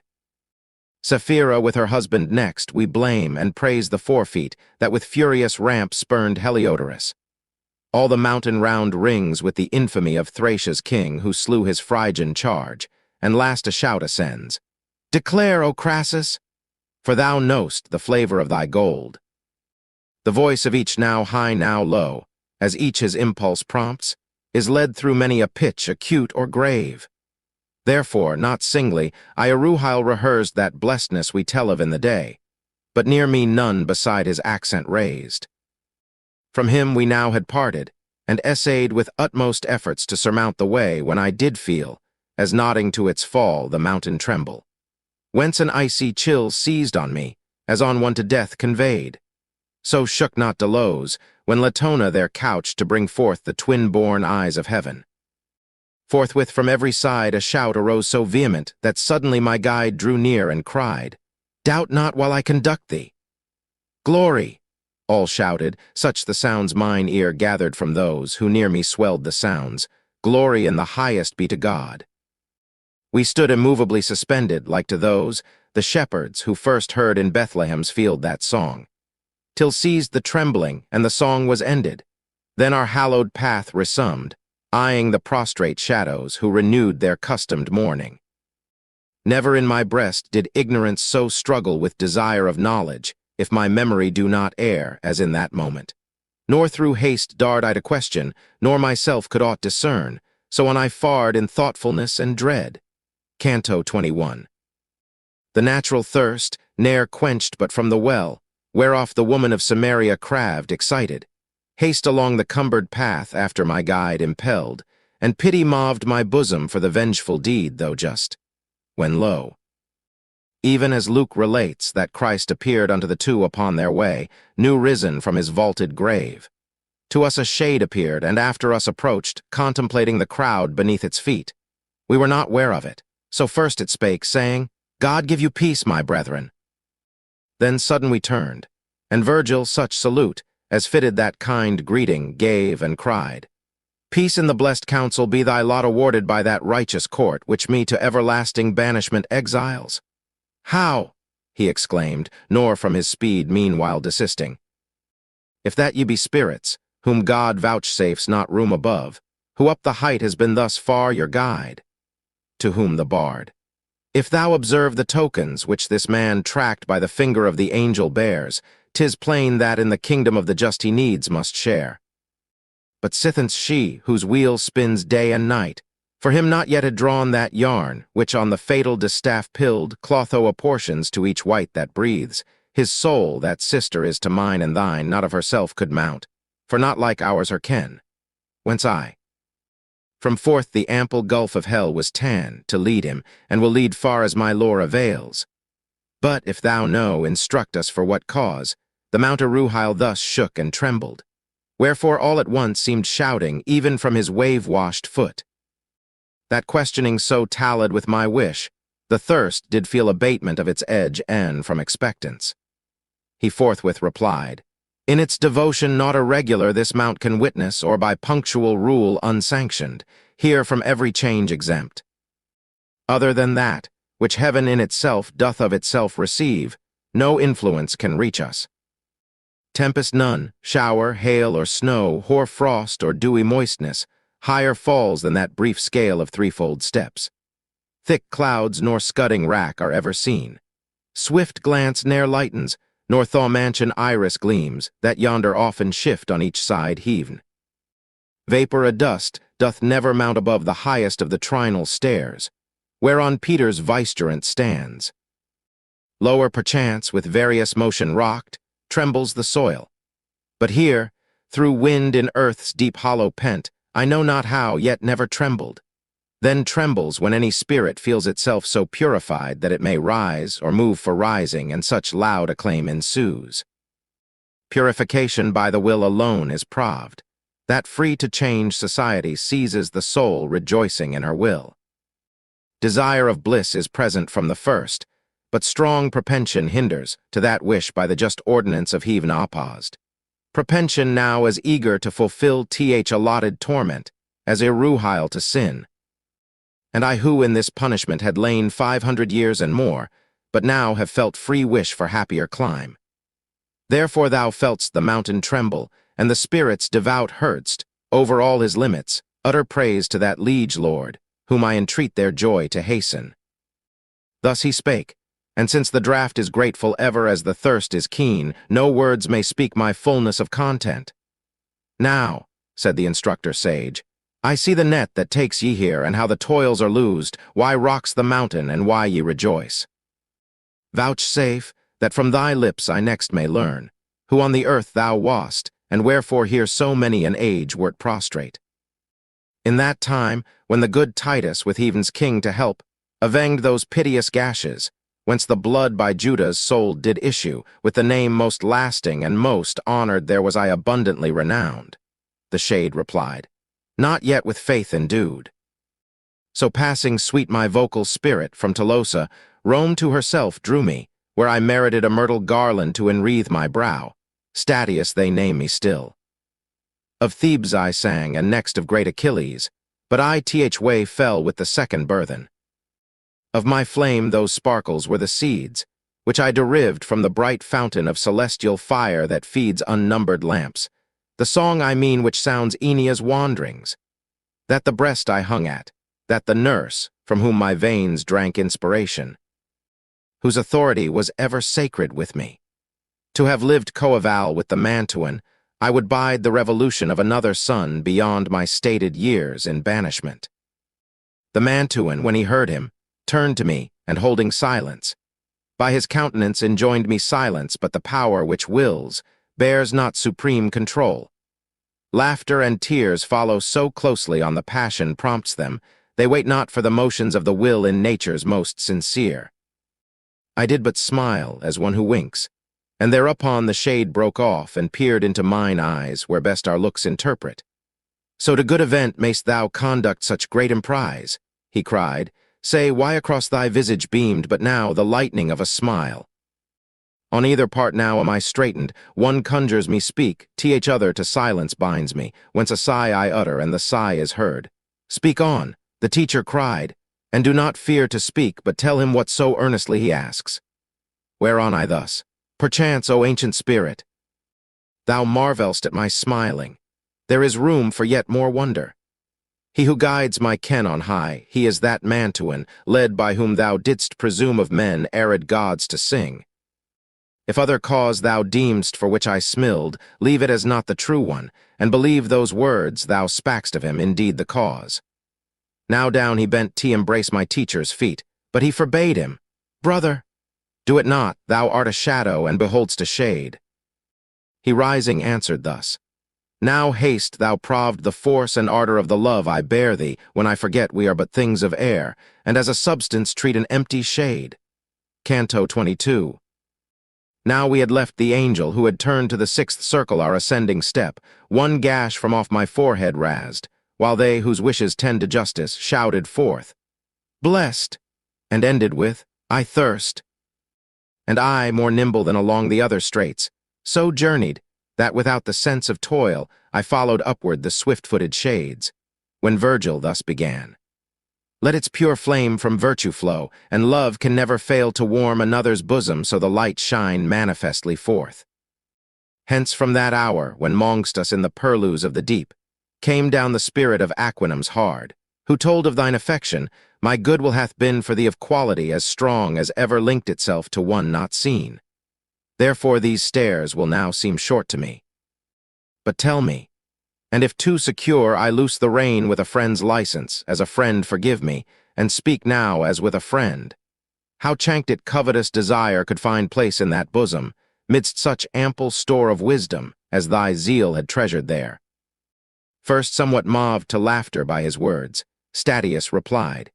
Sapphira with her husband next we blame and praise the forefeet that with furious ramp spurned Heliodorus. All the mountain round rings with the infamy of Thracia's king who slew his Phrygian charge, and last a shout ascends. Declare, O Crassus, for thou know'st the flavor of thy gold. The voice of each now high, now low, as each his impulse prompts, is led through many a pitch acute or grave. Therefore, not singly, I Aruhile rehearsed that blessedness we tell of in the day, but near me none beside his accent raised. From him we now had parted, and essayed with utmost efforts to surmount the way when I did feel, as nodding to its fall, the mountain tremble. Whence an icy chill seized on me, as on one to death conveyed. So shook not Delos, when Latona there couched to bring forth the twin-born eyes of heaven. Forthwith from every side a shout arose so vehement that suddenly my guide drew near and cried, "Doubt not while I conduct thee." "Glory!" all shouted, such the sounds mine ear gathered from those who near me swelled the sounds. "Glory in the highest be to God." We stood immovably suspended, like to those, the shepherds who first heard in Bethlehem's field that song, till ceased the trembling and the song was ended. Then our hallowed path resumed, eyeing the prostrate shadows who renewed their customed mourning. Never in my breast did ignorance so struggle with desire of knowledge, if my memory do not err, as in that moment. Nor through haste dared I to question, nor myself could aught discern, so on I fared in thoughtfulness and dread. Canto 21. The natural thirst, ne'er quenched but from the well, whereof the woman of Samaria craved, excited, haste along the cumbered path after my guide impelled, and pity moved my bosom for the vengeful deed, though just. When lo, even as Luke relates that Christ appeared unto the two upon their way, new risen from his vaulted grave. To us a shade appeared, and after us approached, contemplating the crowd beneath its feet. We were not ware of it, so first it spake, saying, "God give you peace, my brethren." Then sudden we turned, and Virgil such salute, as fitted that kind greeting, gave and cried, "Peace in the blessed council be thy lot awarded by that righteous court, which me to everlasting banishment exiles." "How?" he exclaimed, nor from his speed meanwhile desisting. "If that ye be spirits, whom God vouchsafes not room above, who up the height has been thus far your guide." To whom the bard, "If thou observe the tokens which this man tracked by the finger of the angel bears, 'tis plain that in the kingdom of the just he needs must share. But sithence she, whose wheel spins day and night, for him not yet had drawn that yarn, which on the fatal distaff pilled, Clotho apportions to each wight that breathes, his soul, that sister is to mine and thine, not of herself could mount, for not like ours her ken. Whence I, from forth the ample gulf of hell was ta'en, to lead him, and will lead far as my lore avails. But if thou know, instruct us for what cause, the Mount Aruhile thus shook and trembled, wherefore all at once seemed shouting, even from his wave-washed foot. That questioning so tallied with my wish, the thirst did feel abatement of its edge and from expectance. He forthwith replied, "In its devotion not irregular this mount can witness, or by punctual rule unsanctioned, here from every change exempt. Other than that, which heaven in itself doth of itself receive, no influence can reach us. Tempest none, shower, hail, or snow, hoar frost, or dewy moistness, higher falls than that brief scale of threefold steps. Thick clouds nor scudding rack are ever seen. Swift glance ne'er lightens, nor thaw-mansion iris gleams, that yonder often shift on each side heav'n. Vapor adust doth never mount above the highest of the trinal stairs, whereon Peter's vicegerent stands. Lower perchance, with various motion rocked, trembles the soil. But here, through wind in earth's deep hollow pent, I know not how, yet never trembled. Then trembles when any spirit feels itself so purified that it may rise or move for rising, and such loud acclaim ensues. Purification by the will alone is proved. That free to change society seizes the soul rejoicing in her will. Desire of bliss is present from the first, but strong propension hinders to that wish by the just ordinance of heaven opposed. Propension now as eager to fulfill th allotted torment, as Aruhile to sin. And I who in this punishment had lain 500 years and more, but now have felt free wish for happier clime. Therefore thou felt'st the mountain tremble, and the spirits devout heardst, over all his limits, utter praise to that liege lord, whom I entreat their joy to hasten." Thus he spake, And since the draught is grateful ever as the thirst is keen, no words may speak my fullness of content. Now, said the instructor sage, I see the net that takes ye here, and how the toils are loosed, why rocks the mountain, and why ye rejoice. Vouchsafe, that from thy lips I next may learn, who on the earth thou wast, and wherefore here so many an age wert prostrate. In that time, when the good Titus, with heaven's king to help, avenged those piteous gashes, whence the blood by Judah's soul did issue, with the name most lasting and most honored there was I abundantly renowned. The shade replied, not yet with faith endued. So passing sweet my vocal spirit from Tolosa, Rome to herself drew me, where I merited a myrtle garland to enwreathe my brow. Statius they name me still. Of Thebes I sang, and next of great Achilles, but I way fell with the second burthen. Of my flame those sparkles were the seeds, which I derived from the bright fountain of celestial fire that feeds unnumbered lamps, the song I mean which sounds Aenea's wanderings, that the breast I hung at, that the nurse, from whom my veins drank inspiration, whose authority was ever sacred with me. To have lived coeval with the Mantuan, I would bide the revolution of another sun beyond my stated years in banishment. The Mantuan, when he heard him, turned to me, and holding silence, by his countenance enjoined me silence, but the power which wills bears not supreme control. Laughter and tears follow so closely on the passion prompts them, they wait not for the motions of the will in nature's most sincere. I did but smile as one who winks, and thereupon the shade broke off and peered into mine eyes, where best our looks interpret. So to good event mayst thou conduct such great emprise, he cried. Say, why across thy visage beamed but now the lightning of a smile? On either part now am I straitened, one conjures me speak, other to silence binds me, whence a sigh I utter, and the sigh is heard. Speak on, the teacher cried, and do not fear to speak, but tell him what so earnestly he asks. Whereon I thus, perchance, O ancient spirit, thou marvelst at my smiling. There is room for yet more wonder. He who guides my ken on high, he is that Mantuan, led by whom thou didst presume of men arid gods to sing. If other cause thou deemst for which I smilled, leave it as not the true one, and believe those words thou spak'st of him indeed the cause. Now down he bent to embrace my teacher's feet, but he forbade him. Brother, do it not, thou art a shadow, and behold'st a shade. He rising answered thus, Now haste, thou proved the force and ardor of the love I bear thee, when I forget we are but things of air, and as a substance treat an empty shade. Canto 22. Now we had left the angel, who had turned to the sixth circle our ascending step, one gash from off my forehead razzed, while they, whose wishes tend to justice, shouted forth, Blessed, and ended with, I thirst. And I, more nimble than along the other straits, so journeyed, that without the sense of toil, I followed upward the swift-footed shades, when Virgil thus began. Let its pure flame from virtue flow, and love can never fail to warm another's bosom, so the light shine manifestly forth. Hence from that hour, when mongst us in the purlieus of the deep, came down the spirit of Aquinum's hard, who told of thine affection, my goodwill hath been for thee of quality as strong as ever linked itself to one not seen. Therefore these stairs will now seem short to me. But tell me, and if too secure I loose the rein with a friend's license, as a friend forgive me, and speak now as with a friend, how chanked it covetous desire could find place in that bosom, midst such ample store of wisdom as thy zeal had treasured there? First somewhat moved to laughter by his words, Statius replied,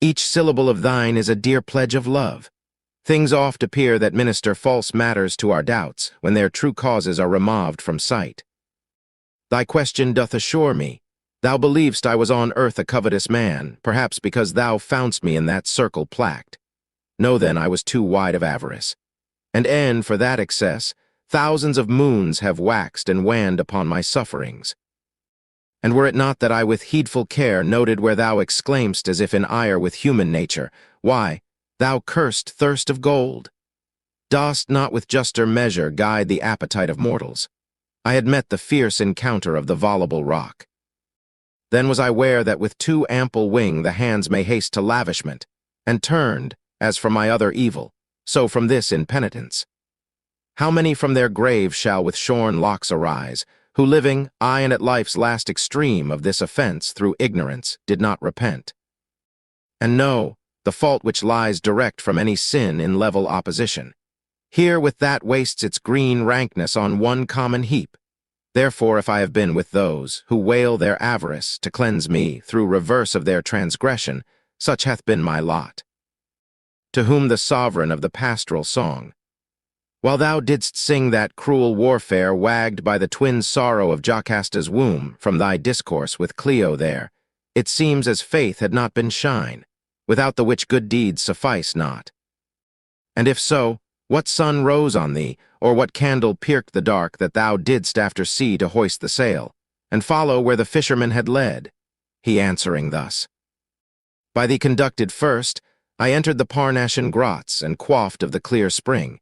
Each syllable of thine is a dear pledge of love. Things oft appear that minister false matters to our doubts, when their true causes are removed from sight. Thy question doth assure me, thou believest I was on earth a covetous man, perhaps because thou foundst me in that circle placked. Know then I was too wide of avarice. And e'en for that excess, thousands of moons have waxed and waned upon my sufferings. And were it not that I with heedful care noted where thou exclaim'st as if in ire with human nature, why, thou cursed thirst of gold, dost not with juster measure guide the appetite of mortals, I had met the fierce encounter of the voluble rock. Then was I ware that with too ample wing the hands may haste to lavishment, and turned, as from my other evil, so from this in penitence. How many from their graves shall with shorn locks arise, who living, aye and at life's last extreme of this offense through ignorance, did not repent? And know, the fault which lies direct from any sin in level opposition, here with that wastes its green rankness on one common heap. Therefore, if I have been with those who wail their avarice to cleanse me through reverse of their transgression, such hath been my lot. To whom the sovereign of the pastoral song, while thou didst sing that cruel warfare wagged by the twin sorrow of Jocasta's womb from thy discourse with Clio there, it seems as faith had not been shine, without the which good deeds suffice not. And if so, what sun rose on thee, or what candle pierked the dark that thou didst after sea to hoist the sail, and follow where the fisherman had led? He answering thus, by thee conducted first, I entered the Parnassian grots and quaffed of the clear spring,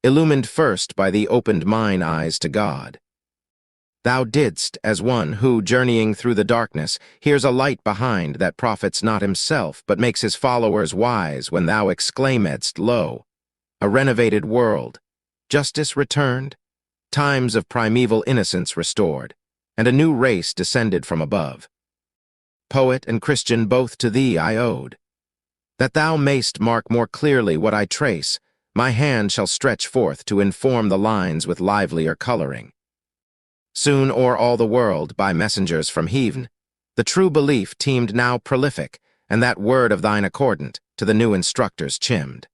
illumined first by the opened mine eyes to God. Thou didst, as one who, journeying through the darkness, hears a light behind that profits not himself, but makes his followers wise, when thou exclaimedst, lo, a renovated world, justice returned, times of primeval innocence restored, and a new race descended from above. Poet and Christian both to thee I owed. That thou mayst mark more clearly what I trace, my hand shall stretch forth to inform the lines with livelier coloring. Soon o'er all the world, by messengers from heaven, the true belief teemed now prolific, and that word of thine accordant to the new instructors chimmed.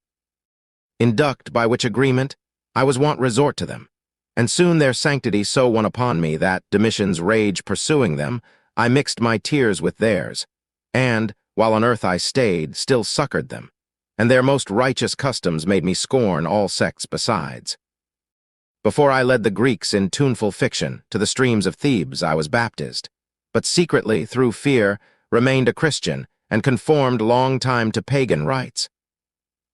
Induct by which agreement, I was wont resort to them, and soon their sanctity so won upon me that, Domitian's rage pursuing them, I mixed my tears with theirs, and, while on earth I stayed, still succored them, and their most righteous customs made me scorn all sects besides. Before I led the Greeks in tuneful fiction to the streams of Thebes I was baptized, but secretly, through fear, remained a Christian, and conformed long time to pagan rites.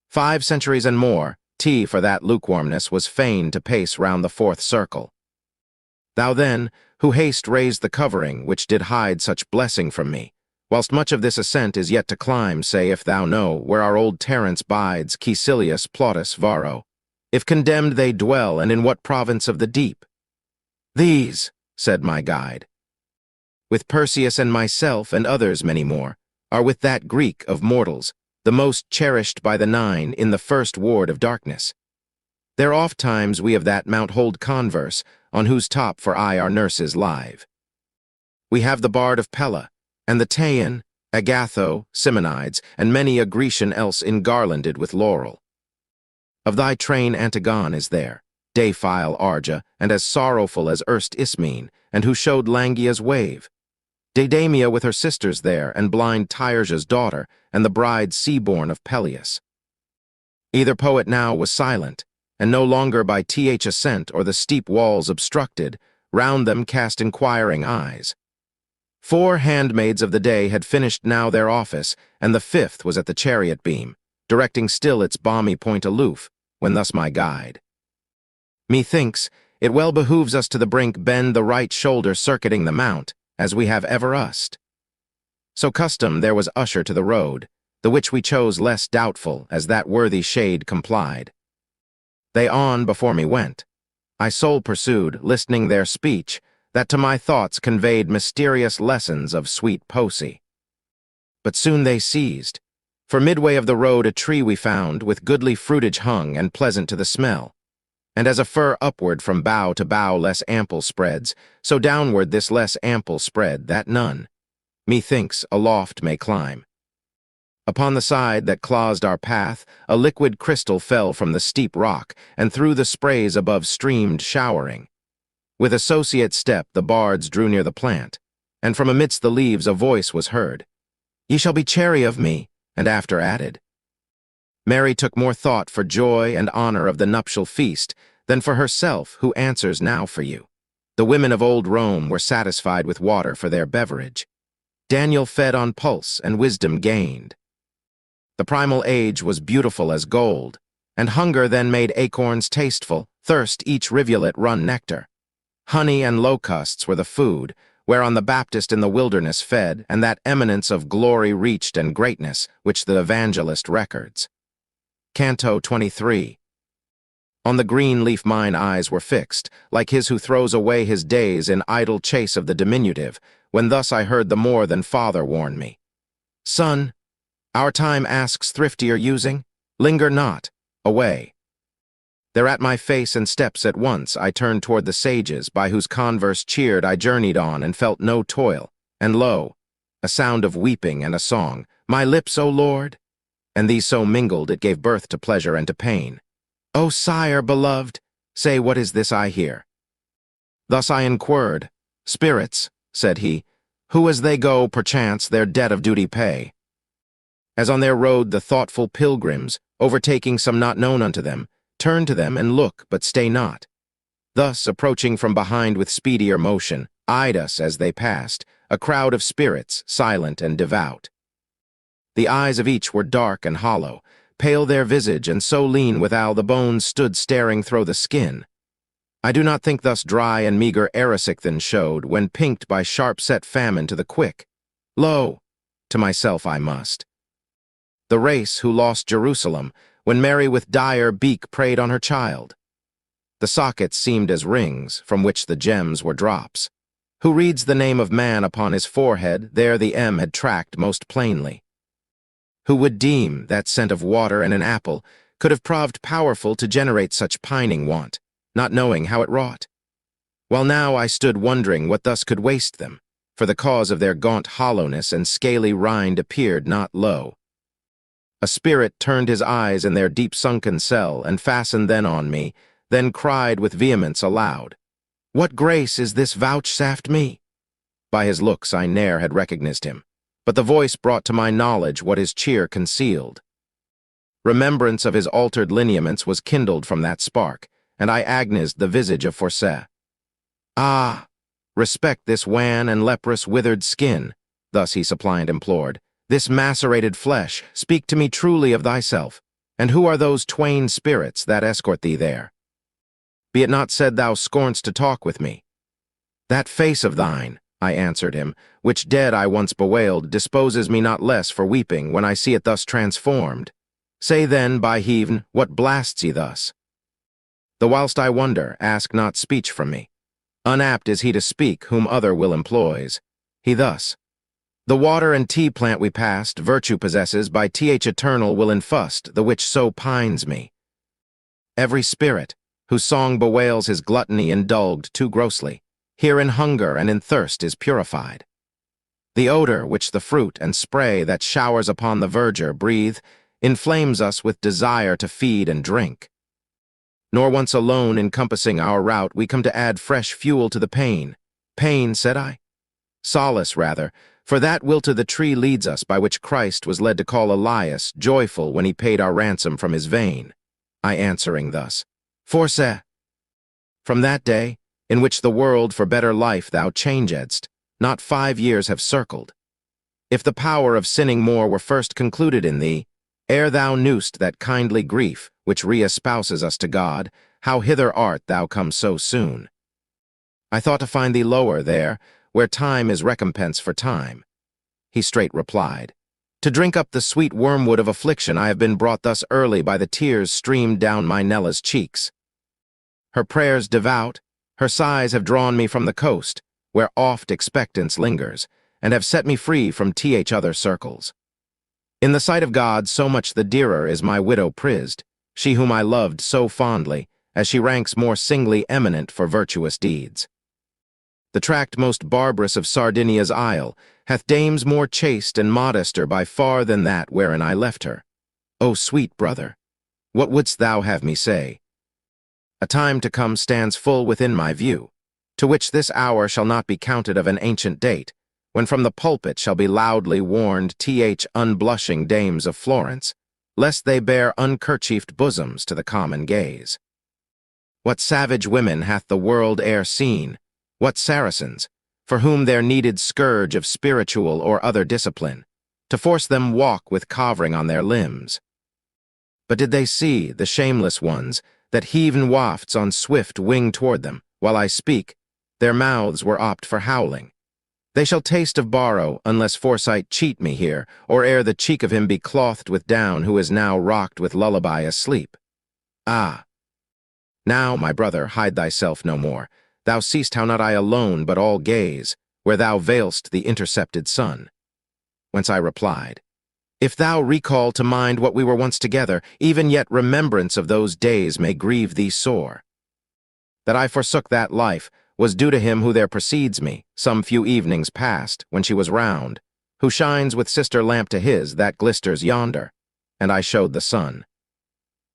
5 centuries and more, T for that lukewarmness was fain to pace round the 4th circle. Thou then, who haste raised the covering which did hide such blessing from me, whilst much of this ascent is yet to climb, say if thou know where our old Terence bides, Caecilius, Plautus, Varro, if condemned they dwell, and in what province of the deep? These, said my guide, with Perseus and myself and others many more, are with that Greek of mortals, the most cherished by the 9 in the first ward of darkness. There oft times we of that mount hold converse, on whose top for aye our nurses live. We have the bard of Pella, and the Teian, Agatho, Simonides, and many a Grecian else engarlanded with laurel. Of thy train Antigone is there, Deiphile Arja, and as sorrowful as erst Ismene, and who showed Langia's wave. Deidamia with her sisters there, and blind Tyrja's daughter, and the bride sea-born of Peleus. Either poet now was silent, and no longer by th ascent or the steep walls obstructed, round them cast inquiring eyes. 4 handmaids of the day had finished now their office, and the 5th was at the chariot beam, directing still its balmy point aloof, when thus my guide. Methinks, it well behooves us to the brink bend the right shoulder circuiting the mount, as we have ever used. So custom there was usher to the road, the which we chose less doubtful, as that worthy shade complied. They on before me went. I sole pursued, listening their speech, that to my thoughts conveyed mysterious lessons of sweet poesy. But soon they ceased, for midway of the road a tree we found, with goodly fruitage hung and pleasant to the smell. And as a fir upward from bough to bough less ample spreads, so downward this less ample spread, that none, methinks, aloft may climb. Upon the side that closed our path, a liquid crystal fell from the steep rock, and through the sprays above streamed showering. With associate step the bards drew near the plant, and from amidst the leaves a voice was heard. Ye shall be chary of me, and after added. Mary took more thought for joy and honor of the nuptial feast than for herself, who answers now for you. The women of old Rome were satisfied with water for their beverage. Daniel fed on pulse and wisdom gained. The primal age was beautiful as gold, and hunger then made acorns tasteful, thirst each rivulet run nectar. Honey and locusts were the food, whereon the Baptist in the wilderness fed, and that eminence of glory reached and greatness which the evangelist records. Canto 23. On the green leaf mine eyes were fixed, like his who throws away his days in idle chase of the diminutive, when thus I heard the more than father warn me. Son, our time asks thriftier using, linger not, away. There at my face and steps at once I turned toward the sages, by whose converse cheered I journeyed on and felt no toil, and lo, a sound of weeping and a song, my lips, O Lord, and these so mingled it gave birth to pleasure and to pain. O sire beloved, say what is this I hear? Thus I inquired, spirits, said he, who as they go, perchance, their debt of duty pay. As on their road the thoughtful pilgrims, overtaking some not known unto them, turn to them and look, but stay not. Thus, approaching from behind with speedier motion, eyed us as they passed, a crowd of spirits, silent and devout. The eyes of each were dark and hollow, pale their visage, and so lean withal the bones stood staring through the skin. I do not think thus dry and meager Erysichthan showed, when pinked by sharp-set famine to the quick. Lo, to myself I must. The race who lost Jerusalem, when Mary with dire beak preyed on her child. The sockets seemed as rings, from which the gems were drops. Who reads the name of man upon his forehead, there the M had tracked most plainly. Who would deem that scent of water and an apple could have proved powerful to generate such pining want, not knowing how it wrought? While now I stood wondering what thus could waste them, for the cause of their gaunt hollowness and scaly rind appeared not low. A spirit turned his eyes in their deep-sunken cell, and fastened then on me, then cried with vehemence aloud, What grace is this vouchsafed me? By his looks I ne'er had recognized him, but the voice brought to my knowledge what his cheer concealed. Remembrance of his altered lineaments was kindled from that spark, and I agnised the visage of Forcé. Ah, respect this wan and leprous withered skin, thus he suppliant implored, this macerated flesh, speak to me truly of thyself, and who are those twain spirits that escort thee there? Be it not said thou scornst to talk with me. That face of thine, I answered him, which dead I once bewailed, disposes me not less for weeping when I see it thus transformed. Say then, by heaven, what blasts ye thus? The whilst I wonder, ask not speech from me. Unapt is he to speak whom other will employs. He thus, The water and tea plant we passed, virtue possesses, by th eternal will infust, the which so pines me. Every spirit, whose song bewails his gluttony indulged too grossly, here in hunger and in thirst is purified. The odor which the fruit and spray that showers upon the verdure breathe inflames us with desire to feed and drink. Nor once alone encompassing our route we come to add fresh fuel to the pain. Pain, said I? Solace, rather, for that will to the tree leads us by which Christ was led to call Elias joyful when he paid our ransom from his vein. I answering thus, Forcé. From that day, in which the world for better life thou changedst, not 5 years have circled. If the power of sinning more were first concluded in thee, ere thou knew'st that kindly grief, which re-espouses us to God, how hither art thou come so soon? I thought to find thee lower there, where time is recompense for time. He straight replied, To drink up the sweet wormwood of affliction I have been brought thus early by the tears streamed down my Nella's cheeks. Her prayers devout, her sighs have drawn me from the coast, where oft expectance lingers, and have set me free from th other circles. In the sight of God so much the dearer is my widow prised, she whom I loved so fondly, as she ranks more singly eminent for virtuous deeds. The tract most barbarous of Sardinia's isle hath dames more chaste and modester by far than that wherein I left her. O sweet brother, what wouldst thou have me say? A time to come stands full within my view, to which this hour shall not be counted of an ancient date, when from the pulpit shall be loudly warned th unblushing dames of Florence, lest they bear unkerchiefed bosoms to the common gaze. What savage women hath the world e'er seen, what Saracens, for whom there needed scourge of spiritual or other discipline, to force them walk with covering on their limbs? But did they see the shameless ones that heaven wafts on swift wing toward them, while I speak, their mouths were opt for howling. They shall taste of borrow, unless foresight cheat me here, or ere the cheek of him be clothed with down who is now rocked with lullaby asleep. Ah! Now, my brother, hide thyself no more. Thou seest how not I alone, but all gaze, where thou veilst the intercepted sun. Whence I replied, If thou recall to mind what we were once together, even yet remembrance of those days may grieve thee sore. That I forsook that life was due to him who there precedes me, some few evenings past, when she was round, who shines with sister lamp to his that glisters yonder, and I showed the sun.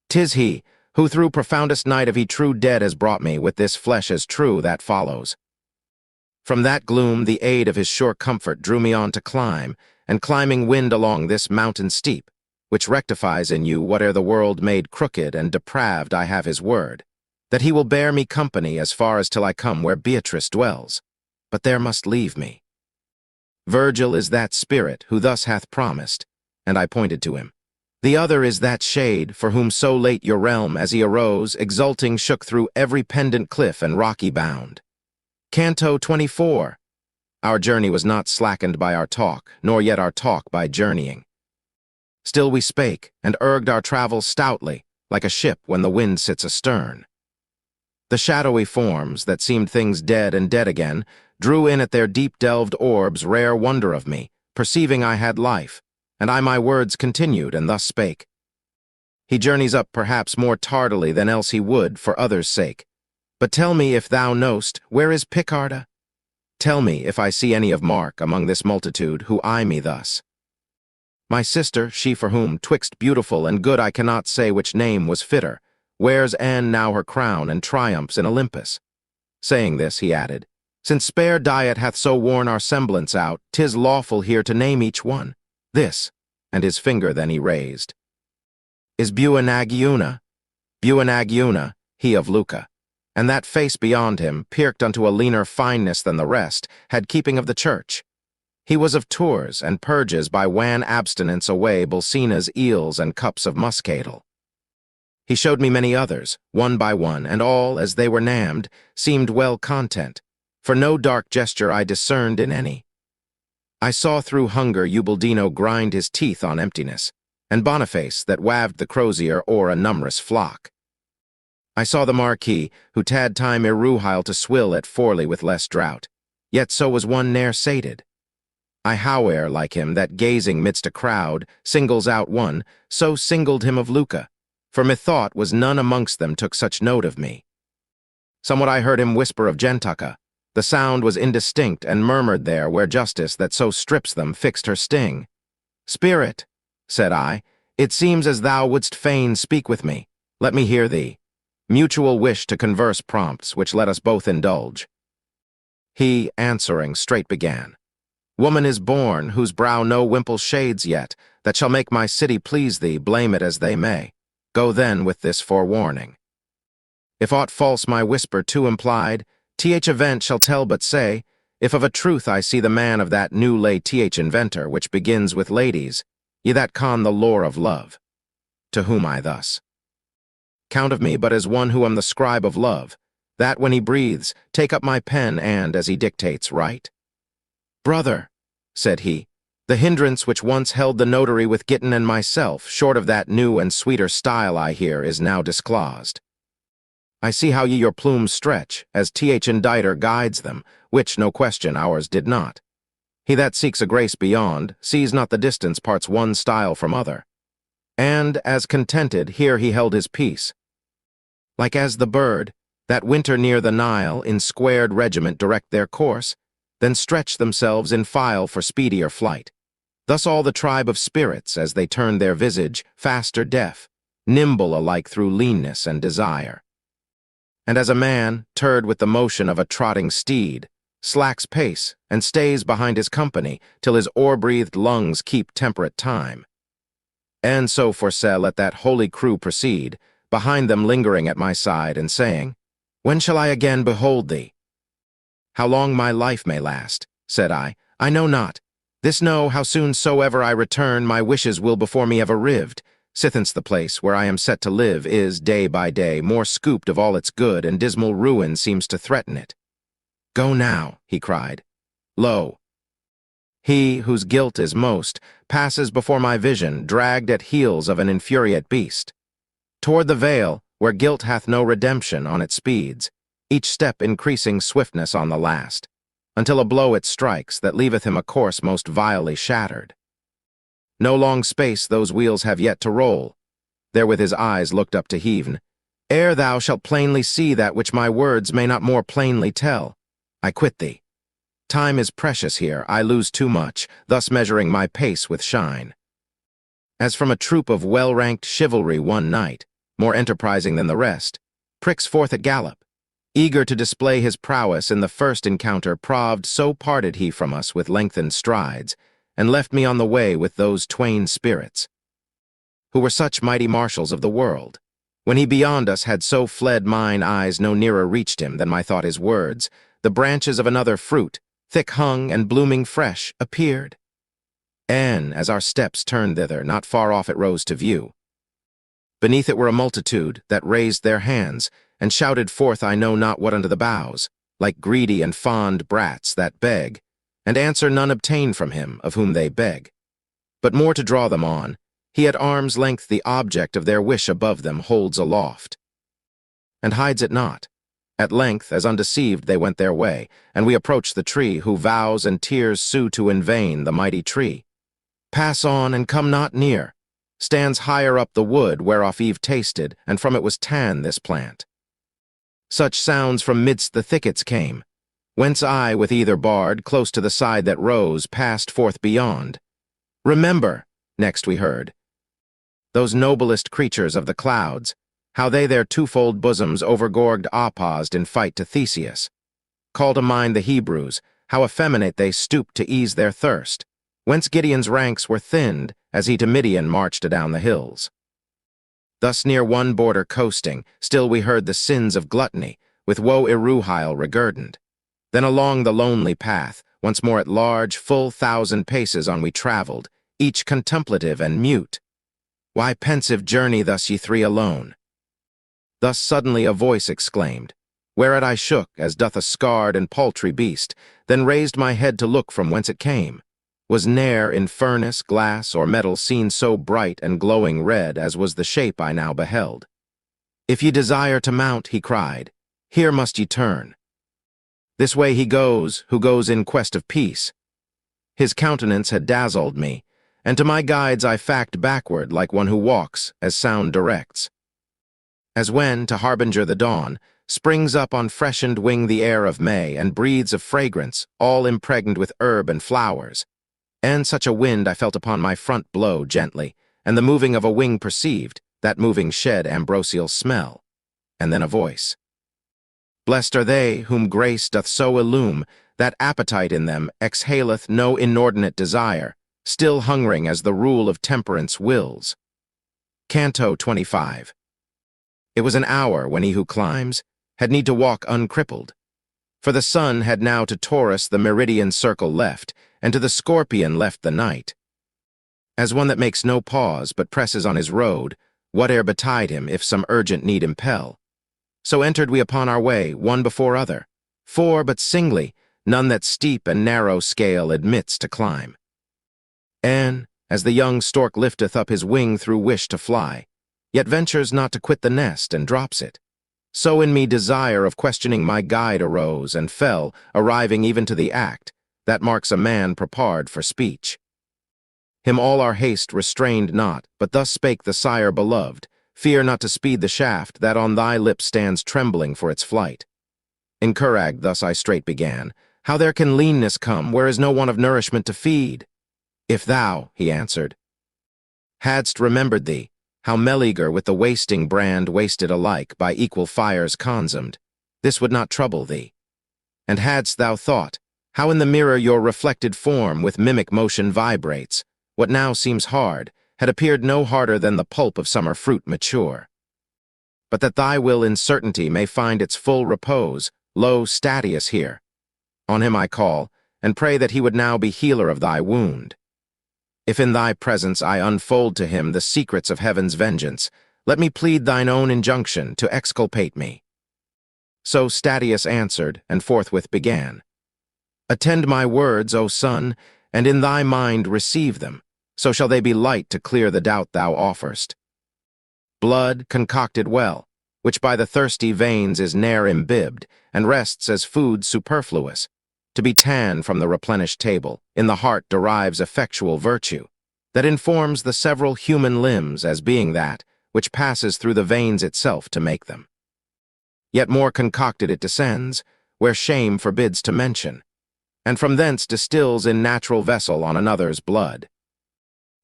'Tis he, who through profoundest night of he true dead has brought me, with this flesh as true that follows. From that gloom the aid of his sure comfort drew me on to climb, and climbing wind along this mountain steep, which rectifies in you whate'er the world made crooked and depraved. I have his word, that he will bear me company as far as till I come where Beatrice dwells, but there must leave me. Virgil is that spirit who thus hath promised, and I pointed to him. The other is that shade for whom so late your realm, as he arose, exulting, shook through every pendant cliff and rocky bound. Canto 24. Our journey was not slackened by our talk, nor yet our talk by journeying. Still we spake, and urged our travels stoutly, like a ship when the wind sits astern. The shadowy forms, that seemed things dead and dead again, drew in at their deep-delved orbs rare wonder of me, perceiving I had life, and I my words continued, and thus spake. He journeys up perhaps more tardily than else he would, for others' sake. But tell me if thou knowst, where is Picarda? Tell me if I see any of mark among this multitude who eye me thus. My sister, she for whom, twixt beautiful and good I cannot say which name was fitter, wears Anne now her crown and triumphs in Olympus. Saying this, he added, Since spare diet hath so worn our semblance out, 'tis lawful here to name each one. This, and his finger then he raised, is Buonagiuna, he of Lucca, and that face beyond him, pierced unto a leaner fineness than the rest, had keeping of the church. He was of Tours, and purges by wan abstinence away Bulsina's eels and cups of muscatel. He showed me many others, one by one, and all, as they were named, seemed well content, for no dark gesture I discerned in any. I saw through hunger Ubaldino grind his teeth on emptiness, and Boniface that waved the crozier o'er a numerous flock. I saw the Marquis, who tad time Iruhile to swill at Forley with less drought, yet so was one ne'er sated. I howe'er, like him, that gazing midst a crowd, singles out one, so singled him of Lucca, for methought was none amongst them took such note of me. Somewhat I heard him whisper of Gentucca. The sound was indistinct, and murmured there where justice that so strips them fixed her sting. Spirit, said I, it seems as thou wouldst fain speak with me. Let me hear thee. Mutual wish to converse prompts, which let us both indulge. He, answering, straight began. Woman is born, whose brow no wimple shades yet, that shall make my city please thee, blame it as they may. Go then with this forewarning. If aught false my whisper too implied, th event shall tell but say, if of a truth I see the man of that new lay th inventor, which begins with ladies, ye that con the lore of love. To whom I thus. Count of me but as one who am the scribe of love, that when he breathes, take up my pen and, as he dictates, write. Brother, said he, the hindrance which once held the notary with Gittin and myself, short of that new and sweeter style I hear, is now disclosed. I see how ye your plumes stretch, as th inditer guides them, which, no question, ours did not. He that seeks a grace beyond, sees not the distance parts one style from other. And, as contented, here he held his peace. Like as the bird, that winter near the Nile, in squared regiment direct their course, then stretch themselves in file for speedier flight. Thus all the tribe of spirits, as they turn their visage, fast or deaf, nimble alike through leanness and desire. And as a man, turred with the motion of a trotting steed, slacks pace and stays behind his company till his o'er-breathed lungs keep temperate time. And so foresay let that holy crew proceed, behind them lingering at my side and saying, When shall I again behold thee? How long my life may last, said I know not. This know, how soon soever I return, my wishes will before me have arrived, sithence the place where I am set to live is, day by day, more scooped of all its good, and dismal ruin seems to threaten it. Go now, he cried. Lo, He, whose guilt is most, passes before my vision, dragged at heels of an infuriate beast. Toward the vale, where guilt hath no redemption, on it speeds, each step increasing swiftness on the last, until a blow it strikes that leaveth him a course most vilely shattered. No long space those wheels have yet to roll. Therewith his eyes looked up to heaven. Ere thou shalt plainly see that which my words may not more plainly tell, I quit thee. Time is precious here, I lose too much, thus measuring my pace with shine. As from a troop of well-ranked chivalry one knight, more enterprising than the rest, pricks forth at gallop, eager to display his prowess in the first encounter proved, so parted he from us with lengthened strides, and left me on the way with those twain spirits, who were such mighty marshals of the world. When he beyond us had so fled, mine eyes no nearer reached him than my thought his words, the branches of another fruit, thick hung and blooming fresh, appeared. And, as our steps turned thither, not far off it rose to view. Beneath it were a multitude that raised their hands, and shouted forth I know not what unto the boughs, like greedy and fond brats that beg, and answer none obtain from him of whom they beg. But more to draw them on, he at arm's length the object of their wish above them holds aloft, and hides it not. At length, as undeceived, they went their way, and we approached the tree, who vows and tears sue to in vain the mighty tree. Pass on and come not near. Stands higher up the wood, whereof Eve tasted, and from it was ta'en this plant. Such sounds from midst the thickets came, whence I, with either barred, close to the side that rose, passed forth beyond. Remember, next we heard, those noblest creatures of the clouds, how they their twofold bosoms overgorged paused in fight to Theseus. Call to mind the Hebrews, how effeminate they stooped to ease their thirst, whence Gideon's ranks were thinned as he to Midian marched adown the hills. Thus near one border coasting, still we heard the sins of gluttony, with woe Iruhail regurdent. Then along the lonely path, once more at large, full 1,000 paces on we travelled, each contemplative and mute. Why pensive journey thus ye three alone? Thus suddenly a voice exclaimed, whereat I shook, as doth a scarred and paltry beast, then raised my head to look from whence it came. Was ne'er in furnace, glass, or metal seen so bright and glowing red as was the shape I now beheld. If ye desire to mount, he cried, here must ye turn. This way he goes, who goes in quest of peace. His countenance had dazzled me, and to my guides I fact backward like one who walks, as sound directs. As when, to harbinger the dawn, springs up on freshened wing the air of May, and breathes of fragrance, all impregned with herb and flowers. And such a wind I felt upon my front blow gently, and the moving of a wing perceived, that moving shed ambrosial smell. And then a voice. Blessed are they whom grace doth so illume, that appetite in them exhaleth no inordinate desire, still hungering as the rule of temperance wills. Canto 25. It was an hour when he who climbs had need to walk uncrippled, for the sun had now to Taurus the meridian circle left, and to the Scorpion left the night. As one that makes no pause, but presses on his road, whate'er betide him if some urgent need impel. So entered we upon our way, one before other, four but singly, none that steep and narrow scale admits to climb. And, as the young stork lifteth up his wing through wish to fly, yet ventures not to quit the nest and drops it, so in me desire of questioning my guide arose and fell, arriving even to the act, that marks a man prepared for speech. Him all our haste restrained not, but thus spake the sire beloved, fear not to speed the shaft that on thy lips stands trembling for its flight. In Currag thus I straight began, how there can leanness come where is no one of nourishment to feed? If thou, he answered, hadst remembered thee, how Meleager with the wasting brand wasted alike by equal fires consumed, this would not trouble thee. And hadst thou thought, how in the mirror your reflected form with mimic motion vibrates, what now seems hard, had appeared no harder than the pulp of summer fruit mature. But that thy will in certainty may find its full repose, lo, Statius here. On him I call, and pray that he would now be healer of thy wound. If in thy presence I unfold to him the secrets of heaven's vengeance, let me plead thine own injunction to exculpate me. So Statius answered, and forthwith began. Attend my words, O son, and in thy mind receive them, so shall they be light to clear the doubt thou offerst. Blood concocted well, which by the thirsty veins is ne'er imbibed, and rests as food superfluous, to be tanned from the replenished table, in the heart derives effectual virtue, that informs the several human limbs as being that which passes through the veins itself to make them. Yet more concocted it descends, where shame forbids to mention, and from thence distills in natural vessel on another's blood.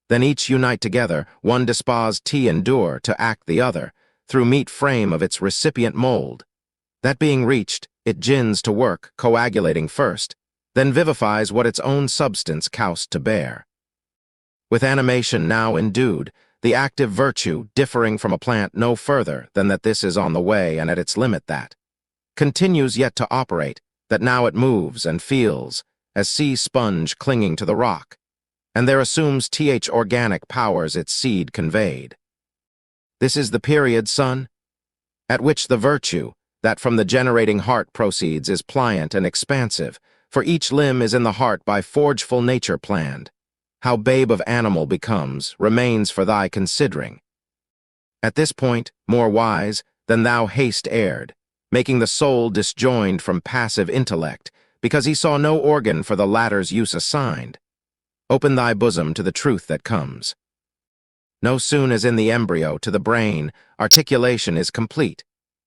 Then each unite together, one dispose to endure to act the other, through meet frame of its recipient mold. That being reached, it gins to work, coagulating first, then vivifies what its own substance coust to bear. With animation now endued, the active virtue, differing from a plant no further than that this is on the way and at its limit that, continues yet to operate, that now it moves and feels, as sea sponge clinging to the rock, and there assumes organic powers its seed conveyed. This is the period, son, at which the virtue, that from the generating heart proceeds, is pliant and expansive, for each limb is in the heart by forgeful nature planned. How babe of animal becomes, remains for thy considering. At this point, more wise than thou hast erred, making the soul disjoined from passive intellect, because he saw no organ for the latter's use assigned. Open thy bosom to the truth that comes. No soon as in the embryo to the brain, articulation is complete,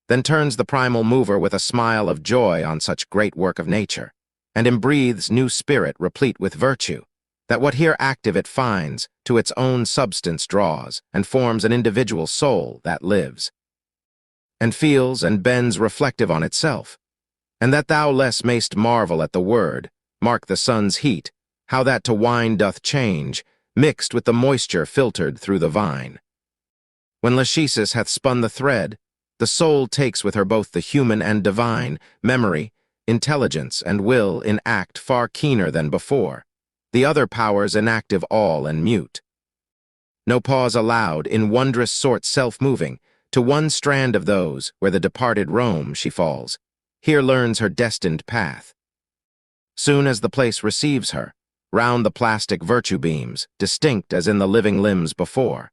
then turns the primal mover with a smile of joy on such great work of nature, and embreathes new spirit replete with virtue, that what here active it finds, to its own substance draws, and forms an individual soul that lives, and feels and bends reflective on itself, and that thou less mayst marvel at the word, mark the sun's heat, how that to wine doth change, mixed with the moisture filtered through the vine. When Lachesis hath spun the thread, the soul takes with her both the human and divine, memory, intelligence, and will in act far keener than before, the other powers inactive all and mute. No pause allowed, in wondrous sort self-moving, to one strand of those, where the departed roam, she falls, here learns her destined path. Soon as the place receives her, round the plastic virtue beams, distinct as in the living limbs before.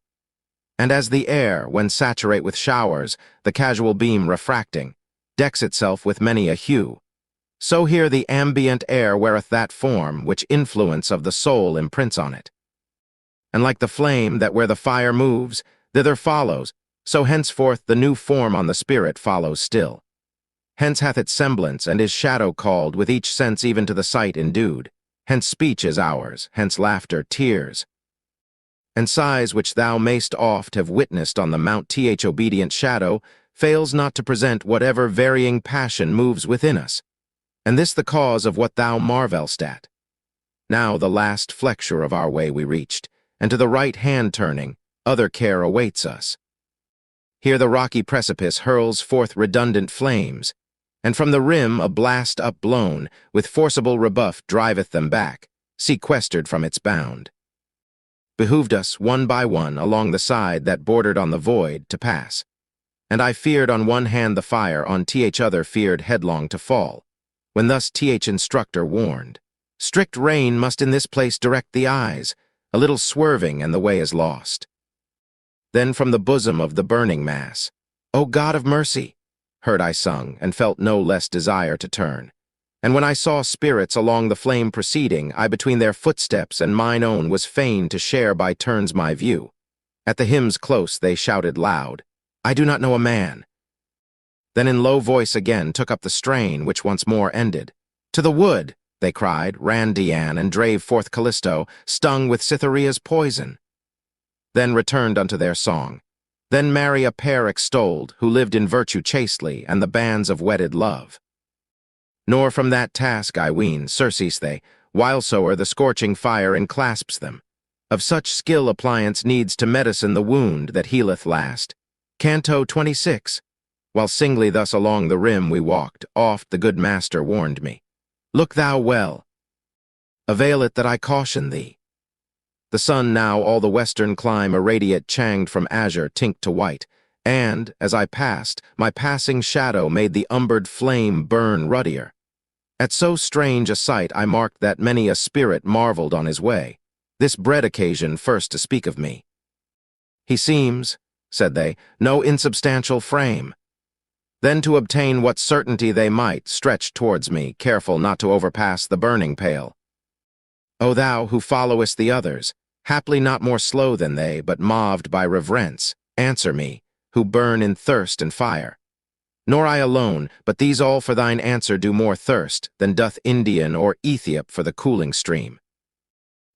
And as the air, when saturate with showers, the casual beam refracting, decks itself with many a hue, so here the ambient air weareth that form which influence of the soul imprints on it. And like the flame that where the fire moves, thither follows, so henceforth the new form on the spirit follows still. Hence hath its semblance and is shadow called, with each sense even to the sight endued. Hence speech is ours, hence laughter, tears, and sighs which thou mayst oft have witnessed on the Mount obedient shadow, fails not to present whatever varying passion moves within us, and this the cause of what thou marvelst at. Now the last flexure of our way we reached, and to the right hand turning, other care awaits us. Here the rocky precipice hurls forth redundant flames, and from the rim a blast upblown, with forcible rebuff driveth them back, sequestered from its bound. Behooved us, one by one, along the side that bordered on the void, to pass, and I feared on one hand the fire, on other feared headlong to fall, when thus instructor warned, strict rein must in this place direct the eyes, a little swerving and the way is lost. Then from the bosom of the burning mass, O God of mercy, heard I sung, and felt no less desire to turn. And when I saw spirits along the flame proceeding, I between their footsteps and mine own was fain to share by turns my view. At the hymns close they shouted loud, I do not know a man. Then in low voice again took up the strain which once more ended. To the wood, they cried, ran Dian, and drave forth Callisto, stung with Cytherea's poison. Then returned unto their song. Then marry a pair extolled, who lived in virtue chastely, and the bands of wedded love. Nor from that task, I ween, surcease they, whilesoe'er the scorching fire enclasps them. Of such skill appliance needs to medicine the wound that healeth last. Canto 26. While singly thus along the rim we walked, oft the good master warned me, Look thou well. Avail it that I caution thee. The sun now all the western clime irradiate changed from azure tinct to white, and, as I passed, my passing shadow made the umbered flame burn ruddier. At so strange a sight I marked that many a spirit marveled on his way. This bred occasion first to speak of me. He seems, said they, no insubstantial frame. Then to obtain what certainty they might, stretched towards me, careful not to overpass the burning pale. O thou who followest the others, haply not more slow than they, but moved by reverence, answer me, who burn in thirst and fire. Nor I alone, but these all for thine answer do more thirst than doth Indian or Ethiop for the cooling stream.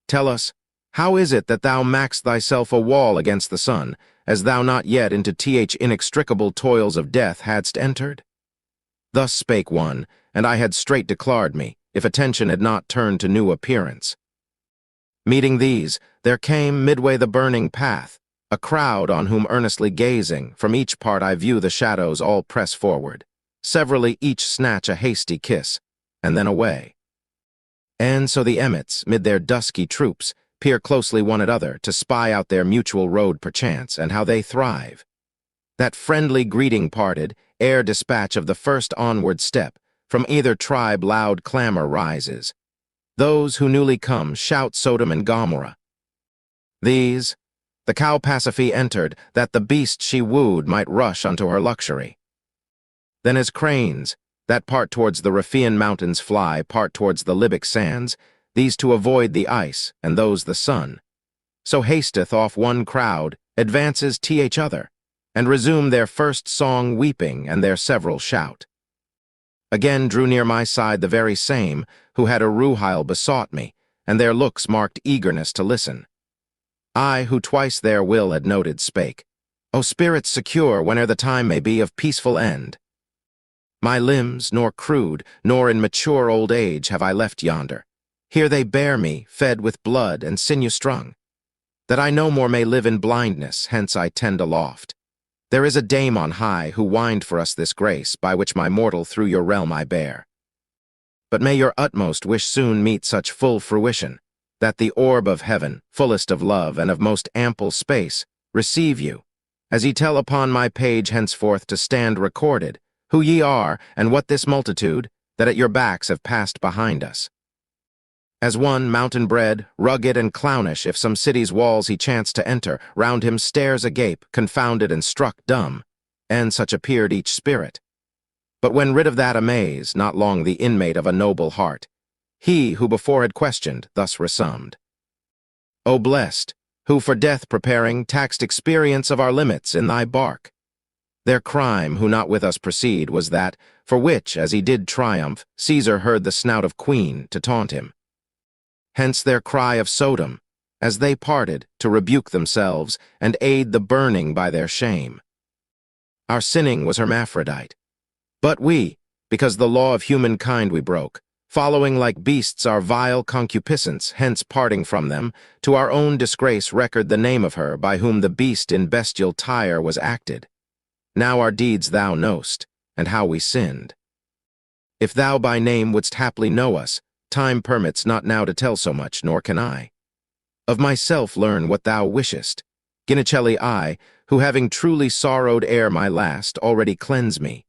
Tell us, how is it that thou mak'st thyself a wall against the sun, as thou not yet into inextricable toils of death hadst entered? Thus spake one, and I had straight declared me, if attention had not turned to new appearance. Meeting these, there came, midway the burning path, a crowd on whom earnestly gazing, from each part I view the shadows all press forward, severally each snatch a hasty kiss, and then away. And so the emmets, mid their dusky troops, peer closely one at other to spy out their mutual road perchance, and how they thrive. That friendly greeting parted, ere dispatch of the first onward step, from either tribe loud clamor rises. Those who newly come shout Sodom and Gomorrah. These, the cow Pasiphae entered, that the beast she wooed might rush unto her luxury. Then as cranes, that part towards the Riphean mountains fly, part towards the Libyc sands, these to avoid the ice, and those the sun. So hasteth off one crowd, advances each other, and resume their first song weeping and their several shout. Again drew near my side the very same, who had a ruhile besought me, and their looks marked eagerness to listen. I, who twice their will had noted, spake, O spirits secure, whene'er the time may be of peaceful end. My limbs, nor crude, nor in mature old age have I left yonder. Here they bear me, fed with blood and sinew strung. That I no more may live in blindness, hence I tend aloft. There is a dame on high, who wined for us this grace, by which my mortal through your realm I bear. But may your utmost wish soon meet such full fruition, that the orb of heaven, fullest of love and of most ample space, receive you, as ye tell upon my page henceforth to stand recorded, who ye are, and what this multitude, that at your backs have passed behind us. As one, mountain-bred, rugged and clownish, if some city's walls he chanced to enter, round him stares agape, confounded and struck dumb, and such appeared each spirit. But when rid of that amaze, not long the inmate of a noble heart, he who before had questioned, thus resummed. O blessed, who for death preparing, taxed experience of our limits in thy bark. Their crime, who not with us proceed, was that, for which, as he did triumph, Caesar heard the snout of Queen to taunt him. Hence their cry of Sodom, as they parted, to rebuke themselves, and aid the burning by their shame. Our sinning was hermaphrodite. But we, because the law of humankind we broke, following like beasts our vile concupiscence, hence parting from them, to our own disgrace record the name of her by whom the beast in bestial tire was acted. Now our deeds thou know'st, and how we sinned. If thou by name wouldst haply know us, time permits not now to tell so much, nor can I. Of myself learn what thou wishest. Ginicelli I, who having truly sorrowed ere my last, already cleanse me.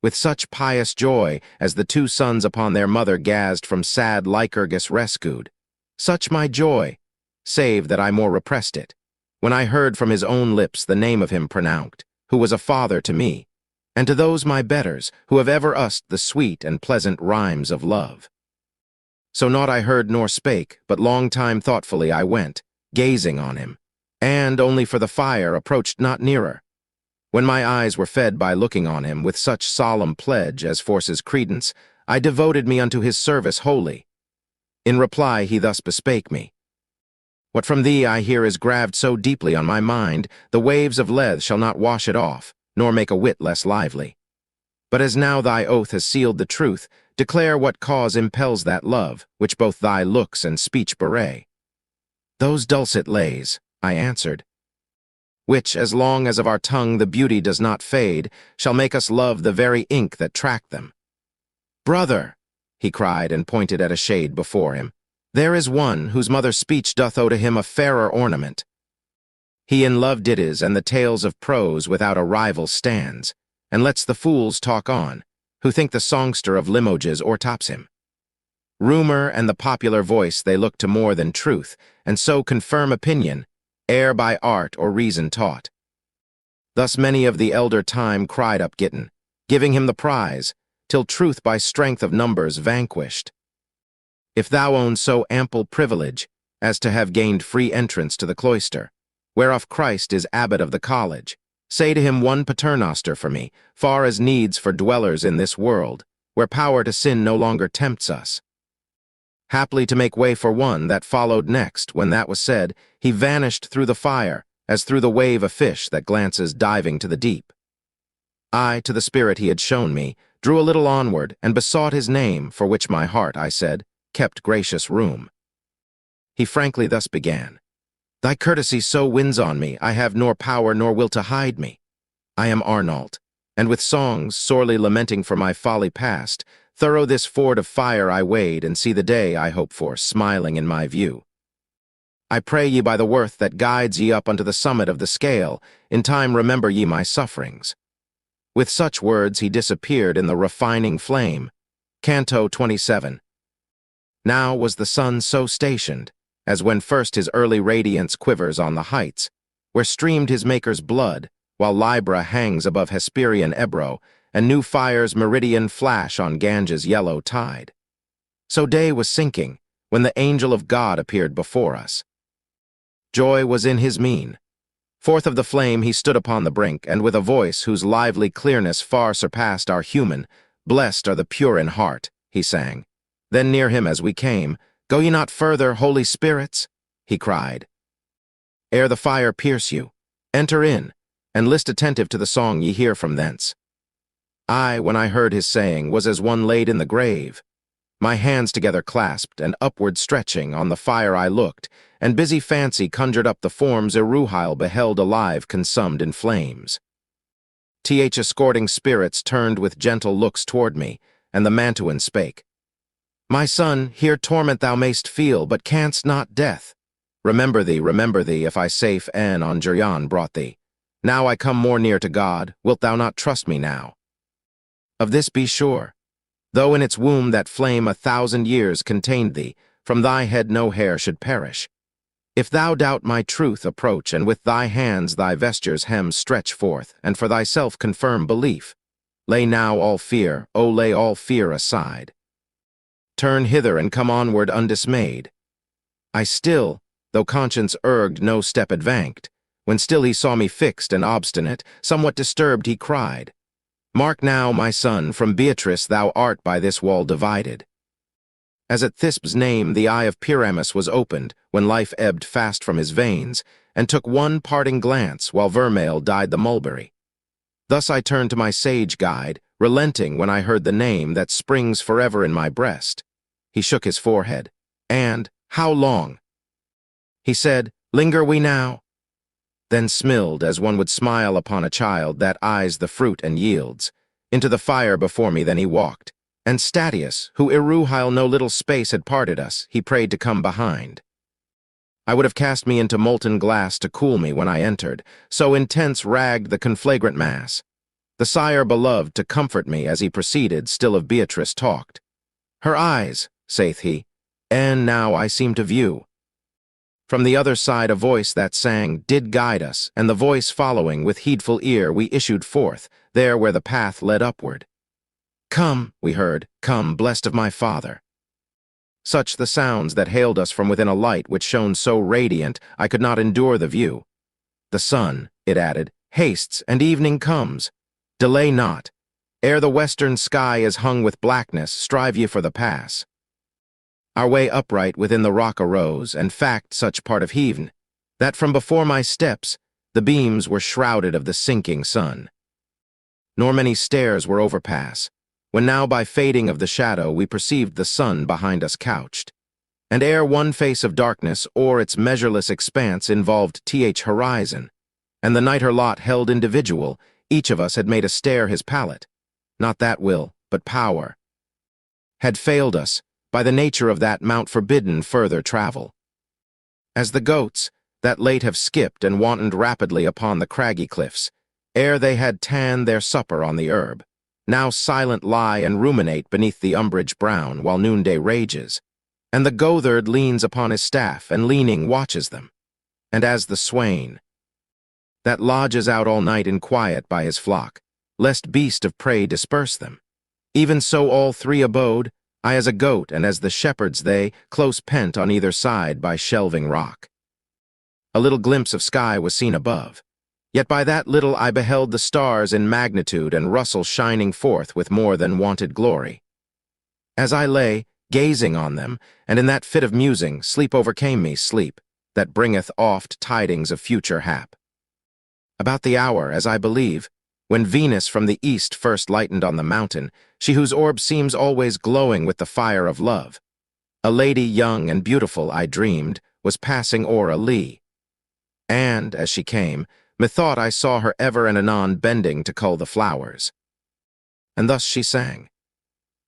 With such pious joy as the two sons upon their mother gazed from sad Lycurgus rescued. Such my joy, save that I more repressed it, when I heard from his own lips the name of him pronounced, who was a father to me, and to those my betters, who have ever used the sweet and pleasant rhymes of love. So naught I heard nor spake, but long time thoughtfully I went, gazing on him, and, only for the fire, approached not nearer. When my eyes were fed by looking on him with such solemn pledge as forces credence, I devoted me unto his service wholly. In reply he thus bespake me. What from thee I hear is graved so deeply on my mind, the waves of Lethe shall not wash it off, nor make a whit less lively. But as now thy oath has sealed the truth, declare what cause impels that love, which both thy looks and speech bewray. Those dulcet lays, I answered, which, as long as of our tongue the beauty does not fade, shall make us love the very ink that tracked them. Brother, he cried, and pointed at a shade before him, there is one whose mother's speech doth owe to him a fairer ornament. He in love ditties and the tales of prose without a rival stands, and lets the fools talk on, who think the songster of Limoges o'ertops him. Rumor and the popular voice they look to more than truth, and so confirm opinion, ere by art or reason taught. Thus many of the elder time cried up Gittin, giving him the prize, till truth by strength of numbers vanquished. If thou own so ample privilege as to have gained free entrance to the cloister, whereof Christ is abbot of the college, say to him one paternoster for me, far as needs for dwellers in this world, where power to sin no longer tempts us. Haply to make way for one that followed next, when that was said, he vanished through the fire, as through the wave a fish that glances diving to the deep. I, to the spirit he had shown me, drew a little onward, and besought his name, for which my heart, I said, kept gracious room. He frankly thus began, Thy courtesy so wins on me, I have nor power nor will to hide me. I am Arnault, and with songs, sorely lamenting for my folly past, thorough this ford of fire I wade, and see the day I hope for, smiling in my view. I pray ye by the worth that guides ye up unto the summit of the scale, in time remember ye my sufferings. With such words he disappeared in the refining flame. Canto 27. Now was the sun so stationed, as when first his early radiance quivers on the heights, where streamed his Maker's blood, while Libra hangs above Hesperian Ebro, and new fires meridian flash on Ganges' yellow tide. So day was sinking, when the angel of God appeared before us. Joy was in his mien. Forth of the flame he stood upon the brink, and with a voice whose lively clearness far surpassed our human, Blessed are the pure in heart, he sang. Then near him as we came, Go ye not further, holy spirits, he cried. Ere the fire pierce you, enter in, and list attentive to the song ye hear from thence. I, when I heard his saying, was as one laid in the grave. My hands together clasped, and upward stretching, on the fire I looked, and busy fancy conjured up the forms Eruhile beheld alive consumed in flames. Th escorting spirits turned with gentle looks toward me, and the Mantuan spake. My son, here torment thou mayst feel, but canst not death. Remember thee, if I safe en on Jurian brought thee. Now I come more near to God, wilt thou not trust me now? Of this be sure, though in its womb that flame 1,000 years contained thee, from thy head no hair should perish. If thou doubt my truth, approach, and with thy hands thy vesture's hem stretch forth, and for thyself confirm belief. Lay now all fear, O lay all fear aside. Turn hither and come onward undismayed. I still, though conscience urged no step advanced, when still he saw me fixed and obstinate, somewhat disturbed he cried, Mark now, my son, from Beatrice thou art by this wall divided. As at Thisbe's name the eye of Pyramus was opened, when life ebbed fast from his veins, and took one parting glance, while vermeil dyed the mulberry. Thus I turned to my sage guide, relenting when I heard the name that springs forever in my breast. He shook his forehead, and, How long? He said, Linger we now? Then smiled, as one would smile upon a child that eyes the fruit and yields. Into the fire before me then he walked, and Statius, who Eruhile no little space had parted us, he prayed to come behind. I would have cast me into molten glass to cool me when I entered, so intense ragged the conflagrant mass. The sire beloved to comfort me as he proceeded, still of Beatrice talked. Her eyes, saith he, and now I seem to view. From the other side a voice that sang did guide us, and the voice following with heedful ear we issued forth, there where the path led upward. Come, we heard, come, blessed of my father. Such the sounds that hailed us from within a light which shone so radiant I could not endure the view. The sun, it added, hastes, and evening comes. Delay not. Ere the western sky is hung with blackness, strive ye for the pass. Our way upright within the rock arose, and fact such part of heaven, that from before my steps the beams were shrouded of the sinking sun. Nor many stairs were overpass, when now by fading of the shadow we perceived the sun behind us couched. And ere one face of darkness o'er its measureless expanse involved horizon, and the night her lot held individual, each of us had made a stair his pallet, not that will, but power, had failed us, by the nature of that mount forbidden further travel. As the goats, that late have skipped and wantoned rapidly upon the craggy cliffs, ere they had tanned their supper on the herb, now silent lie and ruminate beneath the umbrage brown while noonday rages, and the goatherd leans upon his staff and leaning watches them, and as the swain that lodges out all night in quiet by his flock, lest beast of prey disperse them, even so all three abode, I as a goat and as the shepherds they, close pent on either side by shelving rock. A little glimpse of sky was seen above, yet by that little I beheld the stars in magnitude and Russell shining forth with more than wonted glory. As I lay, gazing on them, and in that fit of musing, sleep overcame me, sleep, that bringeth oft tidings of future hap. About the hour, as I believe, when Venus from the east first lightened on the mountain, she whose orb seems always glowing with the fire of love, a lady young and beautiful, I dreamed, was passing o'er a lea. And, as she came, methought I saw her ever and anon bending to cull the flowers. And thus she sang,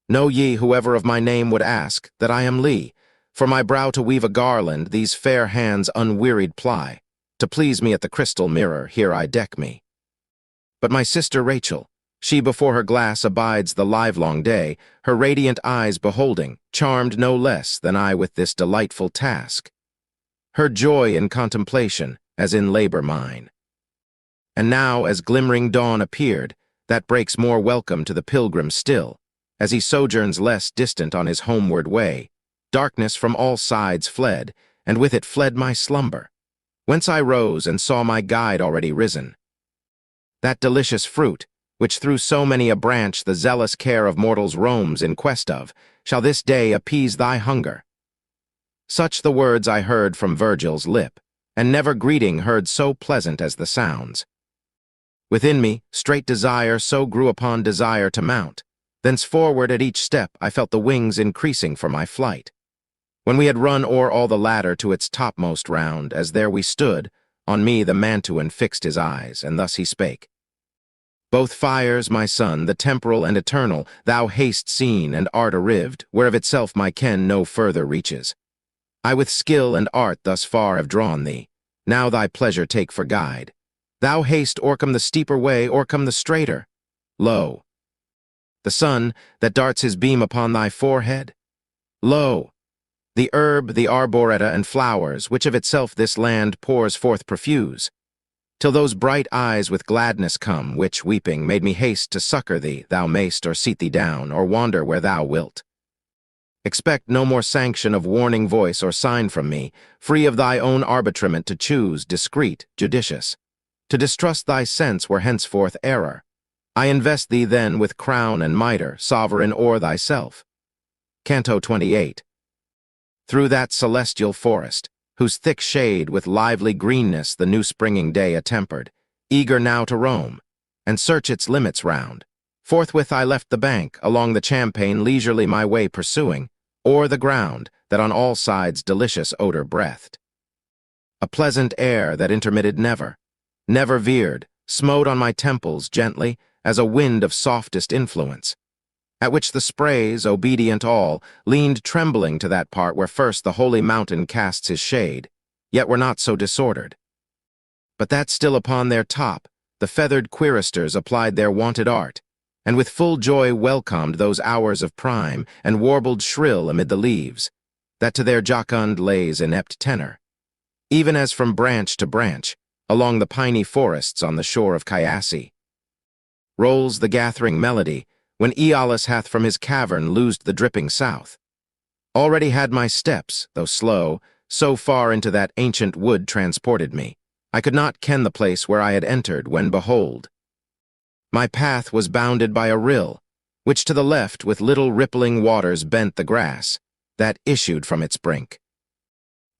"Know ye, whoever of my name would ask, that I am Lee, for my brow to weave a garland these fair hands unwearied ply, to please me at the crystal mirror here I deck me. But my sister Rachel, she before her glass abides the livelong day, her radiant eyes beholding, charmed no less than I with this delightful task. Her joy in contemplation, as in labor mine. And now as glimmering dawn appeared, that breaks more welcome to the pilgrim still, as he sojourns less distant on his homeward way, darkness from all sides fled, and with it fled my slumber, whence I rose and saw my guide already risen. That delicious fruit, which through so many a branch the zealous care of mortals roams in quest of, shall this day appease thy hunger." Such the words I heard from Virgil's lip, and never greeting heard so pleasant as the sounds. Within me, straight desire so grew upon desire to mount. Thenceforward at each step I felt the wings increasing for my flight. When we had run o'er all the ladder to its topmost round, as there we stood, on me the Mantuan fixed his eyes, and thus he spake. "Both fires, my son, the temporal and eternal, thou hast seen and art arrived, where of itself my ken no further reaches. I with skill and art thus far have drawn thee, now thy pleasure take for guide. Thou hast o'ercome the steeper way, o'ercome the straighter. Lo, the sun that darts his beam upon thy forehead. Lo, the herb, the arboreta, and flowers, which of itself this land pours forth profuse, till those bright eyes with gladness come, which, weeping, made me haste to succor thee, thou mayst or seat thee down, or wander where thou wilt. Expect no more sanction of warning voice or sign from me, free of thy own arbitrament to choose, discreet, judicious. To distrust thy sense were henceforth error. I invest thee then with crown and mitre, sovereign o'er thyself." Canto 28. Through that celestial forest, whose thick shade with lively greenness the new-springing day attempered, eager now to roam, and search its limits round, forthwith I left the bank, along the champaign leisurely my way pursuing, o'er the ground that on all sides delicious odor breathed. A pleasant air that intermitted never veered, smote on my temples gently as a wind of softest influence, at which the sprays, obedient all, leaned trembling to that part where first the holy mountain casts his shade, yet were not so disordered. But that still upon their top, the feathered quiristers applied their wonted art, and with full joy welcomed those hours of prime, and warbled shrill amid the leaves, that to their jocund lays inept tenor, even as from branch to branch, along the piney forests on the shore of Chiasse, rolls the gathering melody, when Aeolus hath from his cavern loosed the dripping south. Already had my steps, though slow, so far into that ancient wood transported me, I could not ken the place where I had entered, when behold, my path was bounded by a rill, which to the left with little rippling waters bent the grass, that issued from its brink.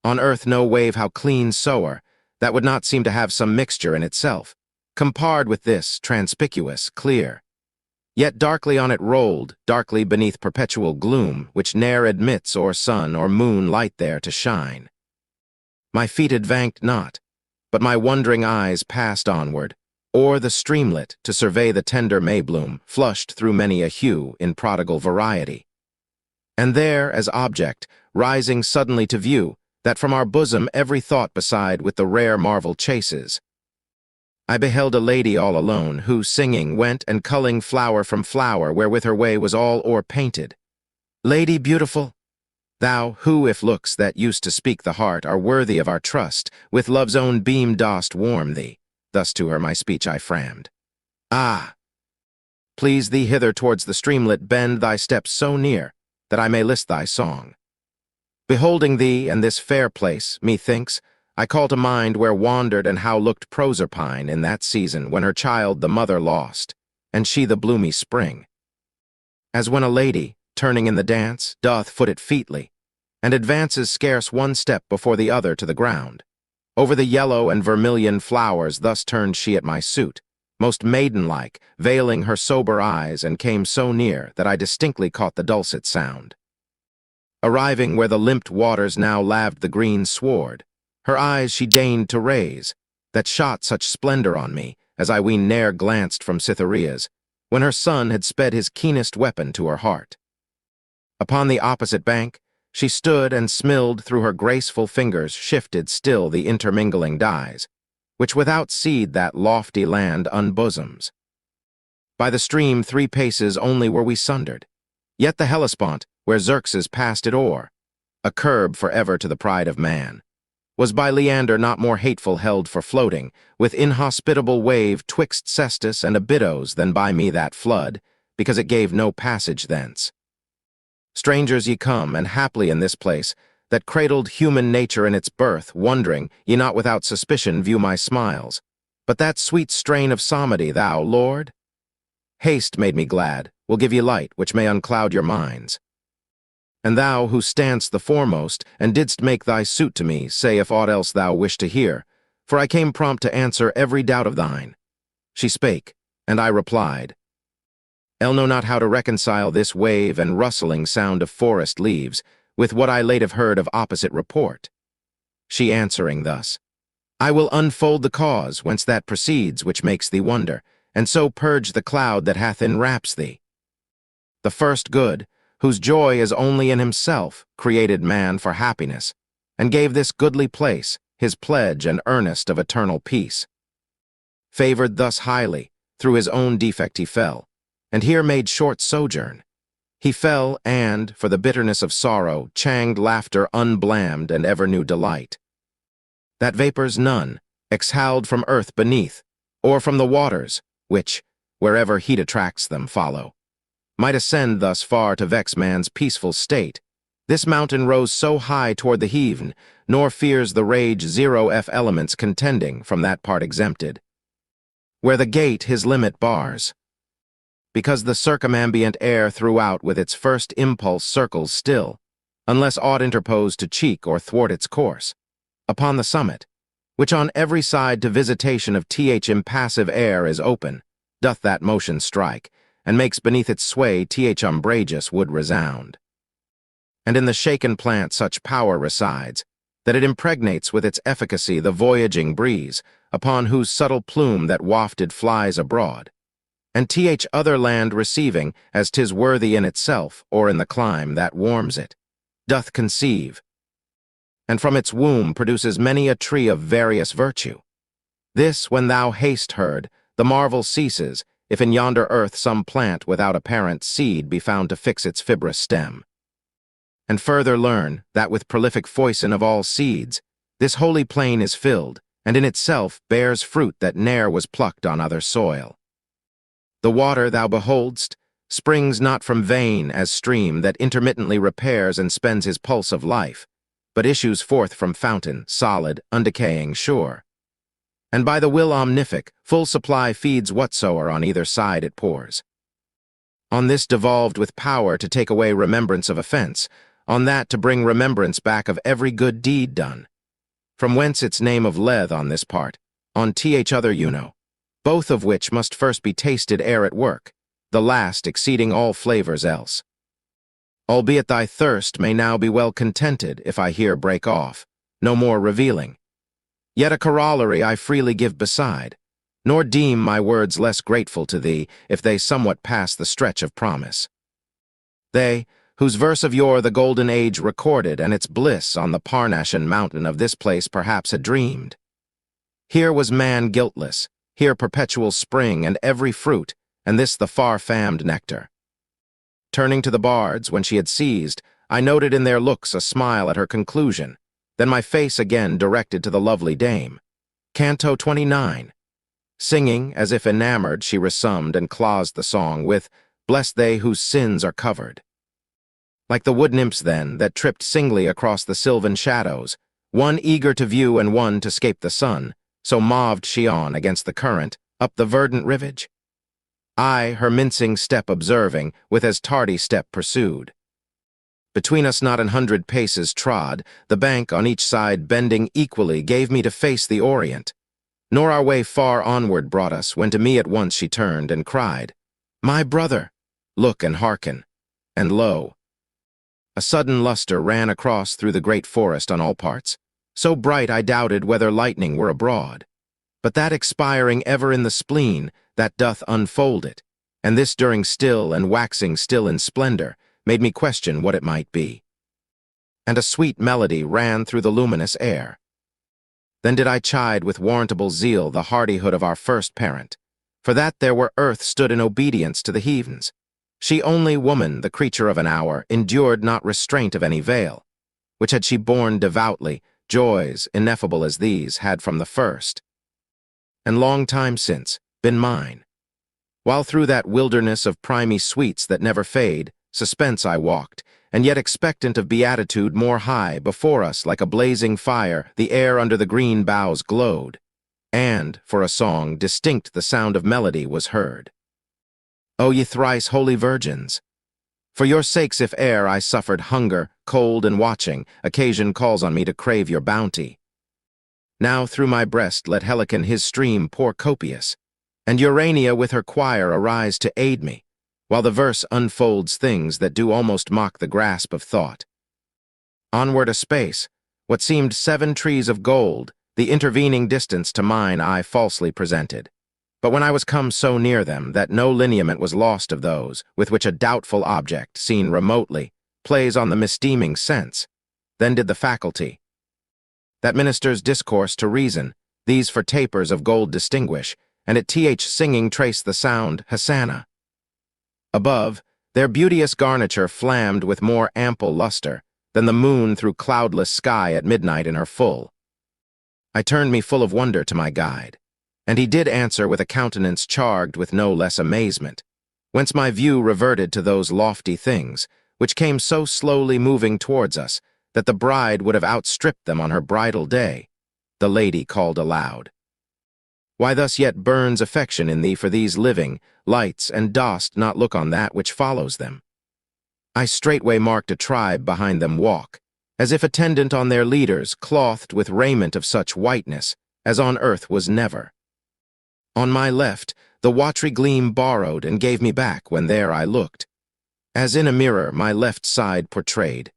On earth no wave how clean soe'er, that would not seem to have some mixture in itself, compared with this, transpicuous, clear. Yet darkly on it rolled, darkly beneath perpetual gloom, which ne'er admits or sun or moon light there to shine. My feet advanced not, but my wondering eyes passed onward, o'er the streamlet to survey the tender Maybloom, flushed through many a hue in prodigal variety. And there, as object, rising suddenly to view, that from our bosom every thought beside with the rare marvel chases, I beheld a lady all alone, who, singing, went and culling flower from flower, wherewith her way was all o'erpainted. Lady beautiful, thou, who, if looks that used to speak the heart are worthy of our trust, with love's own beam dost warm thee, thus to her my speech I frammed. Ah! Please thee hither towards the streamlet bend thy steps so near, that I may list thy song. Beholding thee and this fair place, methinks, I call to mind where wandered and how looked Proserpine in that season when her child the mother lost, and she the bloomy spring. As when a lady, turning in the dance, doth foot it featly, and advances scarce one step before the other to the ground. Over the yellow and vermilion flowers thus turned she at my suit, most maiden-like, veiling her sober eyes, and came so near that I distinctly caught the dulcet sound. Arriving where the limped waters now laved the green sward, her eyes she deigned to raise, that shot such splendor on me, as I ween ne'er glanced from Cytherea's, when her son had sped his keenest weapon to her heart. Upon the opposite bank, she stood and smilled through her graceful fingers shifted still the intermingling dyes, which without seed that lofty land unbosoms. By the stream 3 paces only were we sundered, yet the Hellespont, where Xerxes passed it o'er, a curb forever to the pride of man, was by Leander not more hateful held for floating, with inhospitable wave twixt Cestus and Abydos than by me that flood, because it gave no passage thence. Strangers ye come, and haply in this place, that cradled human nature in its birth, wondering, ye not without suspicion view my smiles, but that sweet strain of psalmody, thou, Lord? Haste made me glad, will give ye light, which may uncloud your minds. And thou, who standst the foremost, and didst make thy suit to me, say if aught else thou wish to hear, for I came prompt to answer every doubt of thine. She spake, and I replied, know not how to reconcile this wave and rustling sound of forest leaves, with what I late have heard of opposite report. She answering thus, I will unfold the cause whence that proceeds which makes thee wonder, and so purge the cloud that hath enwraps thee. The first good, whose joy is only in himself, created man for happiness, and gave this goodly place, his pledge and earnest of eternal peace. Favored thus highly, through his own defect he fell, and here made short sojourn. He fell and, for the bitterness of sorrow, changed laughter unblammed and ever new delight. That vapors none, exhaled from earth beneath, or from the waters, which, wherever heat attracts them, follow, might ascend thus far to vex man's peaceful state. This mountain rose so high toward the heaven, nor fears the rage 0F elements contending from that part exempted, where the gate his limit bars, because the circumambient air throughout with its first impulse circles still, unless aught interpose to cheek or thwart its course. Upon the summit, which on every side to visitation of impassive air is open, doth that motion strike, and makes beneath its sway umbrageous would resound. And in the shaken plant such power resides, that it impregnates with its efficacy the voyaging breeze, upon whose subtle plume that wafted flies abroad, and other land receiving, as 'tis worthy in itself, or in the clime that warms it, doth conceive, and from its womb produces many a tree of various virtue. This, when thou hast heard, the marvel ceases, if in yonder earth some plant without apparent seed be found to fix its fibrous stem. And further learn, that with prolific foison of all seeds, this holy plain is filled, and in itself bears fruit that ne'er was plucked on other soil. The water thou beholdst springs not from vein as stream that intermittently repairs and spends his pulse of life, but issues forth from fountain, solid, undecaying, sure. And by the will omnific, full supply feeds whatsoe'er on either side it pours. On this devolved with power to take away remembrance of offense, on that to bring remembrance back of every good deed done. From whence its name of Leth on this part, on other both of which must first be tasted ere at work, the last exceeding all flavors else. Albeit thy thirst may now be well contented if I here break off, no more revealing. Yet a corollary I freely give beside, nor deem my words less grateful to thee if they somewhat pass the stretch of promise. They, whose verse of yore the golden age recorded and its bliss on the Parnassian mountain of this place perhaps had dreamed. Here was man guiltless, here perpetual spring and every fruit, and this the far-famed nectar. Turning to the bards, when she had ceased, I noted in their looks a smile at her conclusion, then my face again directed to the lovely dame. Canto 29. Singing, as if enamored, she resummed and closed the song with, "Blessed they whose sins are covered." Like the wood nymphs, then, that tripped singly across the sylvan shadows, one eager to view and one to scape the sun, so moved she on against the current, up the verdant rivage. I, her mincing step observing, with as tardy step pursued. Between us not an 100 paces trod, the bank on each side bending equally gave me to face the orient. Nor our way far onward brought us, when to me at once she turned and cried, "My brother, look and hearken." And lo, a sudden luster ran across through the great forest on all parts, so bright I doubted whether lightning were abroad. But that expiring ever in the spleen, that doth unfold it, and this during still and waxing still in splendor, made me question what it might be. And a sweet melody ran through the luminous air. Then did I chide with warrantable zeal the hardihood of our first parent, for that there where earth stood in obedience to the heavens. She only woman, the creature of an hour, endured not restraint of any veil, which had she borne devoutly, joys, ineffable as these, had from the first, and long time since, been mine. While through that wilderness of primy sweets that never fade, suspense I walked, and yet expectant of beatitude more high, before us, like a blazing fire, the air under the green boughs glowed, and, for a song, distinct the sound of melody was heard. O ye thrice holy virgins! For your sakes if e'er I suffered hunger, cold, and watching, occasion calls on me to crave your bounty. Now through my breast let Helicon his stream pour copious, and Urania with her choir arise to aid me, while the verse unfolds things that do almost mock the grasp of thought. Onward a space, what seemed 7 trees of gold, the intervening distance to mine eye falsely presented. But when I was come so near them that no lineament was lost of those, with which a doubtful object, seen remotely, plays on the misdeeming sense, then did the faculty that ministers discourse to reason, these for tapers of gold distinguish, and at th singing trace the sound, Hosanna. Above, their beauteous garniture flammed with more ample luster than the moon through cloudless sky at midnight in her full. I turned me full of wonder to my guide, and he did answer with a countenance charged with no less amazement, whence my view reverted to those lofty things, which came so slowly moving towards us, that the bride would have outstripped them on her bridal day. The lady called aloud, "Why thus yet burns affection in thee for these living lights, and dost not look on that which follows them?" I straightway marked a tribe behind them walk, as if attendant on their leaders, clothed with raiment of such whiteness as on earth was never. On my left, the watery gleam borrowed and gave me back when there I looked, as in a mirror my left side portrayed.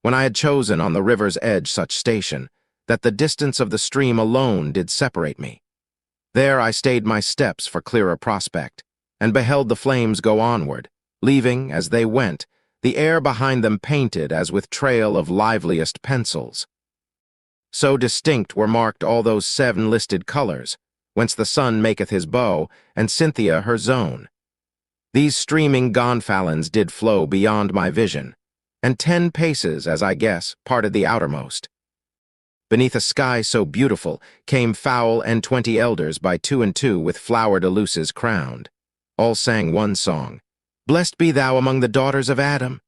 When I had chosen on the river's edge such station, that the distance of the stream alone did separate me, there I stayed my steps for clearer prospect, and beheld the flames go onward, leaving, as they went, the air behind them painted as with trail of liveliest pencils. So distinct were marked all those 7 listed colors, whence the sun maketh his bow, and Cynthia her zone. These streaming gonfalons did flow beyond my vision, and 10 paces, as I guess, parted the outermost. Beneath a sky so beautiful came fowl and 20 elders by 2 and 2 with flowered eluces crowned. All sang one song, "Blessed be thou among the daughters of Adam,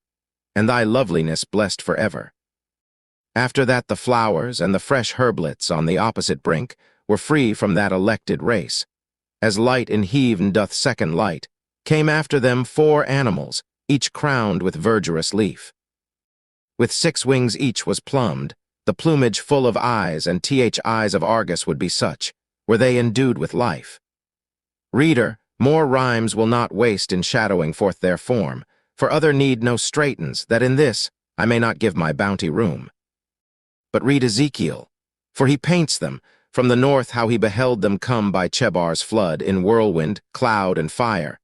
and thy loveliness blessed forever." After that the flowers and the fresh herblets on the opposite brink were free from that elected race. As light in heaven doth second light, came after them 4 animals, each crowned with verdurous leaf. With 6 wings each was plumbed, the plumage full of eyes, and eyes of Argus would be such, were they endued with life. Reader, more rhymes will not waste in shadowing forth their form, for other need no straightens, that in this I may not give my bounty room. But read Ezekiel, for he paints them, from the north how he beheld them come by Chebar's flood, in whirlwind, cloud, and fire.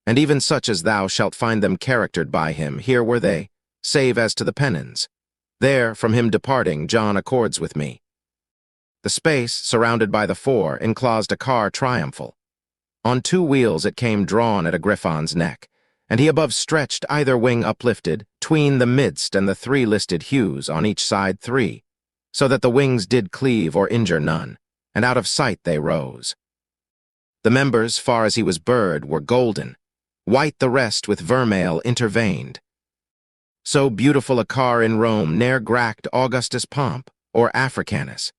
And even such as thou shalt find them charactered by him, here were they, save as to the pennons. There, from him departing, John accords with me. The space, surrounded by the four, enclosed a car triumphal. On two wheels it came drawn at a griffon's neck, and he above stretched either wing uplifted, tween the midst and the three listed hues on each side three, so that the wings did cleave or injure none, and out of sight they rose. The members, far as he was bird, were golden, white the rest with vermeil interveined. So beautiful a car in Rome ne'er gracked Augustus pomp or Africanus.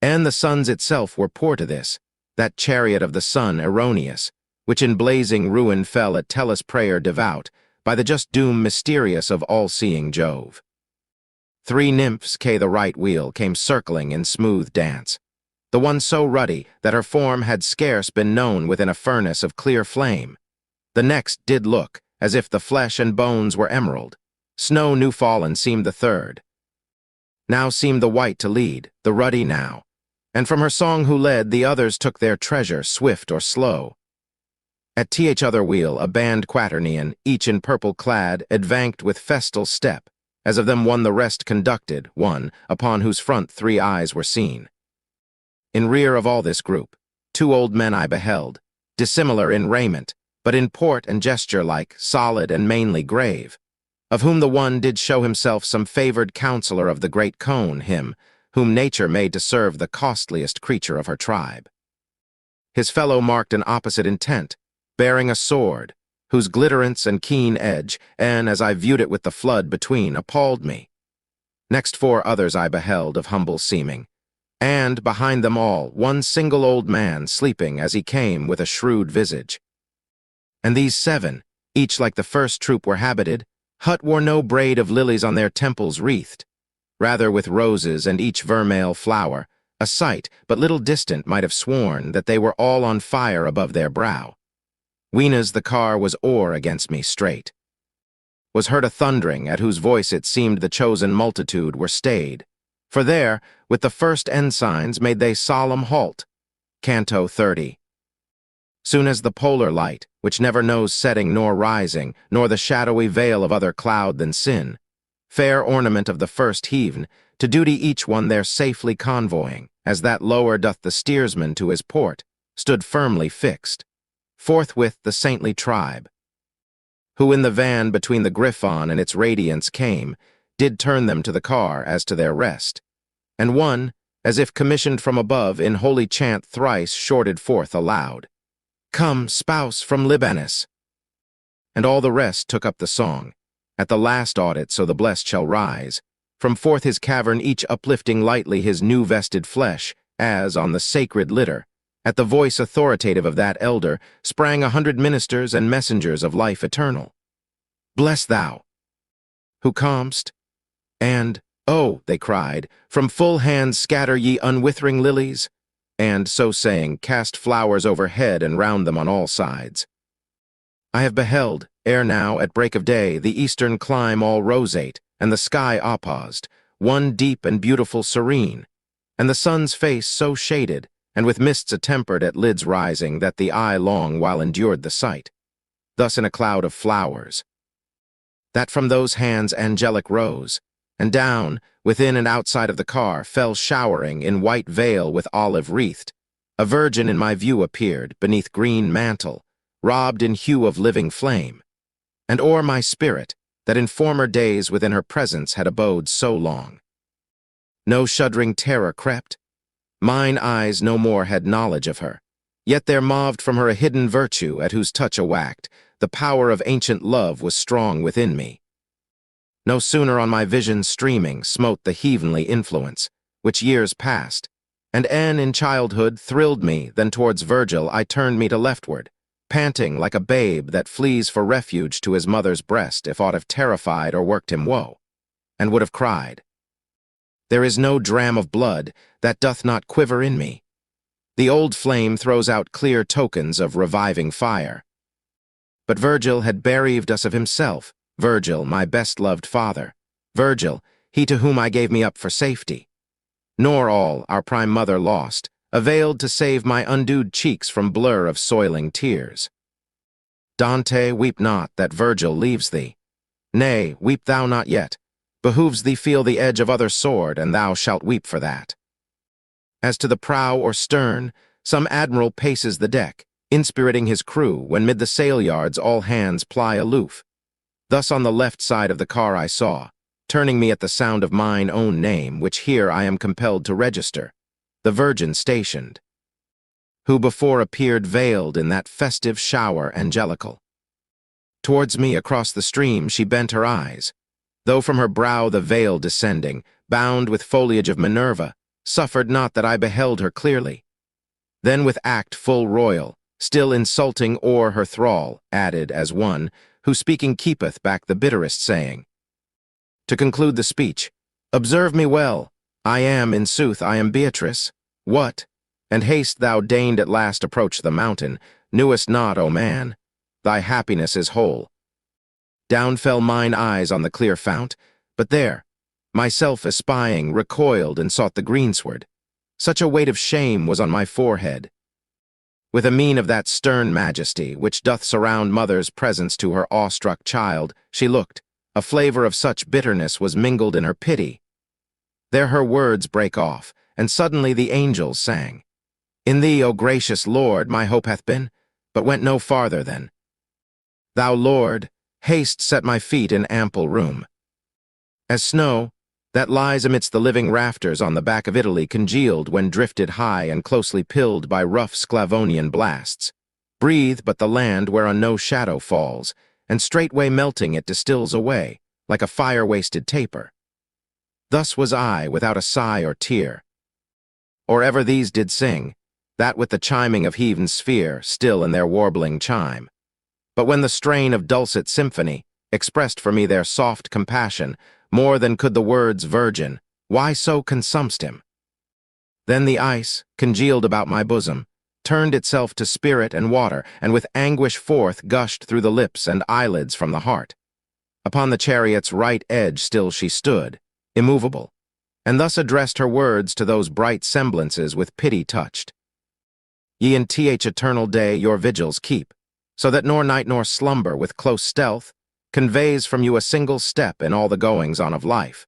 And the suns itself were poor to this, that chariot of the sun erroneous, which in blazing ruin fell at Tellus' prayer devout, by the just doom mysterious of all-seeing Jove. Three nymphs, the right wheel, came circling in smooth dance, the one so ruddy that her form had scarce been known within a furnace of clear flame. The next did look as if the flesh and bones were emerald. Snow new fallen seemed the third. Now seemed the white to lead, the ruddy now, and from her song who led, the others took their treasure, swift or slow. At th other wheel, a band quaternion, each in purple clad, advanced with festal step, as of them one the rest conducted, one, upon whose front three eyes were seen. In rear of all this group, two old men I beheld, dissimilar in raiment, but in port and gesture like, solid and mainly grave, of whom the one did show himself some favored counselor of the great cone, him, whom nature made to serve the costliest creature of her tribe. His fellow marked an opposite intent, bearing a sword, whose glitterance and keen edge, and as I viewed it with the flood between, appalled me. Next four others I beheld of humble seeming, and, behind them all, one single old man sleeping as he came with a shrewd visage. And these seven, each like the first troop were habited, hut wore no braid of lilies on their temples wreathed, rather with roses and each vermeil flower, a sight but little distant might have sworn that they were all on fire above their brow. Weena's the car was o'er against me straight. Was heard a thundering, at whose voice it seemed the chosen multitude were stayed. For there, with the first ensigns, made they solemn halt. Canto 30. Soon as the polar light, which never knows setting nor rising, nor the shadowy veil of other cloud than sin, fair ornament of the first heav'n, to duty each one there safely convoying, as that lower doth the steersman to his port, stood firmly fixed. Forthwith the saintly tribe, who in the van between the Griffon and its radiance came, did turn them to the car as to their rest, and one, as if commissioned from above, in holy chant thrice shorted forth aloud, "Come, spouse from Libanus!" And all the rest took up the song, at the last audit so the blessed shall rise, from forth his cavern each uplifting lightly his new-vested flesh, as, on the sacred litter, at the voice authoritative of that elder, sprang 100 ministers and messengers of life eternal. Bless thou, who comest, and, oh, they cried, from full hands scatter ye unwithering lilies, and, so saying, cast flowers overhead and round them on all sides. I have beheld, ere now, at break of day, the eastern clime all roseate, and the sky opposed, one deep and beautiful serene, and the sun's face so shaded, and with mists attempered at lids rising, that the eye long while endured the sight. Thus in a cloud of flowers, that from those hands angelic rose, and down, within and outside of the car, fell showering in white veil with olive wreathed. A virgin in my view appeared, beneath green mantle, robbed in hue of living flame, and o'er my spirit, that in former days within her presence had abode so long. No shuddering terror crept, mine eyes no more had knowledge of her, yet there moved from her a hidden virtue at whose touch awacked, the power of ancient love was strong within me. No sooner on my vision streaming smote the heavenly influence, which years past, and e'en in childhood thrilled me, than towards Virgil I turned me to leftward, panting like a babe that flees for refuge to his mother's breast if aught have terrified or worked him woe, and would have cried, "There is no dram of blood that doth not quiver in me." The old flame throws out clear tokens of reviving fire. But Virgil had bereaved us of himself, Virgil, my best-loved father, Virgil, he to whom I gave me up for safety. Nor all, our prime mother lost, availed to save my undewed cheeks from blur of soiling tears. Dante, weep not that Virgil leaves thee. Nay, weep thou not yet. Behooves thee feel the edge of other sword, and thou shalt weep for that. As to the prow or stern, some admiral paces the deck, inspiriting his crew when mid the sail yards all hands ply aloof. Thus on the left side of the car I saw, turning me at the sound of mine own name, which here I am compelled to register, the Virgin stationed, who before appeared veiled in that festive shower angelical. Towards me across the stream she bent her eyes, though from her brow the veil descending, bound with foliage of Minerva, suffered not that I beheld her clearly. Then with act full royal, still insulting o'er her thrall, added as one, who speaking keepeth back the bitterest saying. To conclude the speech, observe me well, I am, in sooth, I am Beatrice. What? And haste thou deigned at last approach the mountain, knewest not, O man, thy happiness is whole. Down fell mine eyes on the clear fount, but there, myself espying, recoiled and sought the greensward. Such a weight of shame was on my forehead. With a mien of that stern majesty, which doth surround mother's presence to her awestruck child, she looked. A flavor of such bitterness was mingled in her pity. There her words break off, and suddenly the angels sang. In thee, O gracious Lord, my hope hath been, but went no farther then. Thou, Lord, haste set my feet in ample room. As snow, that lies amidst the living rafters on the back of Italy congealed when drifted high and closely pilled by rough Sclavonian blasts, breathe but the land whereon no shadow falls, and straightway melting it distills away, like a fire-wasted taper. Thus was I, without a sigh or tear. Or ever these did sing, that with the chiming of heav'n sphere, still in their warbling chime. But when the strain of dulcet symphony expressed for me their soft compassion, more than could the words virgin, why so consumst him? Then the ice, congealed about my bosom, turned itself to spirit and water, and with anguish forth gushed through the lips and eyelids from the heart. Upon the chariot's right edge still she stood, immovable, and thus addressed her words to those bright semblances with pity touched. Ye in th eternal day your vigils keep, so that nor night nor slumber with close stealth conveys from you a single step in all the goings-on of life.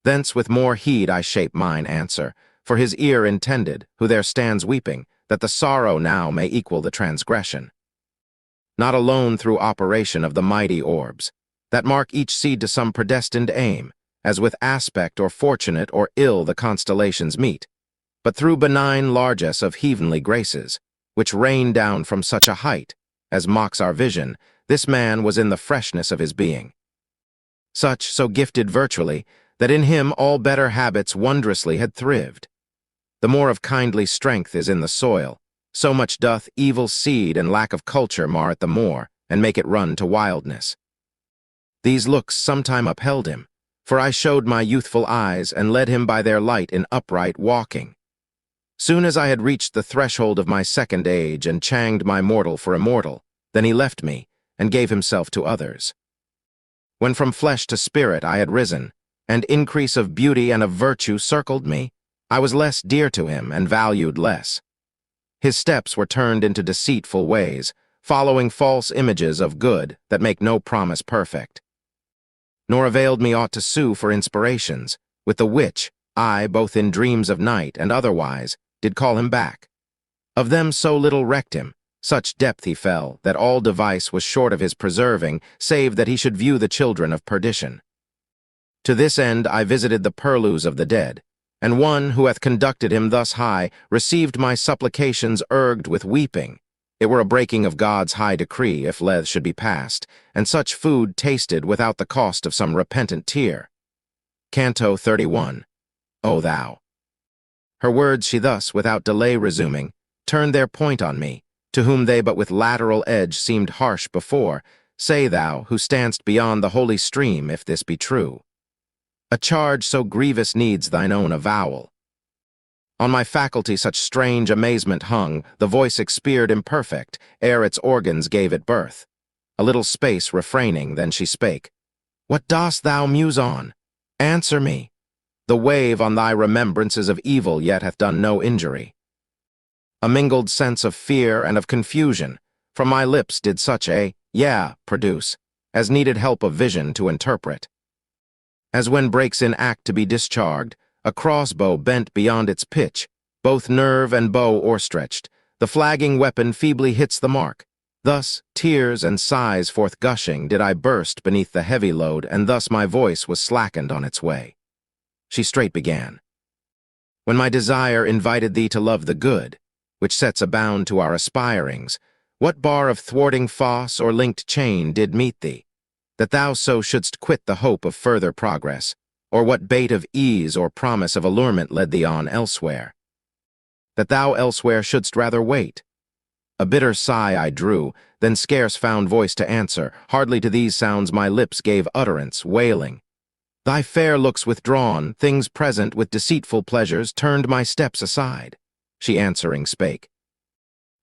Thence with more heed I shape mine answer, for his ear intended, who there stands weeping, that the sorrow now may equal the transgression. Not alone through operation of the mighty orbs, that mark each seed to some predestined aim, as with aspect or fortunate or ill the constellations meet, but through benign largesse of heavenly graces, which rain down from such a height, as mocks our vision, this man was in the freshness of his being. Such, so gifted virtually, that in him all better habits wondrously had thrived. The more of kindly strength is in the soil, so much doth evil seed and lack of culture mar it the more, and make it run to wildness. These looks sometime upheld him, for I showed my youthful eyes and led him by their light in upright walking. Soon as I had reached the threshold of my second age and changed my mortal for immortal, then he left me and gave himself to others. When from flesh to spirit I had risen, and increase of beauty and of virtue circled me, I was less dear to him and valued less. His steps were turned into deceitful ways, following false images of good that make no promise perfect. Nor availed me aught to sue for inspirations, with the which I, both in dreams of night and otherwise, did call him back. Of them so little recked him, such depth he fell, that all device was short of his preserving, save that he should view the children of perdition. To this end I visited the purlieus of the dead, and one who hath conducted him thus high received my supplications urged with weeping. It were a breaking of God's high decree if leath should be passed, and such food tasted without the cost of some repentant tear. Canto 31. O thou. Her words she thus, without delay resuming, turned their point on me, to whom they but with lateral edge seemed harsh before, say thou, who standst beyond the holy stream, if this be true. A charge so grievous needs thine own avowal. On my faculty such strange amazement hung, the voice expired imperfect, ere its organs gave it birth. A little space refraining, then she spake. What dost thou muse on? Answer me. The wave on thy remembrances of evil yet hath done no injury. A mingled sense of fear and of confusion from my lips did such a "yeah" produce, as needed help of vision to interpret. As when breaks in act to be discharged, a crossbow bent beyond its pitch, both nerve and bow o'erstretched, the flagging weapon feebly hits the mark. Thus, tears and sighs forth gushing, did I burst beneath the heavy load, and thus my voice was slackened on its way. She straight began. When my desire invited thee to love the good, which sets a bound to our aspirings, what bar of thwarting fosse or linked chain did meet thee, that thou so shouldst quit the hope of further progress, or what bait of ease or promise of allurement led thee on elsewhere, that thou elsewhere shouldst rather wait? A bitter sigh I drew, then scarce found voice to answer. Hardly to these sounds my lips gave utterance, wailing. Thy fair looks withdrawn, things present with deceitful pleasures, turned my steps aside. She answering spake.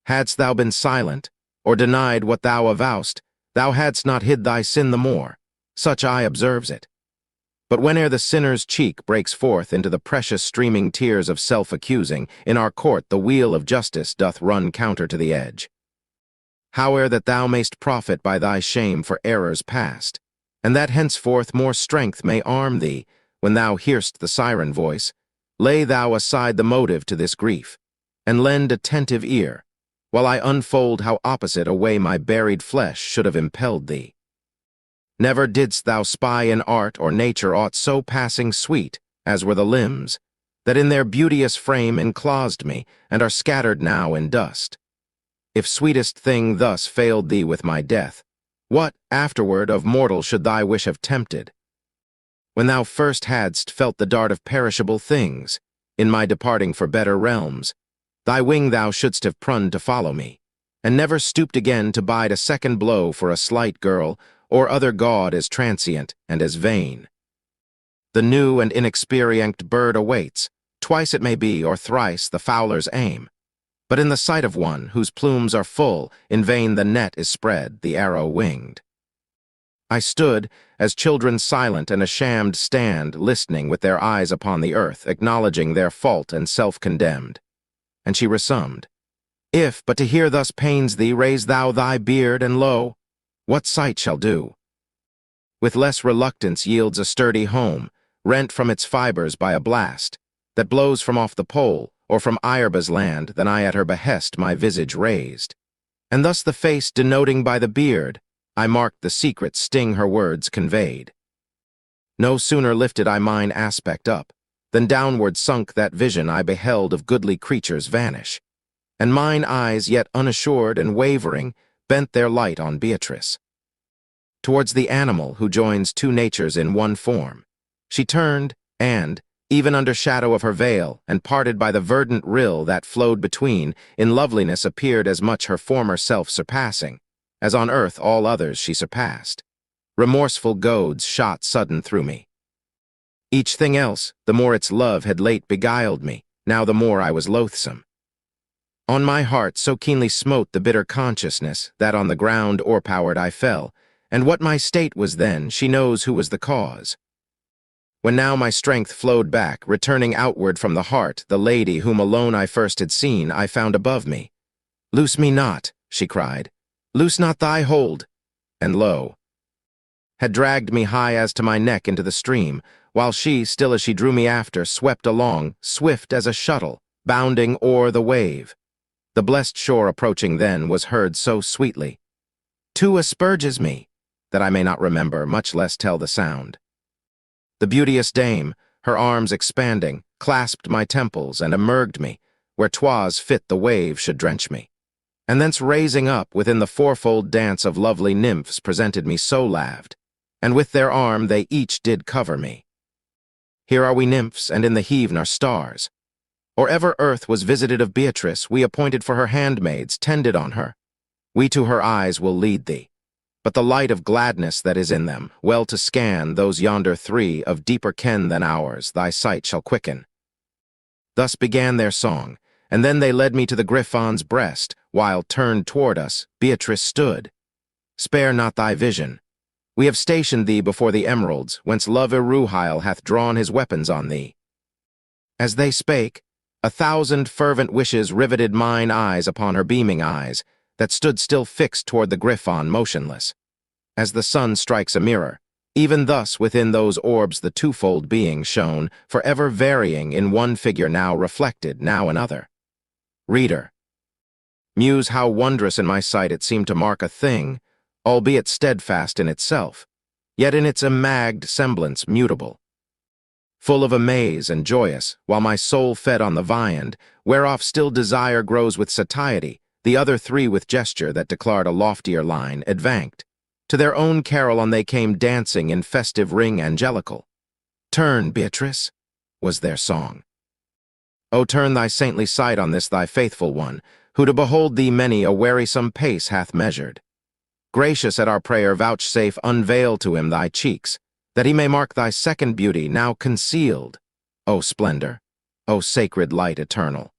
Hadst thou been silent, or denied what thou avowst, thou hadst not hid thy sin the more. Such I observes it. But whene'er the sinner's cheek breaks forth into the precious streaming tears of self-accusing, in our court the wheel of justice doth run counter to the edge. Howe'er that thou mayst profit by thy shame for errors past, and that henceforth more strength may arm thee, when thou hear'st the siren voice, lay thou aside the motive to this grief, and lend attentive ear, while I unfold how opposite a way my buried flesh should have impelled thee. Never didst thou spy in art or nature aught so passing sweet, as were the limbs, that in their beauteous frame enclosed me, and are scattered now in dust. If sweetest thing thus failed thee with my death, what, afterward, of mortal should thy wish have tempted? When thou first hadst felt the dart of perishable things, in my departing for better realms, thy wing thou shouldst have prunned to follow me, and never stooped again to bide a second blow for a slight girl, or other god as transient and as vain. The new and inexperienced bird awaits, twice it may be, or thrice the fowler's aim. But in the sight of one whose plumes are full, in vain the net is spread, the arrow winged. I stood, as children silent and ashamed stand, listening with their eyes upon the earth, acknowledging their fault and self-condemned. And she resumed, If but to hear thus pains thee, raise thou thy beard, and lo, what sight shall do? With less reluctance yields a sturdy home, rent from its fibers by a blast, that blows from off the pole, or from Ireba's land, than I at her behest my visage raised. And thus the face denoting by the beard, I marked the secret sting her words conveyed. No sooner lifted I mine aspect up, than downward sunk that vision I beheld of goodly creatures vanish, and mine eyes, yet unassured and wavering, bent their light on Beatrice. Towards the animal who joins two natures in one form, she turned, and, even under shadow of her veil, and parted by the verdant rill that flowed between, in loveliness appeared as much her former self surpassing, as on earth all others she surpassed. Remorseful goads shot sudden through me. Each thing else, the more its love had late beguiled me, now the more I was loathsome. On my heart so keenly smote the bitter consciousness that on the ground o'erpowered I fell, and what my state was then, she knows who was the cause. When now my strength flowed back, returning outward from the heart, the lady whom alone I first had seen, I found above me. Loose me not, she cried, loose not thy hold, and lo, had dragged me high as to my neck into the stream, while she, still as she drew me after, swept along, swift as a shuttle, bounding o'er the wave. The blessed shore approaching then was heard so sweetly. Too asperges me, that I may not remember, much less tell the sound. The beauteous dame, her arms expanding, clasped my temples and emerged me, where 'twas fit the wave should drench me. And thence raising up within the fourfold dance of lovely nymphs presented me so laved, and with their arm they each did cover me. Here are we nymphs, and in the heaven are stars. Or ever earth was visited of Beatrice, we appointed for her handmaids, tended on her. We to her eyes will lead thee, but the light of gladness that is in them, well to scan those yonder three of deeper ken than ours, thy sight shall quicken. Thus began their song, and then they led me to the Griffon's breast, while, turned toward us, Beatrice stood. Spare not thy vision. We have stationed thee before the emeralds, whence Love Iruhail hath drawn his weapons on thee. As they spake, 1,000 fervent wishes riveted mine eyes upon her beaming eyes, that stood still fixed toward the Griffon motionless. As the sun strikes a mirror, Even thus within those orbs the twofold being shone, forever varying in one figure now reflected, now another. Reader, muse how wondrous in my sight it seemed to mark a thing, albeit steadfast in itself, yet in its imagged semblance mutable. Full of amaze and joyous, while my soul fed on the viand, whereof still desire grows with satiety, the other three with gesture that declared a loftier line advanced. To their own carol on they came dancing in festive ring angelical. Turn, Beatrice, was their song. O turn thy saintly sight on this thy faithful one, who to behold thee many a wearisome pace hath measured. Gracious at our prayer vouchsafe unveil to him thy cheeks, that he may mark thy second beauty now concealed. O splendor, O sacred light eternal.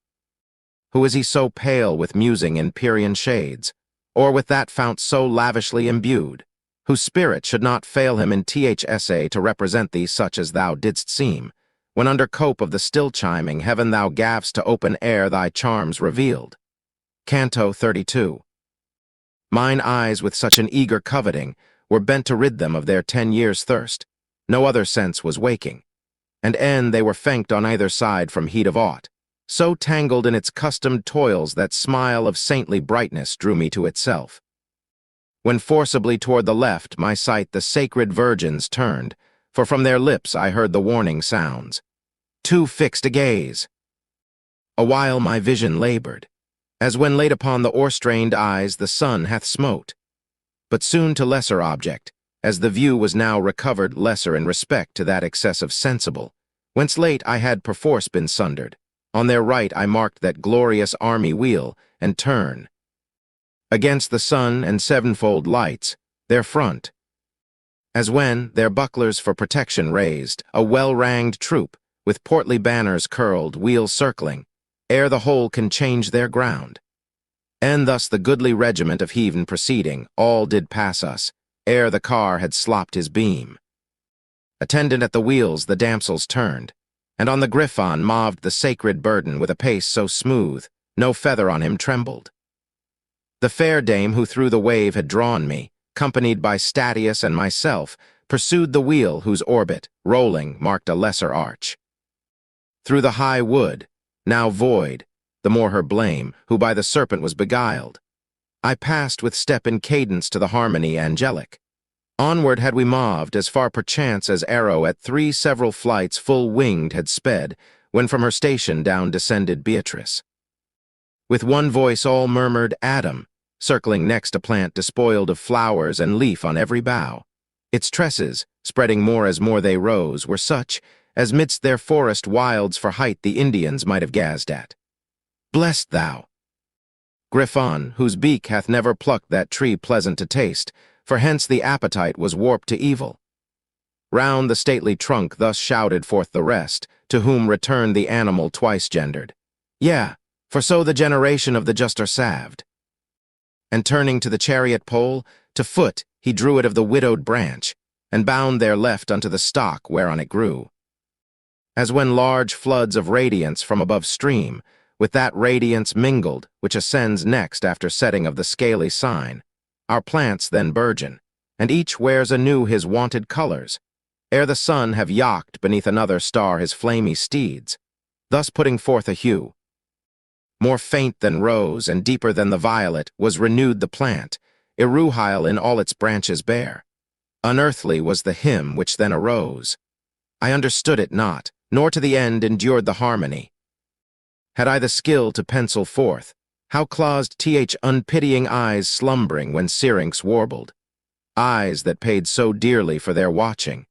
Who is he so pale with musing in Pierian shades, or with that fount so lavishly imbued, whose spirit should not fail him in thsa to represent thee such as thou didst seem, when under cope of the still chiming heaven thou gav'st to open air thy charms revealed. Canto 32. Mine eyes with such an eager coveting were bent to rid them of their 10 years' thirst. No other sense was waking, and e'en they were fanked on either side from heat of aught, so tangled in its customed toils that smile of saintly brightness drew me to itself. When forcibly toward the left my sight the sacred virgins turned, for from their lips I heard the warning sounds. Too fixed a gaze. Awhile my vision labored, as when late upon the o'erstrained eyes the sun hath smote. But soon to lesser object, as the view was now recovered lesser in respect to that excess of sensible, whence late I had perforce been sundered. On their right I marked that glorious army wheel, and turn. Against the sun and sevenfold lights, their front. As when, their bucklers for protection raised, a well-ranged troop, with portly banners curled, wheels circling, ere the whole can change their ground. And thus the goodly regiment of heathen proceeding, all did pass us, ere the car had slopped his beam. Attendant at the wheels the damsels turned, and on the griffon moved the sacred burden with a pace so smooth, no feather on him trembled. The fair dame who through the wave had drawn me, accompanied by Statius and myself, pursued the wheel whose orbit, rolling, marked a lesser arch. Through the high wood, now void, the more her blame, who by the serpent was beguiled, I passed with step in cadence to the harmony angelic. Onward had we moved, as far perchance as arrow at 3 several flights full-winged had sped, when from her station down descended Beatrice. With one voice all murmured, Adam, circling next a plant despoiled of flowers and leaf on every bough. Its tresses, spreading more as more they rose, were such as midst their forest wilds for height the Indians might have gazed at. Blessed thou, Griffon, whose beak hath never plucked that tree pleasant to taste, for hence the appetite was warped to evil. Round the stately trunk thus shouted forth the rest, to whom returned the animal twice gendered. Yea, for so the generation of the just are salved. And turning to the chariot pole, to foot he drew it of the widowed branch, and bound there left unto the stock whereon it grew. As when large floods of radiance from above stream, with that radiance mingled, which ascends next after setting of the scaly sign, our plants then burgeon, and each wears anew his wonted colors, ere the sun have yocked beneath another star his flamy steeds, thus putting forth a hue. More faint than rose and deeper than the violet was renewed the plant, iruhile in all its branches bare. Unearthly was the hymn which then arose. I understood it not, nor to the end endured the harmony. Had I the skill to pencil forth, how claused unpitying eyes slumbering when Syrinx warbled, eyes that paid so dearly for their watching,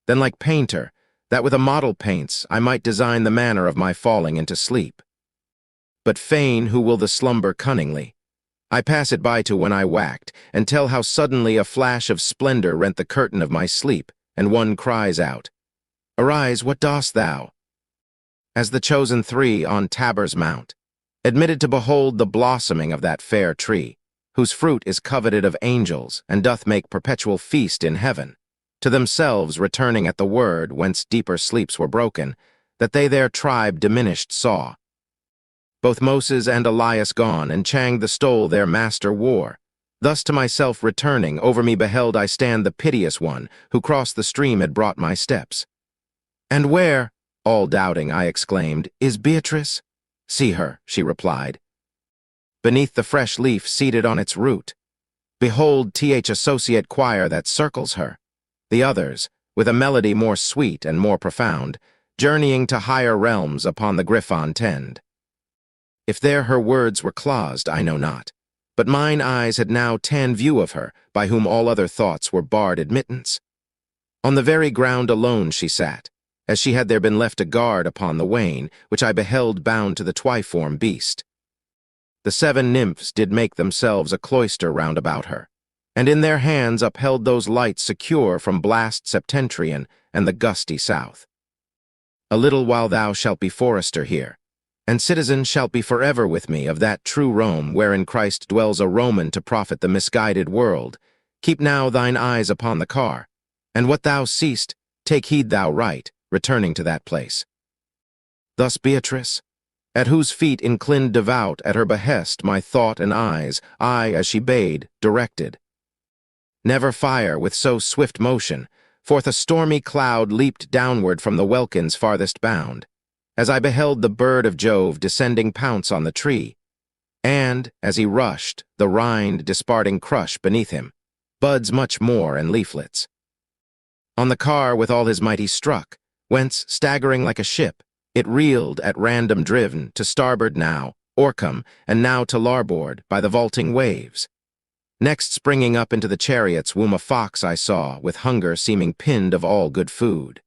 then like painter, that with a model paints I might design the manner of my falling into sleep. But fain who will the slumber cunningly, I pass it by to when I whacked, and tell how suddenly a flash of splendor rent the curtain of my sleep, and one cries out, Arise, what dost thou? As the chosen 3 on Tabor's mount, admitted to behold the blossoming of that fair tree, whose fruit is coveted of angels, and doth make perpetual feast in heaven, to themselves returning at the word whence deeper sleeps were broken, that they their tribe diminished saw. Both Moses and Elias gone, and Chang the stole their master wore, Thus to myself returning, over me beheld I stand the piteous one, who crossed the stream had brought my steps. "And where," all doubting, I exclaimed, "is Beatrice?" "See her," she replied, "beneath the fresh leaf seated on its root. Behold th associate choir that circles her. The others, with a melody more sweet and more profound, journeying to higher realms upon the Griffon tend. If there her words were claused, I know not, but mine eyes had now ta'en view of her, by whom all other thoughts were barred admittance. On the very ground alone she sat, as she had there been left a guard upon the wain, which I beheld bound to the twiform beast. The 7 nymphs did make themselves a cloister round about her, and in their hands upheld those lights secure from blast septentrion and the gusty south. A little while thou shalt be forester here, and citizen shalt be forever with me of that true Rome wherein Christ dwells a Roman to profit the misguided world. Keep now thine eyes upon the car, and what thou seest, take heed thou right, returning to that place. Thus Beatrice, at whose feet inclined devout at her behest my thought and eyes, I, as she bade, directed. Never fire with so swift motion, forth a stormy cloud leaped downward from the welkin's farthest bound, as I beheld the bird of Jove descending pounce on the tree, and, as he rushed, the rind disparting crush beneath him, buds much more and leaflets. On the car with all his might he struck, whence, staggering like a ship, it reeled at random driven to starboard now, Orcum, and now to larboard by the vaulting waves. Next springing up into the chariot's womb a fox I saw, with hunger seeming pinned of all good food.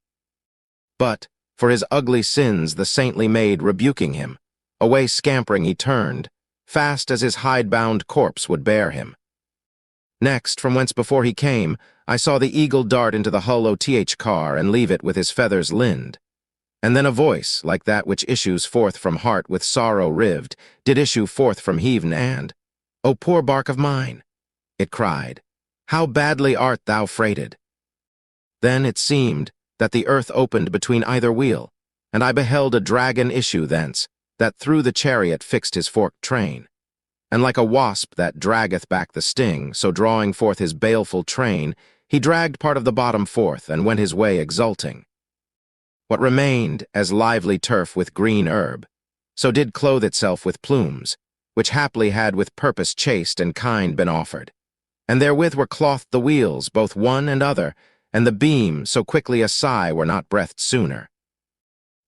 But, for his ugly sins the saintly maid rebuking him, away scampering he turned, fast as his hide-bound corpse would bear him. Next, from whence before he came, I saw the eagle dart into the hull OTH car and leave it with his feathers lind. And then a voice, like that which issues forth from heart with sorrow rived, did issue forth from heaven and, "O poor bark of mine," it cried, "how badly art thou freighted." Then it seemed that the earth opened between either wheel, and I beheld a dragon issue thence, that through the chariot fixed his forked train. And like a wasp that draggeth back the sting, so drawing forth his baleful train, he dragged part of the bottom forth, and went his way exulting. What remained, as lively turf with green herb, so did clothe itself with plumes, which haply had with purpose chaste and kind been offered. And therewith were clothed the wheels, both one and other, and the beam, so quickly a sigh were not breathed sooner.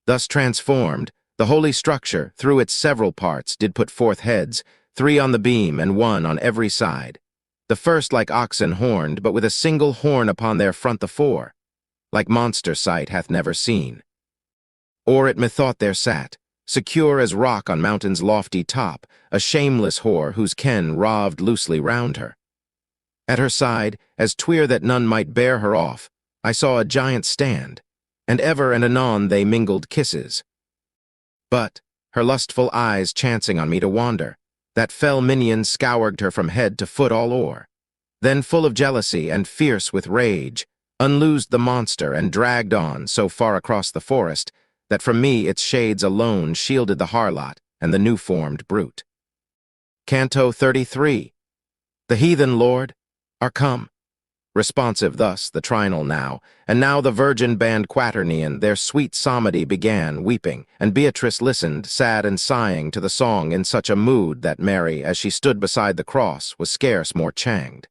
Thus transformed, the holy structure, through its several parts, did put forth heads, 3 on the beam and 1 on every side. The first like oxen horned, but with a single horn upon their front the 4, like monster sight hath never seen. Or it methought there sat, secure as rock on mountain's lofty top, a shameless whore whose ken roved loosely round her. At her side, as tweer that none might bear her off, I saw a giant stand, and ever and anon they mingled kisses. But, her lustful eyes chancing on me to wander, that fell minion scoured her from head to foot all o'er. Then, full of jealousy and fierce with rage, unloosed the monster and dragged on so far across the forest that from me its shades alone shielded the harlot and the new-formed brute. Canto 33. The heathen lord are come. Responsive thus the trinal now, and now the virgin band quaternion their sweet psalmody began, weeping, and Beatrice listened, sad and sighing, to the song in such a mood that Mary, as she stood beside the cross, was scarce more changed.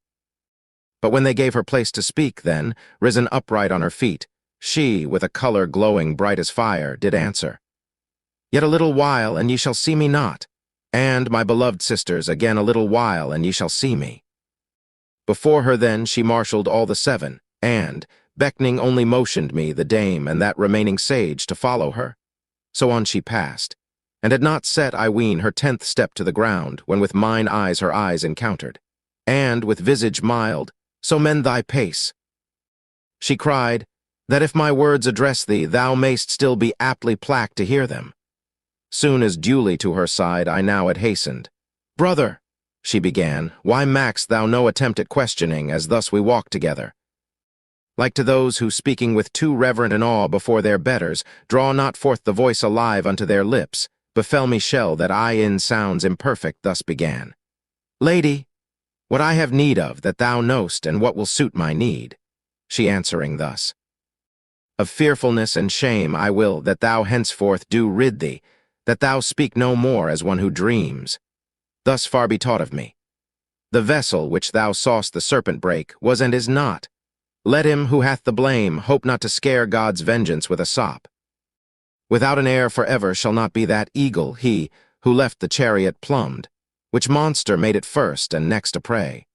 But when they gave her place to speak, then, risen upright on her feet, she, with a color glowing bright as fire, did answer, "Yet a little while, and ye shall see me not, and, my beloved sisters, again a little while, and ye shall see me." Before her then she marshalled all the 7, and, beckoning only motioned me, the dame, and that remaining sage, to follow her. So on she passed, and had not set, I ween, her 10th step to the ground, when with mine eyes her eyes encountered, and, with visage mild, "So mend thy pace," she cried, "that if my words address thee, thou mayst still be aptly placked to hear them." Soon as duly to her side I now had hastened. "Brother," she began, "why mak'st thou no attempt at questioning, as thus we walk together? Like to those who, speaking with too reverent an awe before their betters, draw not forth the voice alive unto their lips, befell me shall that I in sounds imperfect thus began. Lady, What I have need of that thou know'st, and what will suit my need. She answering thus, Of fearfulness and shame I will that thou henceforth do rid thee, that thou speak no more as one who dreams. Thus far be taught of me. The vessel which thou saw'st the serpent break was and is not. Let him who hath the blame hope not to scare God's vengeance with a sop. Without an heir forever shall not be that eagle he who left the chariot plumbed, which monster made it first and next a prey.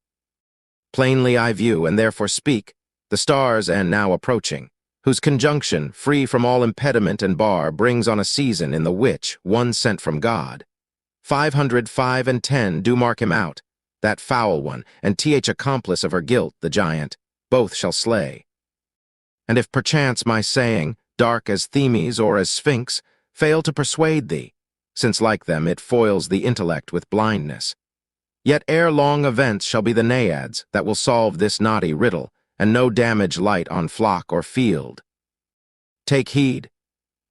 Plainly I view, and therefore speak, the stars and now approaching, whose conjunction, free from all impediment and bar, brings on a season in the which one sent from God. 505 and 10 do mark him out, that foul one, and accomplice of her guilt, the giant, both shall slay. And if perchance my saying, dark as Themis or as Sphinx, fail to persuade thee, since like them it foils the intellect with blindness, yet ere long events shall be the naiads that will solve this knotty riddle, and no damage light on flock or field. Take heed,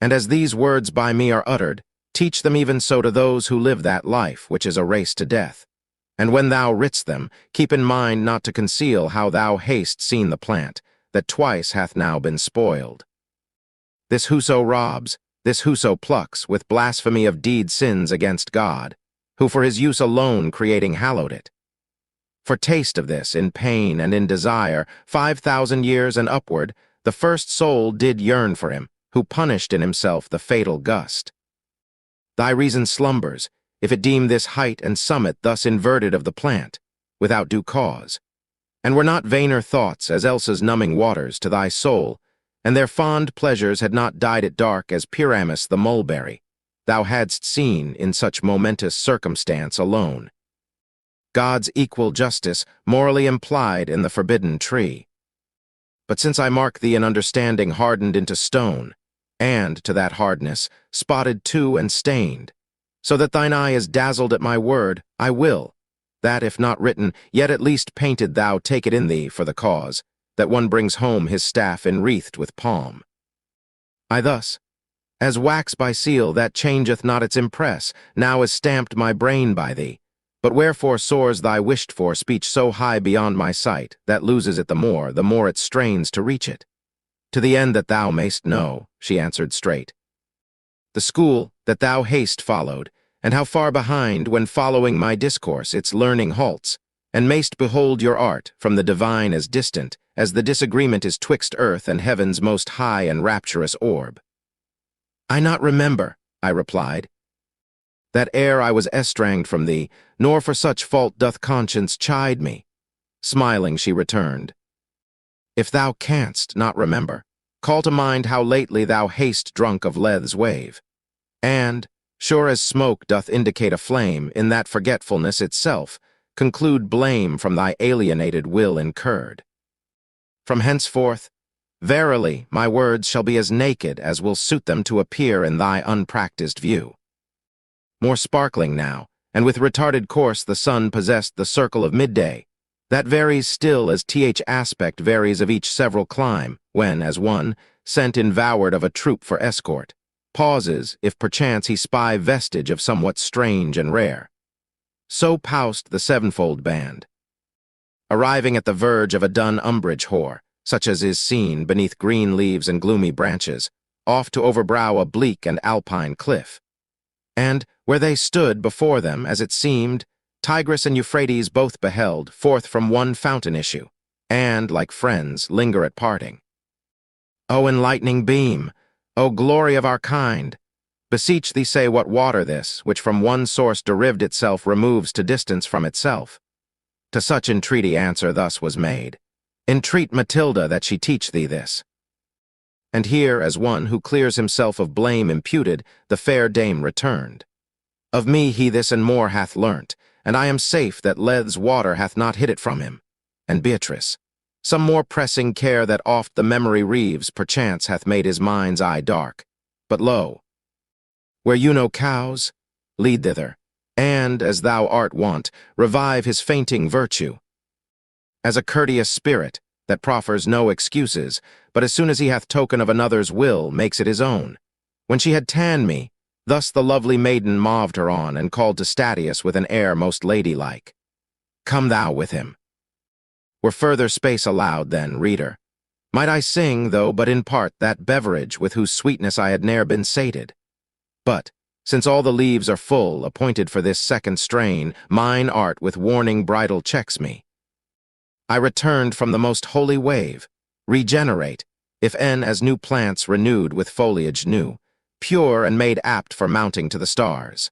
and as these words by me are uttered, teach them even so to those who live that life which is a race to death. And when thou writ'st them, keep in mind not to conceal how thou hast seen the plant, that twice hath now been spoiled. This whoso robs, this whoso plucks, with blasphemy of deed sins against God, who for his use alone creating hallowed it. For taste of this, in pain and in desire, 5,000 years and upward, the first soul did yearn for him, who punished in himself the fatal gust. Thy reason slumbers, if it deem this height and summit thus inverted of the plant, without due cause. And were not vainer thoughts as Elsa's numbing waters to thy soul, and their fond pleasures had not dyed it dark as Pyramus the mulberry, thou hadst seen in such momentous circumstance alone. God's equal justice morally implied in the forbidden tree. But since I mark thee in understanding hardened into stone, and, to that hardness, spotted too and stained, so that thine eye is dazzled at my word, I will, that if not written, yet at least painted thou take it in thee for the cause, that one brings home his staff enwreathed with palm. I thus, as wax by seal that changeth not its impress, now is stamped my brain by thee, but wherefore soars thy wished-for speech so high beyond my sight, that loses it the more it strains to reach it? To the end that thou mayst know, she answered straight, the school that thou hast followed, and how far behind, when following my discourse, its learning halts, and mayst behold your art from the divine as distant, as the disagreement is twixt earth and heaven's most high and rapturous orb. I not remember, I replied, that ere I was estranged from thee, nor for such fault doth conscience chide me. Smiling she returned, If thou canst not remember, call to mind how lately thou hast drunk of Lethe's wave, and, sure as smoke doth indicate a flame, in that forgetfulness itself, conclude blame from thy alienated will incurred. From henceforth, verily, my words shall be as naked as will suit them to appear in thy unpractised view. More sparkling now, and with retarded course the sun possessed the circle of midday, that varies still as aspect varies of each several clime, when, as one, sent invoward of a troop for escort, pauses, if perchance he spy vestige of somewhat strange and rare. So paused the sevenfold band, arriving at the verge of a dun umbrage hoar, such as is seen beneath green leaves and gloomy branches, off to overbrow a bleak and alpine cliff. And, where they stood before them, as it seemed, Tigris and Euphrates both beheld, forth from one fountain issue, and, like friends, linger at parting. O enlightening beam! O glory of our kind! Beseech thee say what water this, which from one source derived itself removes to distance from itself. To such entreaty answer thus was made, Entreat Matilda that she teach thee this. And here, as one who clears himself of blame imputed, the fair dame returned. Of me he this and more hath learnt, and I am safe that Lethe's water hath not hid it from him. And Beatrice, some more pressing care that oft the memory reaves, perchance hath made his mind's eye dark. But lo, where you know cows, lead thither, and, as thou art wont, revive his fainting virtue. As a courteous spirit, that proffers no excuses, but as soon as he hath token of another's will, makes it his own. When she had tanned me, thus the lovely maiden moved her on, and called to Statius with an air most ladylike. Come thou with him. Were further space allowed, then, reader, might I sing, though but in part, that beverage with whose sweetness I had ne'er been sated. But, since all the leaves are full, appointed for this second strain, mine art with warning bridle checks me. I returned from the most holy wave, regenerate, if e'en as new plants renewed with foliage new, pure and made apt for mounting to the stars.